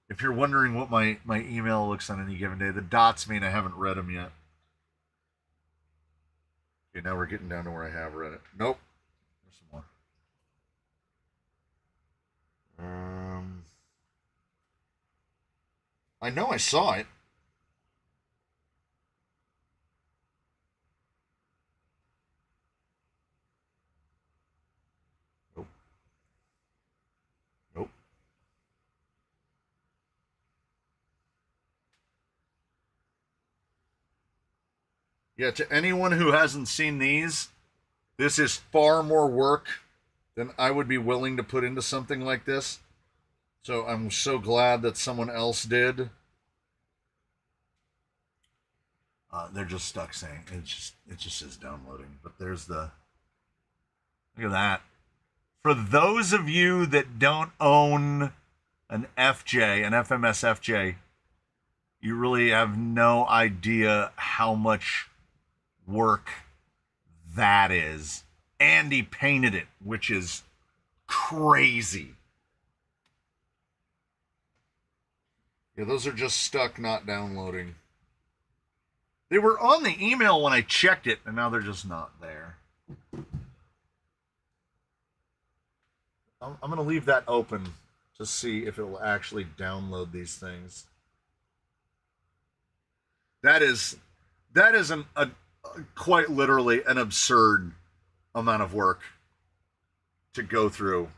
if you're wondering what my email looks on any given day, the dots mean I haven't read them yet. Okay, now we're getting down to where I have read it. Nope. There's some more. I know I saw it. Nope. Nope. Yeah, to anyone who hasn't seen these, this is far more work than I would be willing to put into something like this. So I'm so glad that someone else did. They're just stuck saying it just says downloading. But there's the look at that. For those of you that don't own an FJ, an FMS FJ, you really have no idea how much work that is. And he painted it, which is crazy. Yeah, those are just stuck, not downloading. They were on the email when I checked it, and now they're just not there. I'm going to leave that open to see if it will actually download these things. That is quite literally an absurd amount of work to go through.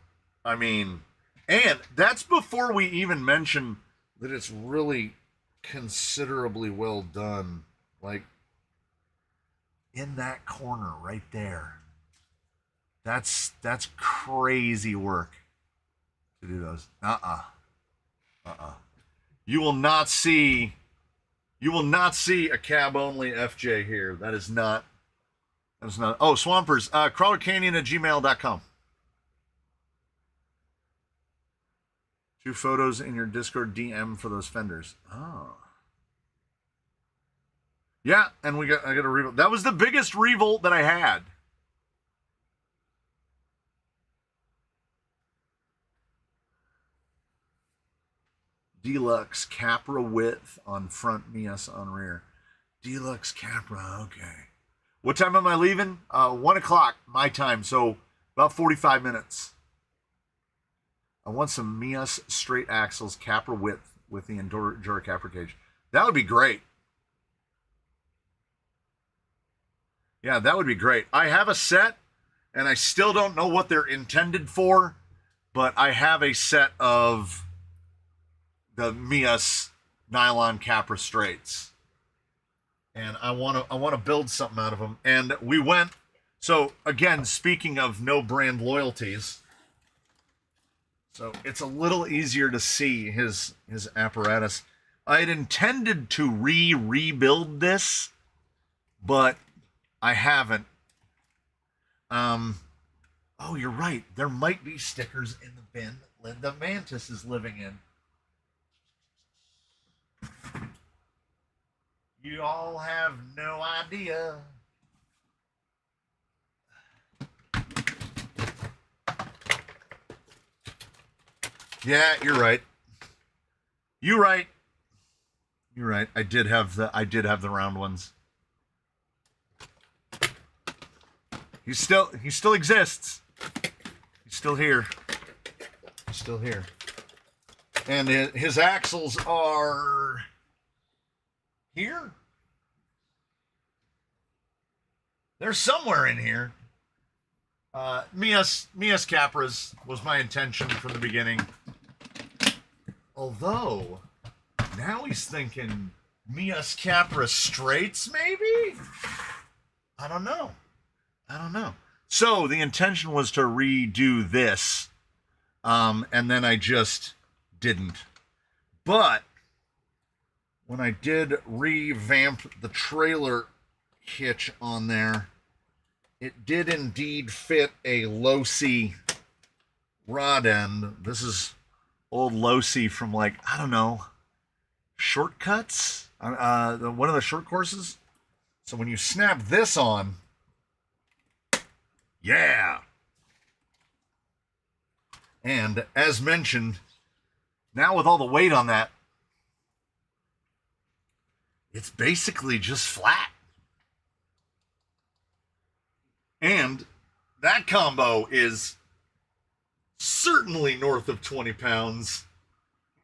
I mean, and that's before we even mention that it's really considerably well done. Like, in that corner right there. That's crazy work to do those. You will not see a cab only FJ here. That is not. Oh, Swampers, crawlercanyon@gmail.com. 2 photos in your Discord DM for those fenders. Oh. Yeah, and I got a revolt. That was the biggest revolt that I had. Deluxe Capra width on front, Mias on rear. Deluxe Capra, okay. What time am I leaving? 1 o'clock my time, so about 45 minutes. I want some Mias straight axles Capra width with the Endura Capra cage. That would be great. Yeah, that would be great. I have a set, and I still don't know what they're intended for, but I have a set of the Mias nylon Capra straights, and I want to build something out of them. And we went. So again, speaking of no brand loyalties, so it's a little easier to see his apparatus. I had intended to rebuild this, but I haven't. Oh, you're right. There might be stickers in the bin that Linda Mantis is living in. You all have no idea. Yeah, you're right. You're right. You're right. I did have the round ones. He still exists. He's still here. He's still here. And his axles are here. They're somewhere in here. Mias Capras was my intention from the beginning. Although, now he's thinking Mias Capra straights, maybe? I don't know. So the intention was to redo this, and then I just didn't. But when I did revamp the trailer hitch on there, it did indeed fit a Losi rod end. This is old Losi from, like, I don't know, Shortcuts? One of the short courses. So when you snap this on, yeah. And as mentioned, now with all the weight on that, it's basically just flat. And that combo is certainly north of 20 pounds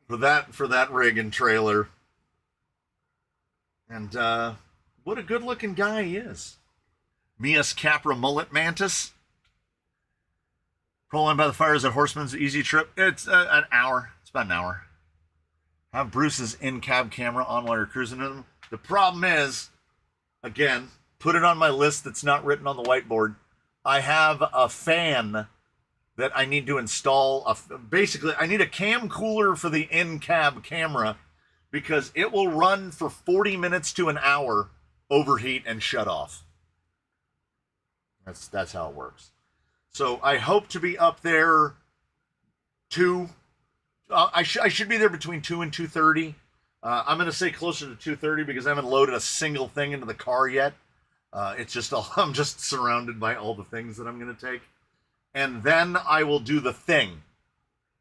for that rig and trailer. And what a good looking guy he is. Mias Capra Mullet Mantis. Rolling by the fires at Horseman's Easy Trip. It's an hour. It's about an hour. Have Bruce's in-cab camera on while you're cruising in them. The problem is, again, put it on my list that's not written on the whiteboard. I have a fan that I need to install. Basically, I need a cam cooler for the in-cab camera because it will run for 40 minutes to an hour, overheat, and shut off. That's how it works. So I hope to be up there I should be there between 2 and 2:30. I'm going to say closer to 2:30 because I haven't loaded a single thing into the car yet. It's just I'm just surrounded by all the things that I'm going to take. And then I will do the thing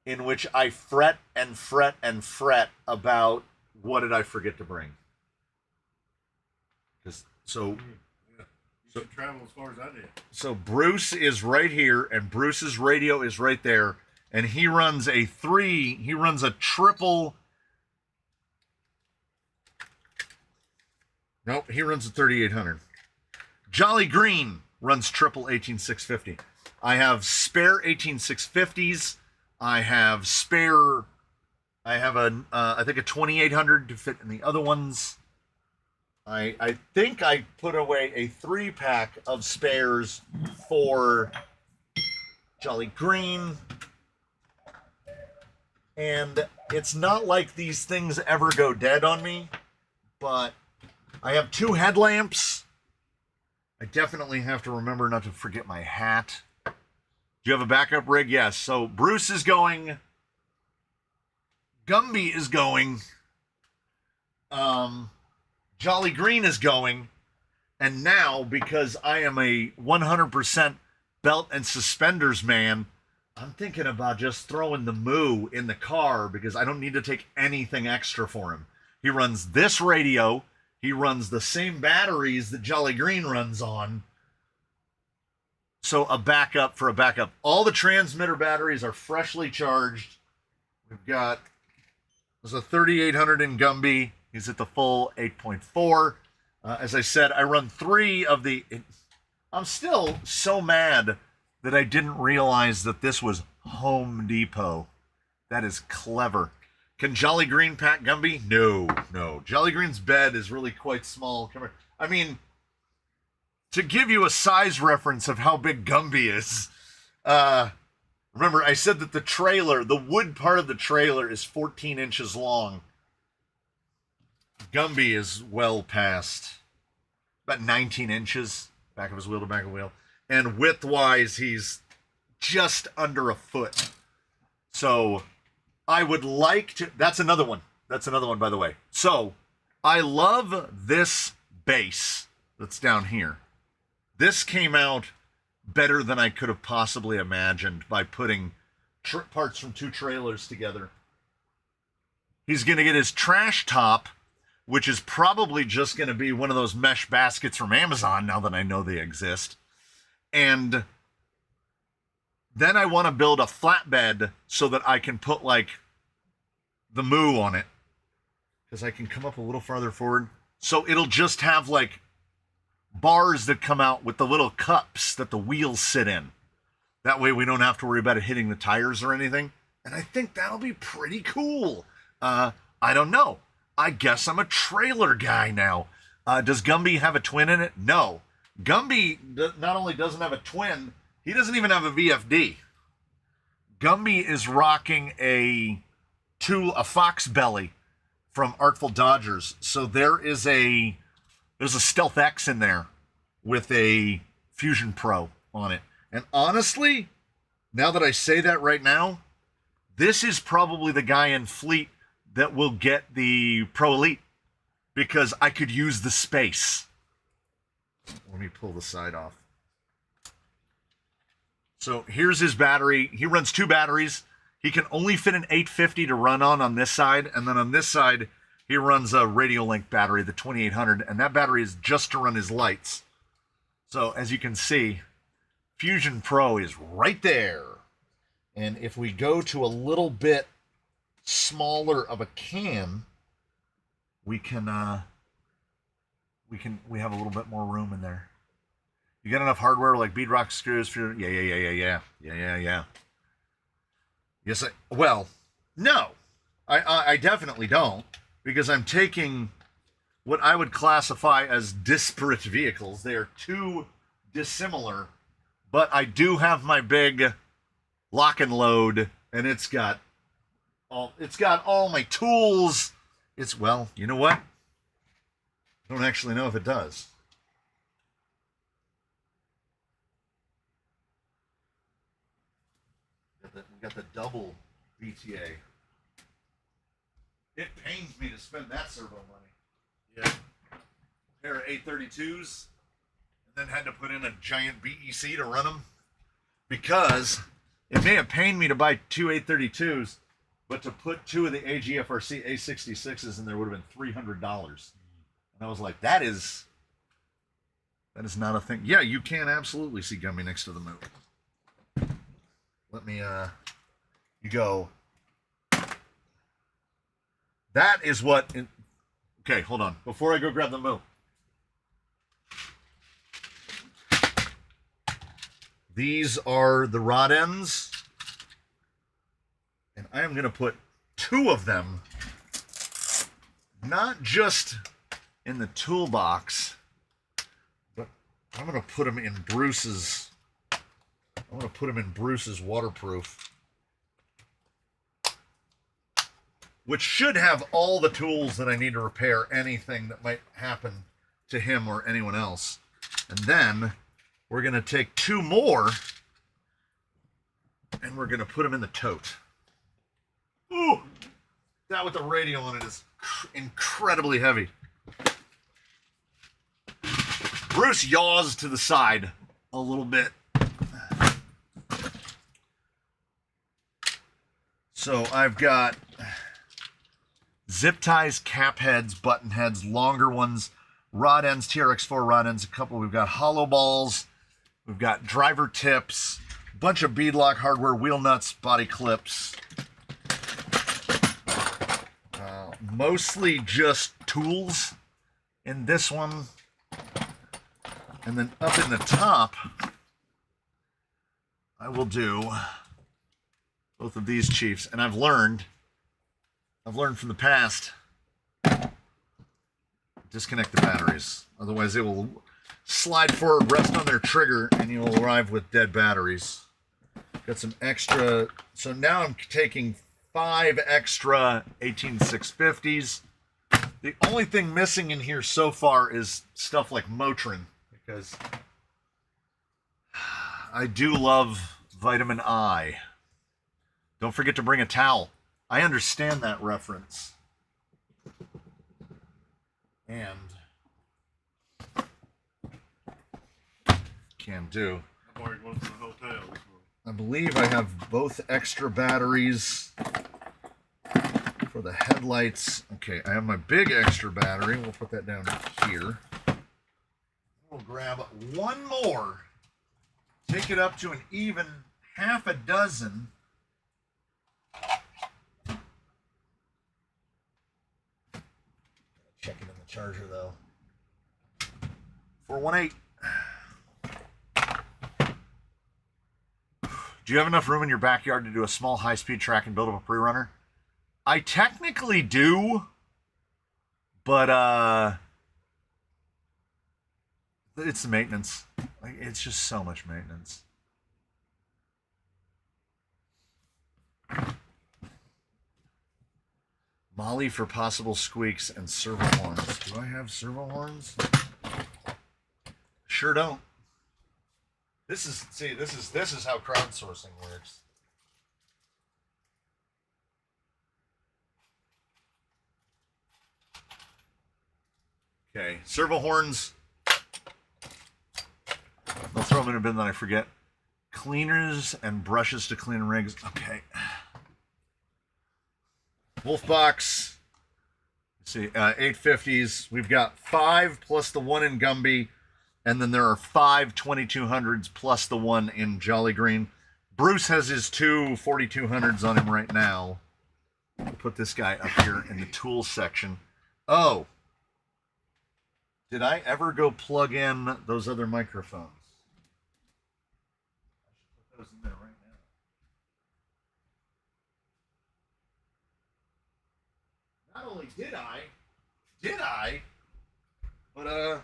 in which I fret and fret and fret about what did I forget to bring. So You should travel as far as I did. So Bruce is right here, and Bruce's radio is right there, and he runs a triple. Nope, he runs a 3800. Jolly Green runs triple 18650. I have spare 18650s. I have I think a 2800 to fit in the other ones. I think I put away a 3-pack of spares for Jolly Green. And it's not like these things ever go dead on me, but I have 2 headlamps. I definitely have to remember not to forget my hat. Do you have a backup rig? Yes. So Bruce is going. Gumby is going. Jolly Green is going, and now, because I am a 100% belt and suspenders man, I'm thinking about just throwing the Moo in the car because I don't need to take anything extra for him. He runs this radio. He runs the same batteries that Jolly Green runs on. So a backup for a backup. All the transmitter batteries are freshly charged. There's a 3800 in Gumby. He's at the full 8.4. As I said, I run 3 of the... I'm still so mad that I didn't realize that this was Home Depot. That is clever. Can Jolly Green pack Gumby? No. Jolly Green's bed is really quite small. Come here. I mean, to give you a size reference of how big Gumby is, remember I said that the wood part of the trailer is 14 inches long. Gumby is well past about 19 inches, back of his wheel to back of wheel. And width-wise, he's just under a foot. So I would like to... That's another one, by the way. So I love this base that's down here. This came out better than I could have possibly imagined by putting parts from 2 trailers together. He's going to get his trash top, which is probably just going to be one of those mesh baskets from Amazon now that I know they exist. And then I want to build a flatbed so that I can put, like, the Moo on it. Because I can come up a little farther forward. So it'll just have, like, bars that come out with the little cups that the wheels sit in. That way we don't have to worry about it hitting the tires or anything. And I think that'll be pretty cool. I don't know. I guess I'm a trailer guy now. Does Gumby have a twin in it? No. Gumby not only doesn't have a twin, he doesn't even have a VFD. Gumby is rocking a Fox belly from Artful Dodgers. So there's a Stealth X in there with a Fusion Pro on it. And honestly, now that I say that right now, this is probably the guy in fleet that will get the Pro Elite because I could use the space. Let me pull the side off. So here's his battery. He runs 2 batteries. He can only fit an 850 to run on this side, and then on this side, he runs a Radiolink battery, the 2800, and that battery is just to run his lights. So as you can see, Fusion Pro is right there. And if we go to a little bit smaller of a can, we have a little bit more room in there. You got enough hardware like beadrock screws for yeah. Yes, no, I definitely don't, because I'm taking what I would classify as disparate vehicles. They are too dissimilar, but I do have my big lock and load, and it's got all my tools. You know what? I don't actually know if it does. We got the double BTA. It pains me to spend that servo money. Yeah. Pair of 832s, and then had to put in a giant BEC to run them, because it may have pained me to buy two 832s, but to put two of the AGFRC A66s in there would have been $300. And I was like, that is not a thing. Yeah, you can absolutely see Gumby next to the moon. Let me, you go. That is what, okay, hold on. Before I go grab the moo. These are the rod ends. And I am going to put two of them, not just in the toolbox, but I'm going to put them in Bruce's. I'm going to put them in Bruce's waterproof, which should have all the tools that I need to repair anything that might happen to him or anyone else. And then we're going to take two more, and we're going to put them in the tote. Ooh! That with the radial on it is incredibly heavy. Bruce yaws to the side a little bit. So I've got zip ties, cap heads, button heads, longer ones, rod ends, TRX4 rod ends, a couple. We've got hollow balls. We've got driver tips, a bunch of beadlock hardware, wheel nuts, body clips. Mostly just tools in this one. And then up in the top, I will do both of these chiefs. And I've learned from the past, disconnect the batteries. Otherwise they will slide forward, rest on their trigger, and you'll arrive with dead batteries. Got some extra, so now I'm taking 5 extra 18650s. The only thing missing in here so far is stuff like Motrin, because I do love vitamin I. Don't forget to bring a towel. I understand that reference. And can do. I borrowed one from the hotel. I believe I have both extra batteries for the headlights. Okay, I have my big extra battery. We'll put that down here. We'll grab one more. Take it up to an even half a dozen. Check it in the charger though. 418. Do you have enough room in your backyard to do a small high-speed track and build up a pre-runner? I technically do, but it's the maintenance. Like, it's just so much maintenance. Molly for possible squeaks and servo horns. Do I have servo horns? Sure don't. This is how crowdsourcing works. Okay, servo horns. I'll throw them in a bin that I forget. Cleaners and brushes to clean rigs. Okay. Wolfbox. Let's see, 850s. We've got 5 plus the 1 in Gumby, and then there are 5 2200s plus the 1 in Jolly Green. Bruce has his 2 4200s on him right now. I'll put this guy up here in the tools section. Oh, did I ever go plug in those other microphones? I should put those in there right now. Not only did I, but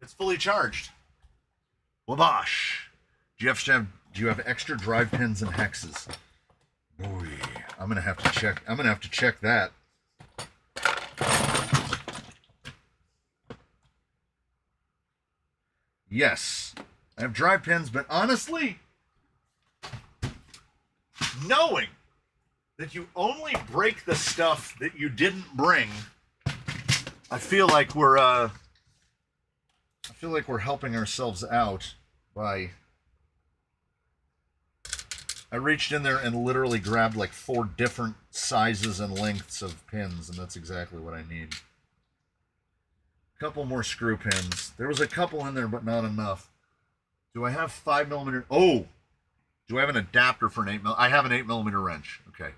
it's fully charged. Wabash. Do you have extra drive pins and hexes? Boy, I'm gonna have to check. I'm gonna have to check that. Yes, I have drive pins, but honestly, knowing that you only break the stuff that you didn't bring, I feel like we're helping ourselves out by. I reached in there and literally grabbed like 4 different sizes and lengths of pins, and that's exactly what I need. A couple more screw pins. There was a couple in there, but not enough. Do I have 5mm? Oh! Do I have an adapter for an 8mm? I have an 8mm wrench. Okay.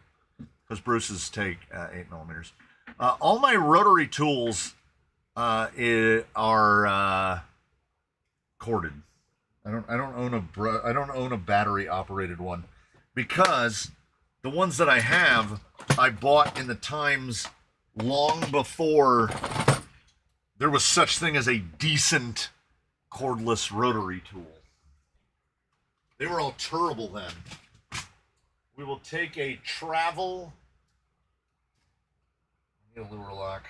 Because Bruce's take 8mm. All my rotary tools are corded. I don't own a battery operated one, because the ones that I have, I bought in the times long before there was such thing as a decent cordless rotary tool. They were all terrible then. We will take a travel. I need a lure lock.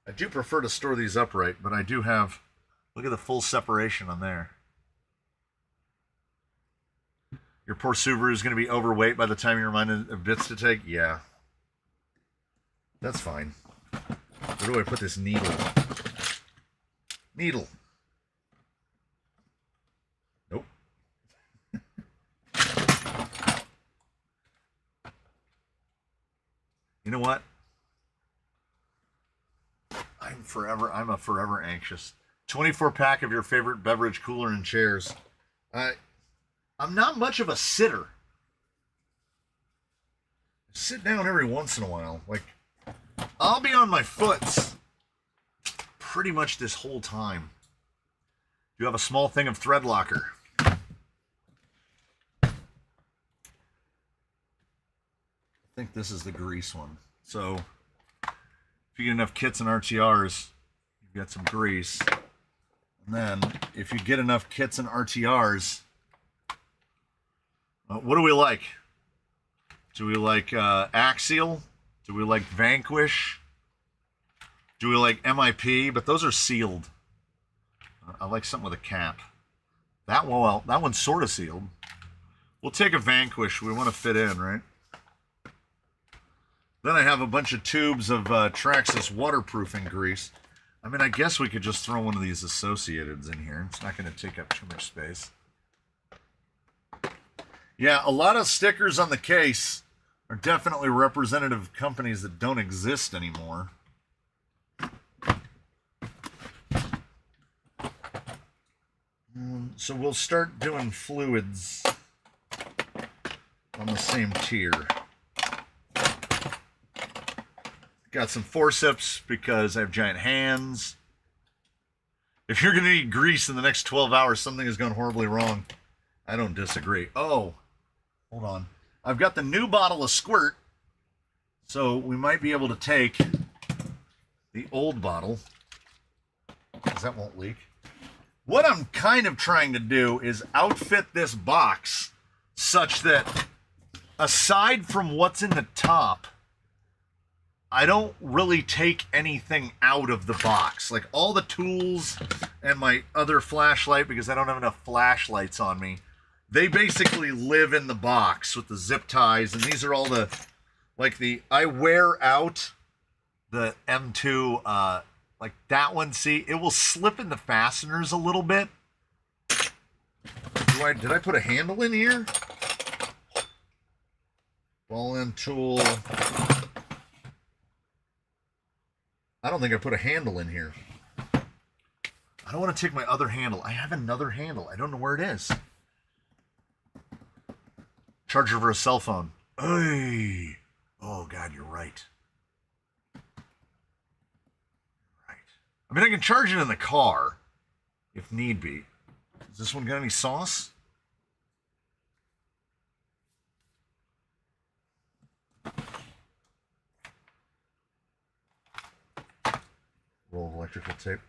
I do prefer to store these upright, but I do have, look at the full separation on there. Your poor Subaru is going to be overweight by the time you're reminded of bits to take? Yeah. That's fine. Where do I put this needle? Needle. Nope. You know what? I'm a forever anxious. 24-pack of your favorite beverage cooler and chairs. I'm not much of a sitter. I sit down every once in a while. Like, I'll be on my foots pretty much this whole time. You have a small thing of thread locker. I think this is the grease one. So if you get enough kits and RTRs, you've got some grease. And then if you get enough kits and RTRs, what do we like? Do we like Axial? Do we like Vanquish? Do we like MIP? But those are sealed. I like something with a cap. That one, well, that one's sort of sealed. We'll take a Vanquish. We want to fit in, right? Then I have a bunch of tubes of Traxxas waterproofing grease. I mean, I guess we could just throw one of these Associateds in here. It's not going to take up too much space. Yeah, a lot of stickers on the case are definitely representative of companies that don't exist anymore. So we'll start doing fluids on the same tier. Got some forceps because I have giant hands. If you're going to need grease in the next 12 hours, something has gone horribly wrong. I don't disagree. Oh, hold on. I've got the new bottle of Squirt, so we might be able to take the old bottle, because that won't leak. What I'm kind of trying to do is outfit this box such that, aside from what's in the top, I don't really take anything out of the box. Like all the tools and my other flashlight, because I don't have enough flashlights on me, they basically live in the box with the zip ties. And these are all the, like I wear out the M2, like that one. See, it will slip in the fasteners a little bit. Did I put a handle in here? Ball end tool. I don't think I put a handle in here. I don't want to take my other handle. I have another handle. I don't know where it is. Charger for a cell phone. Hey. Oh, God, you're right. Right. I mean, I can charge it in the car if need be. Does this one got any sauce? Roll of electrical tape.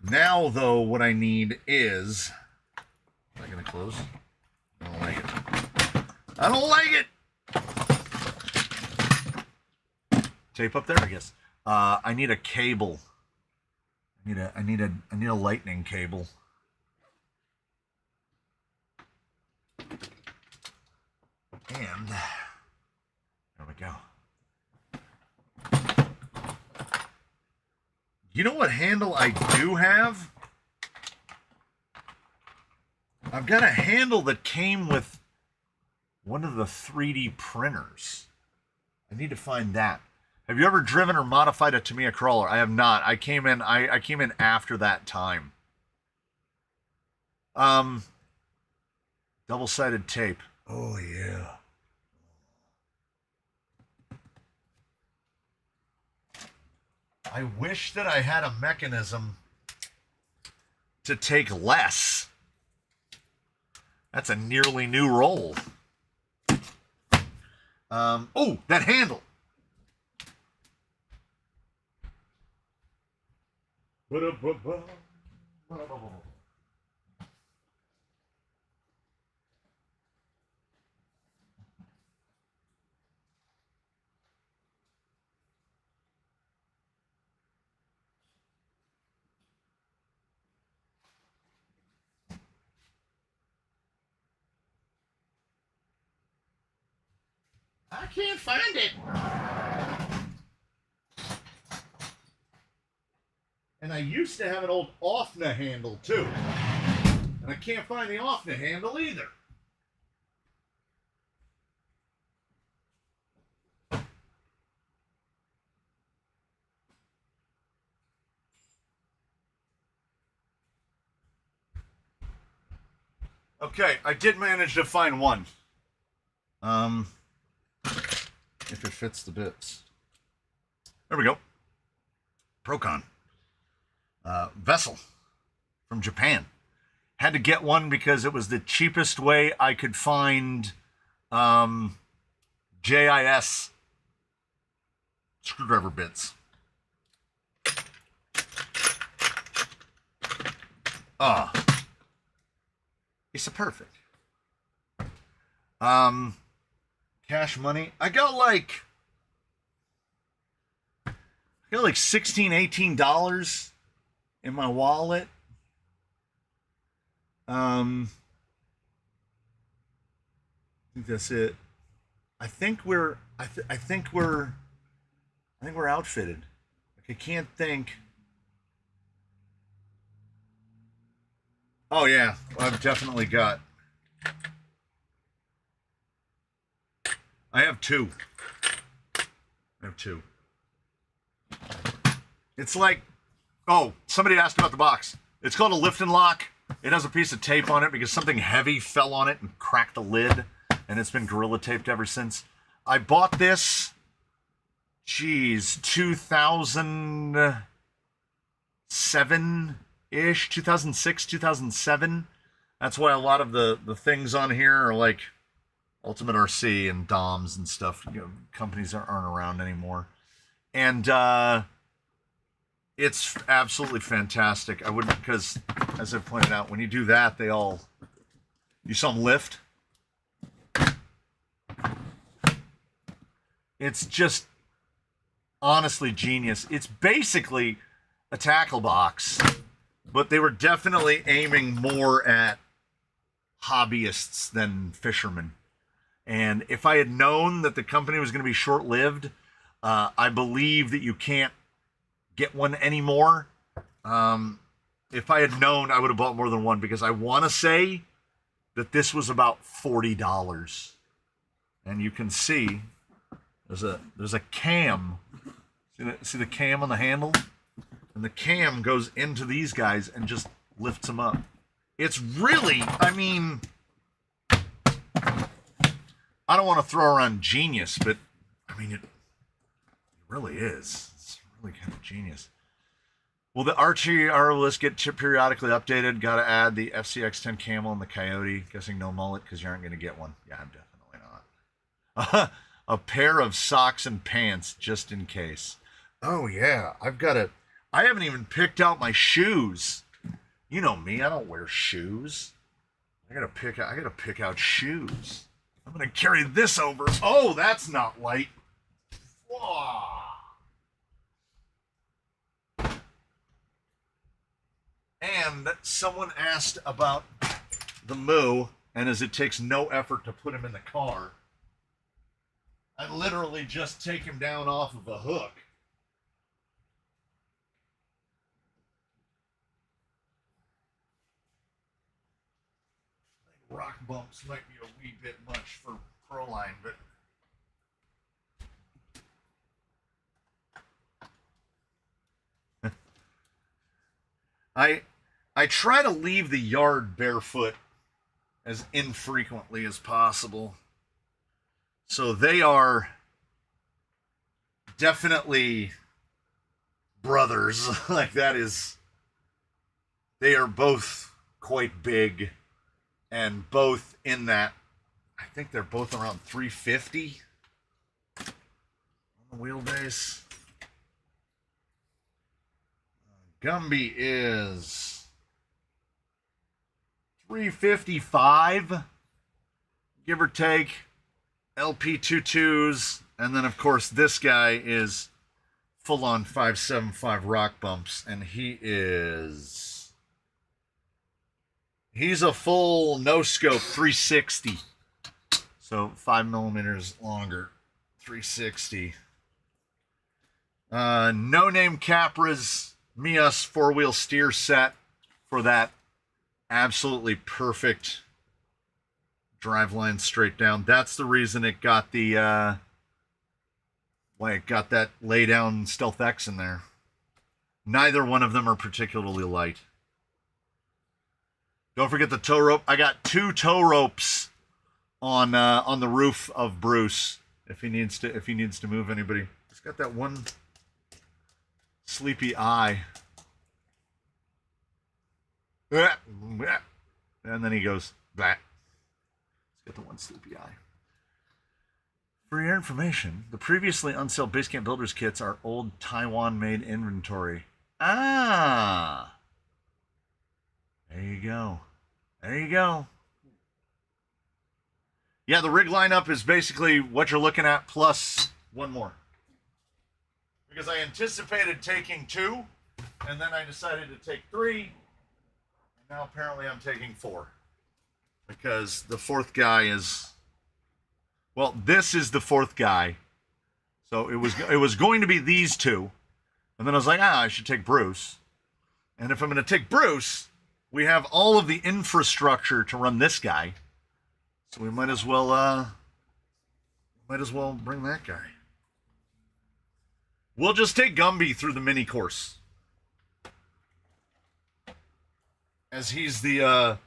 Now, though, what I need is... Am I going to close? I don't like it. I don't like it! Tape up there, I guess. I need a cable. I need a lightning cable. And there we go. You know what handle I do have? I've got a handle that came with one of the 3D printers. I need to find that. Have you ever driven or modified a Tamiya crawler? I have not. I came in after that time. Double-sided tape. Oh yeah. I wish that I had a mechanism to take less. That's a nearly new roll. Oh, that handle. I can't find it. And I used to have an old OFNA handle too. And I can't find the OFNA handle either. Okay, I did manage to find one. If it fits the bits. There we go. Procon. Vessel from Japan. Had to get one because it was the cheapest way I could find JIS screwdriver bits. It's a perfect. Cash money. I got like $16, $18 in my wallet. I think that's it. I think we're outfitted. Like, I can't think. Oh yeah, I've definitely got. I have two. It's like, oh, somebody asked about the box. It's called a lift and lock. It has a piece of tape on it because something heavy fell on it and cracked the lid, and it's been Gorilla Taped ever since. I bought this, 2007-ish, 2006, 2007. That's why a lot of the things on here are like Ultimate RC and DOMs and stuff. You know, companies that aren't around anymore. And it's absolutely fantastic. I wouldn't, because as I pointed out, when you do that, you saw them lift. It's just honestly genius. It's basically a tackle box, but they were definitely aiming more at hobbyists than fishermen. And if I had known that the company was going to be short-lived, I believe that you can't get one anymore. If I had known, I would have bought more than one, because I want to say that this was about $40. and you can see there's a cam. See the cam on the handle? And the cam goes into these guys and just lifts them up. It's really, I mean, I don't want to throw around genius, but I mean, it really is. It's really kind of genius. Will the RTR list get periodically updated? Got to add the FCX10 Camel and the Coyote. Guessing no mullet because you aren't going to get one. Yeah, I'm definitely not. A pair of socks and pants just in case. Oh yeah, I haven't even picked out my shoes. You know me, I don't wear shoes. I gotta pick out shoes. I'm gonna carry this over. Oh, that's not light. Whoa. And someone asked about the Moo, and as it takes no effort to put him in the car, I literally just take him down off of a hook. Rock bumps might be a wee bit much for Proline, but I try to leave the yard barefoot as infrequently as possible. So they are definitely brothers. Like that is, they are both quite big and both in that, I think they're both around 350 on the wheelbase. Gumby is 355, give or take. LP22s, and then of course this guy is full on 575 rock bumps, and he's a full no scope 360, so 5 millimeters longer, 360. No name Capra's Mias 4-wheel steer set for that absolutely perfect drive line straight down. That's the reason it got the why it got that lay down Stealth X in there. Neither one of them are particularly light. Don't forget the tow rope. I got 2 tow ropes on the roof of Bruce if he needs to move anybody. He's got that one sleepy eye. And then he goes back. Get the one sleepy eye. For your information, the previously unsold Basecamp Builders kits are old Taiwan-made inventory. Ah! There you go. There you go. Yeah, the rig lineup is basically what you're looking at plus one more. Because I anticipated taking 2, and then I decided to take 3, and now apparently I'm taking 4. Because the 4th guy is, well, this is the 4th guy. So it was going to be these 2. And then I was like, I should take Bruce. And if I'm going to take Bruce, we have all of the infrastructure to run this guy. So we might as well bring that guy. We'll just take Gumby through the mini course. As he's the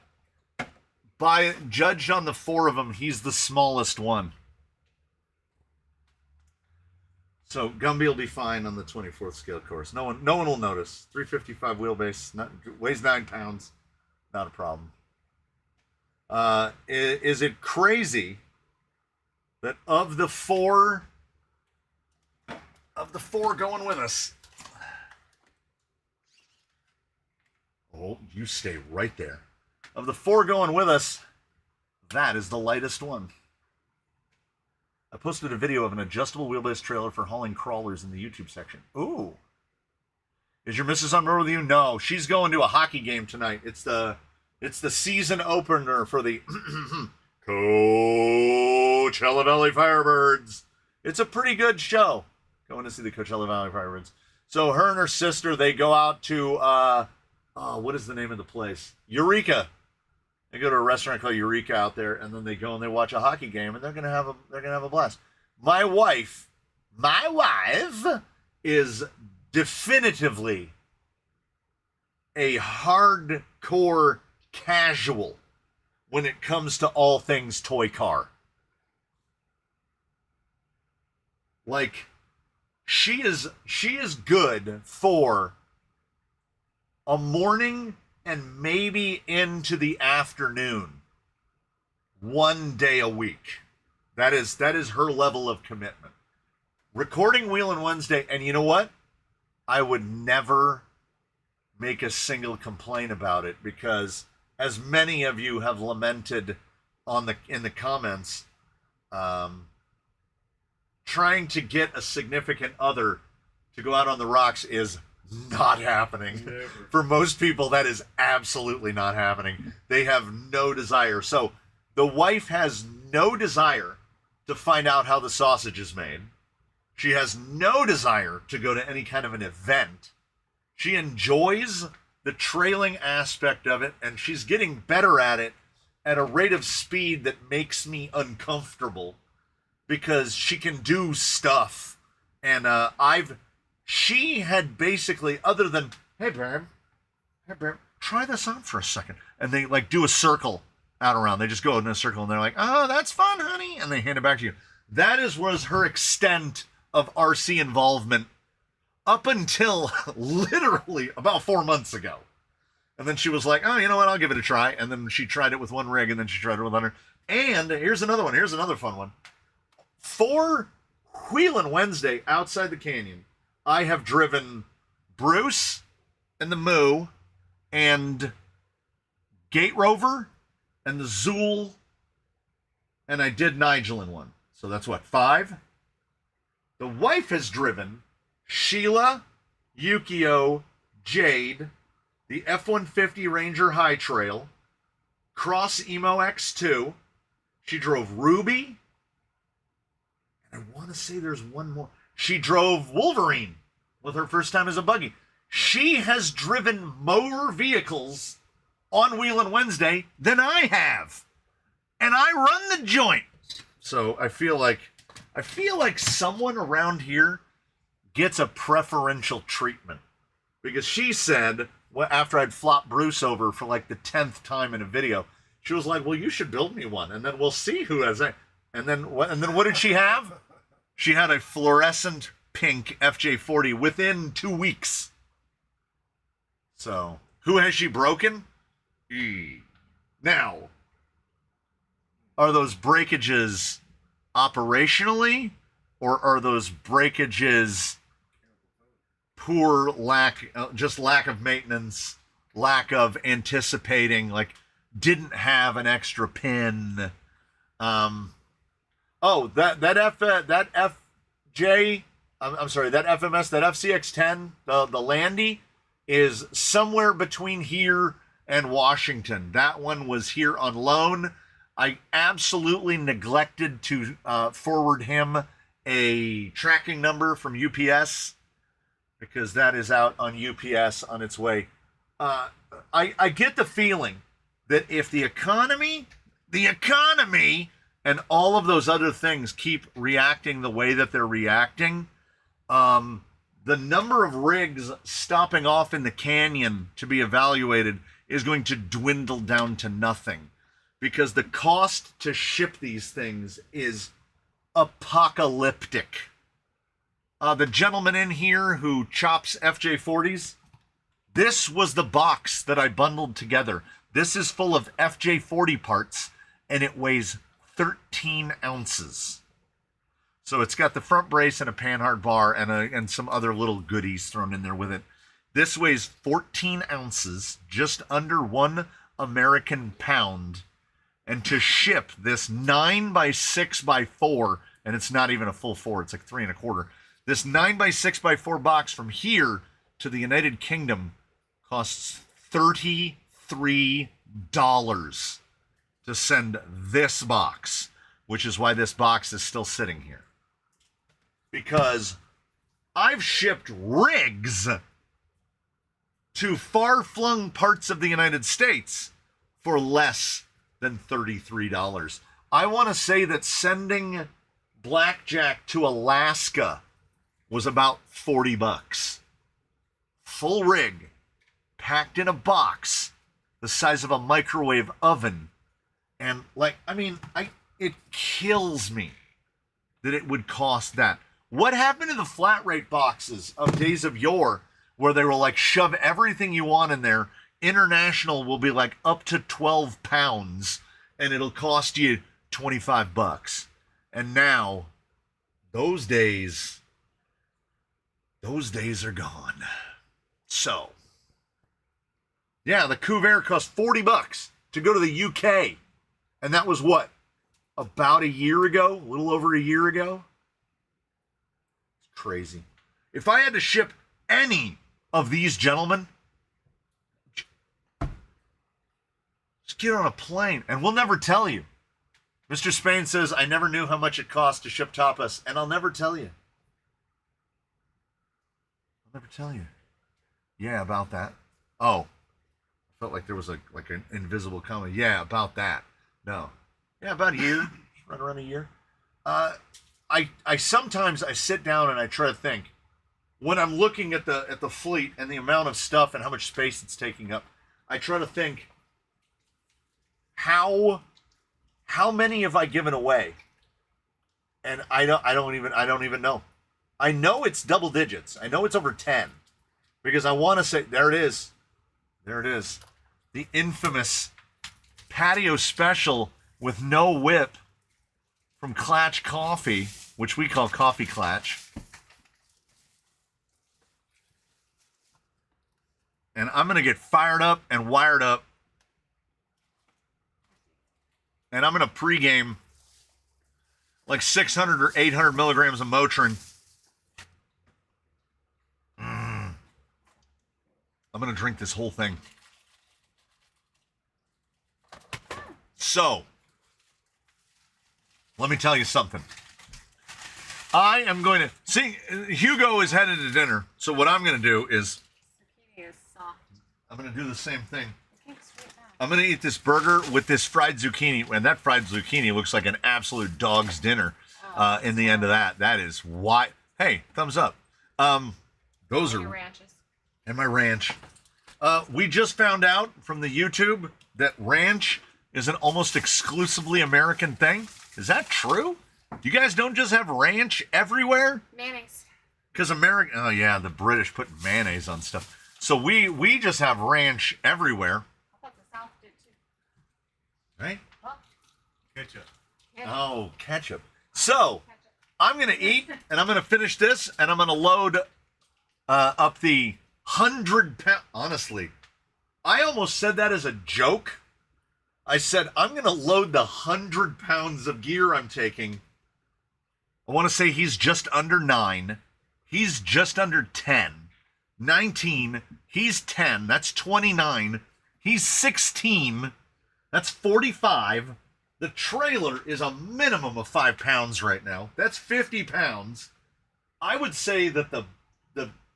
judged on the 4 of them, he's the smallest one. So Gumby will be fine on the 24th scale course. No one will notice. 355 wheelbase, weighs 9 pounds, not a problem. Is it crazy that of the four going with us? Oh, you stay right there. Of the 4 going with us, that is the lightest one. I posted a video of an adjustable wheelbase trailer for hauling crawlers in the YouTube section. Ooh. Is your missus on board with you? No, she's going to a hockey game tonight. It's the season opener for the Coachella Valley Firebirds. It's a pretty good show. Going to see the Coachella Valley Firebirds. So her and her sister, they go out to what is the name of the place? Eureka. They go to a restaurant called Eureka out there, and then they go and they watch a hockey game, and they're gonna have a blast. My wife is definitively a hardcore casual when it comes to all things toy car. Like, she is good for a morning and maybe into the afternoon, one day a week. That is her level of commitment. Recording Wheel & Wednesday, and you know what? I would never make a single complaint about it, because as many of you have lamented in the comments, trying to get a significant other to go out on the rocks is not happening. Never. For most people, that is absolutely not happening. They have no desire. So the wife has no desire to find out how the sausage is made. She has no desire to go to any kind of an event. She enjoys the trailing aspect of it, and she's getting better at it at a rate of speed that makes me uncomfortable, because she can do stuff. And she had basically, other than, hey babe, try this on for a second. And they like do a circle out around. They just go in a circle and they're like, oh, that's fun, honey. And they hand it back to you. That was her extent of RC involvement up until literally about 4 months ago. And then she was like, oh, you know what? I'll give it a try. And then she tried it with one rig, and then she tried it with another. And here's another one. Here's another fun one. For Wheel & Wednesday outside the canyon, I have driven Bruce and the Moo and Gate Rover and the Zool, and I did Nigel in one. So that's what, 5? The wife has driven Sheila, Yukio, Jade, the F-150 Ranger High Trail, Cross Emo X2. She drove Ruby. And I want to say there's one more. She drove Wolverine with her first time as a buggy. She has driven more vehicles on Wheel & Wednesday than I have. And I run the joint. So I feel like someone around here gets a preferential treatment. Because she said, after I'd flopped Bruce over for like the 10th time in a video, she was like, well, you should build me one, and then we'll see who has it. And then what did she have? She had a fluorescent pink FJ40 within 2 weeks. So, who has she broken? Now, are those breakages operationally, or are those breakages poor lack of maintenance, lack of anticipating, like didn't have an extra pin? That FMS, that FCX10, the Landy is somewhere between here and Washington. That one was here on loan. I absolutely neglected to forward him a tracking number from UPS, because that is out on UPS on its way. I get the feeling that if the economy and all of those other things keep reacting the way that they're reacting, the number of rigs stopping off in the canyon to be evaluated is going to dwindle down to nothing, because the cost to ship these things is apocalyptic. The gentleman in here who chops FJ40s, this was the box that I bundled together. This is full of FJ40 parts, and it weighs 13 ounces. So it's got the front brace and a Panhard bar and some other little goodies thrown in there with it. This weighs 14 ounces, just under 1 American pound. And to ship this 9x6x4, and it's not even a full 4, it's like 3 1/4. This 9x6x4 box from here to the United Kingdom costs $33 to send this box, which is why this box is still sitting here. Because I've shipped rigs to far-flung parts of the United States for less than $33. I want to say that sending blackjack to Alaska was about $40. Full rig, packed in a box the size of a microwave oven. And it kills me that it would cost that. What happened to the flat rate boxes of days of yore where they were like, shove everything you want in there? International will be like up to 12 pounds and it'll cost you $25. And now those days are gone. So, yeah, the Couvert cost $40 to go to the UK. And that was what? About a year ago? A little over a year ago? It's crazy. If I had to ship any of these gentlemen, just get on a plane and we'll never tell you. Mr. Spain says, I never knew how much it cost to ship tapas, and I'll never tell you. I'll never tell you. Yeah, about that. Oh, I felt like there was an invisible comment. Yeah, about that. No. Yeah, about a year. Right around a year. I sometimes I sit down and I try to think, when I'm looking at the fleet and the amount of stuff and how much space it's taking up, I try to think, how many have I given away? And I don't even know. I know it's double digits. I know it's over 10. Because I want to say, there it is. There it is. The infamous patio special with no whip from Clatch Coffee, which we call Coffee Clatch. And I'm going to get fired up and wired up. And I'm going to pregame like 600 or 800 milligrams of Motrin. I'm going to drink this whole thing. So, let me tell you something. I am going to... See, Hugo is headed to dinner. So what I'm going to do is... Zucchini is soft. I'm going to do the same thing. It came straight back. I'm going to eat this burger with this fried zucchini. And that fried zucchini looks like an absolute dog's dinner in the end of that. That is why... Hey, thumbs up. Those Your are... ranches. And my ranch. We just found out from the YouTube that ranch is an almost exclusively American thing. Is that true? You guys don't just have ranch everywhere? Mayonnaise. Because oh yeah, the British put mayonnaise on stuff. So we just have ranch everywhere. I thought the South did too. Right? Oh, Ketchup. ketchup. Oh, ketchup. So, Ketchup. I'm going to eat, and I'm going to finish this, and I'm going to load up the 100-pound... Honestly, I almost said that as a joke. I said, I'm going to load the 100 pounds of gear I'm taking. I want to say he's just under 9. He's just under 10. 19. He's 10. That's 29. He's 16. That's 45. The trailer is a minimum of 5 pounds right now. That's 50 pounds. I would say that the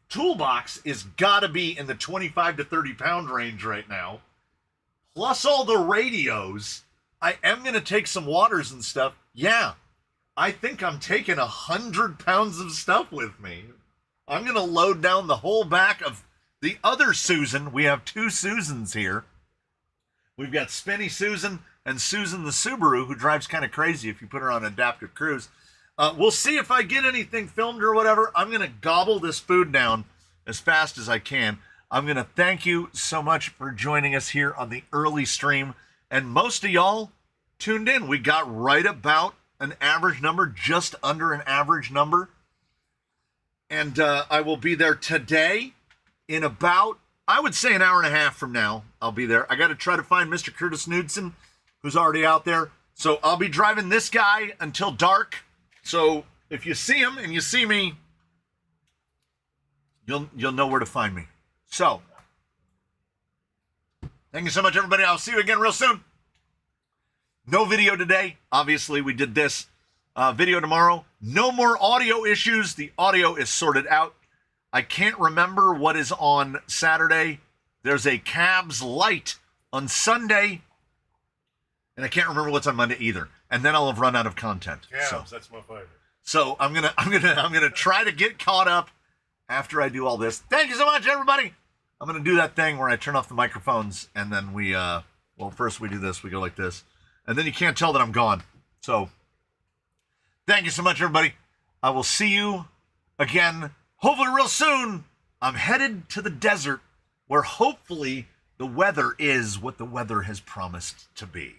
toolbox is got to be in the 25 to 30 pound range right now. Plus all the radios. I am going to take some waters and stuff. Yeah, I think I'm taking 100 pounds of stuff with me. I'm going to load down the whole back of the other Susan. We have 2 Susans here. We've got Spinny Susan and Susan the Subaru, who drives kind of crazy if you put her on adaptive cruise. We'll see if I get anything filmed or whatever. I'm going to gobble this food down as fast as I can. I'm going to thank you so much for joining us here on the early stream. And most of y'all tuned in. We got right about an average number, just under an average number. And I will be there today in about, I would say, an hour and a half from now. I'll be there. I got to try to find Mr. Curtis Knudsen, who's already out there. So I'll be driving this guy until dark. So if you see him and you see me, you'll know where to find me. So, thank you so much, everybody. I'll see you again real soon. No video today. Obviously, we did this video tomorrow. No more audio issues. The audio is sorted out. I can't remember what is on Saturday. There's a Cavs light on Sunday. And I can't remember what's on Monday either. And then I'll have run out of content. Cabs, that's my favorite. So I'm gonna try to get caught up after I do all this. Thank you so much, everybody. I'm gonna do that thing where I turn off the microphones and then we first we do this, we go like this, and then you can't tell that I'm gone. So thank you so much, everybody. I will see you again, hopefully real soon. I'm headed to the desert where hopefully the weather is what the weather has promised to be.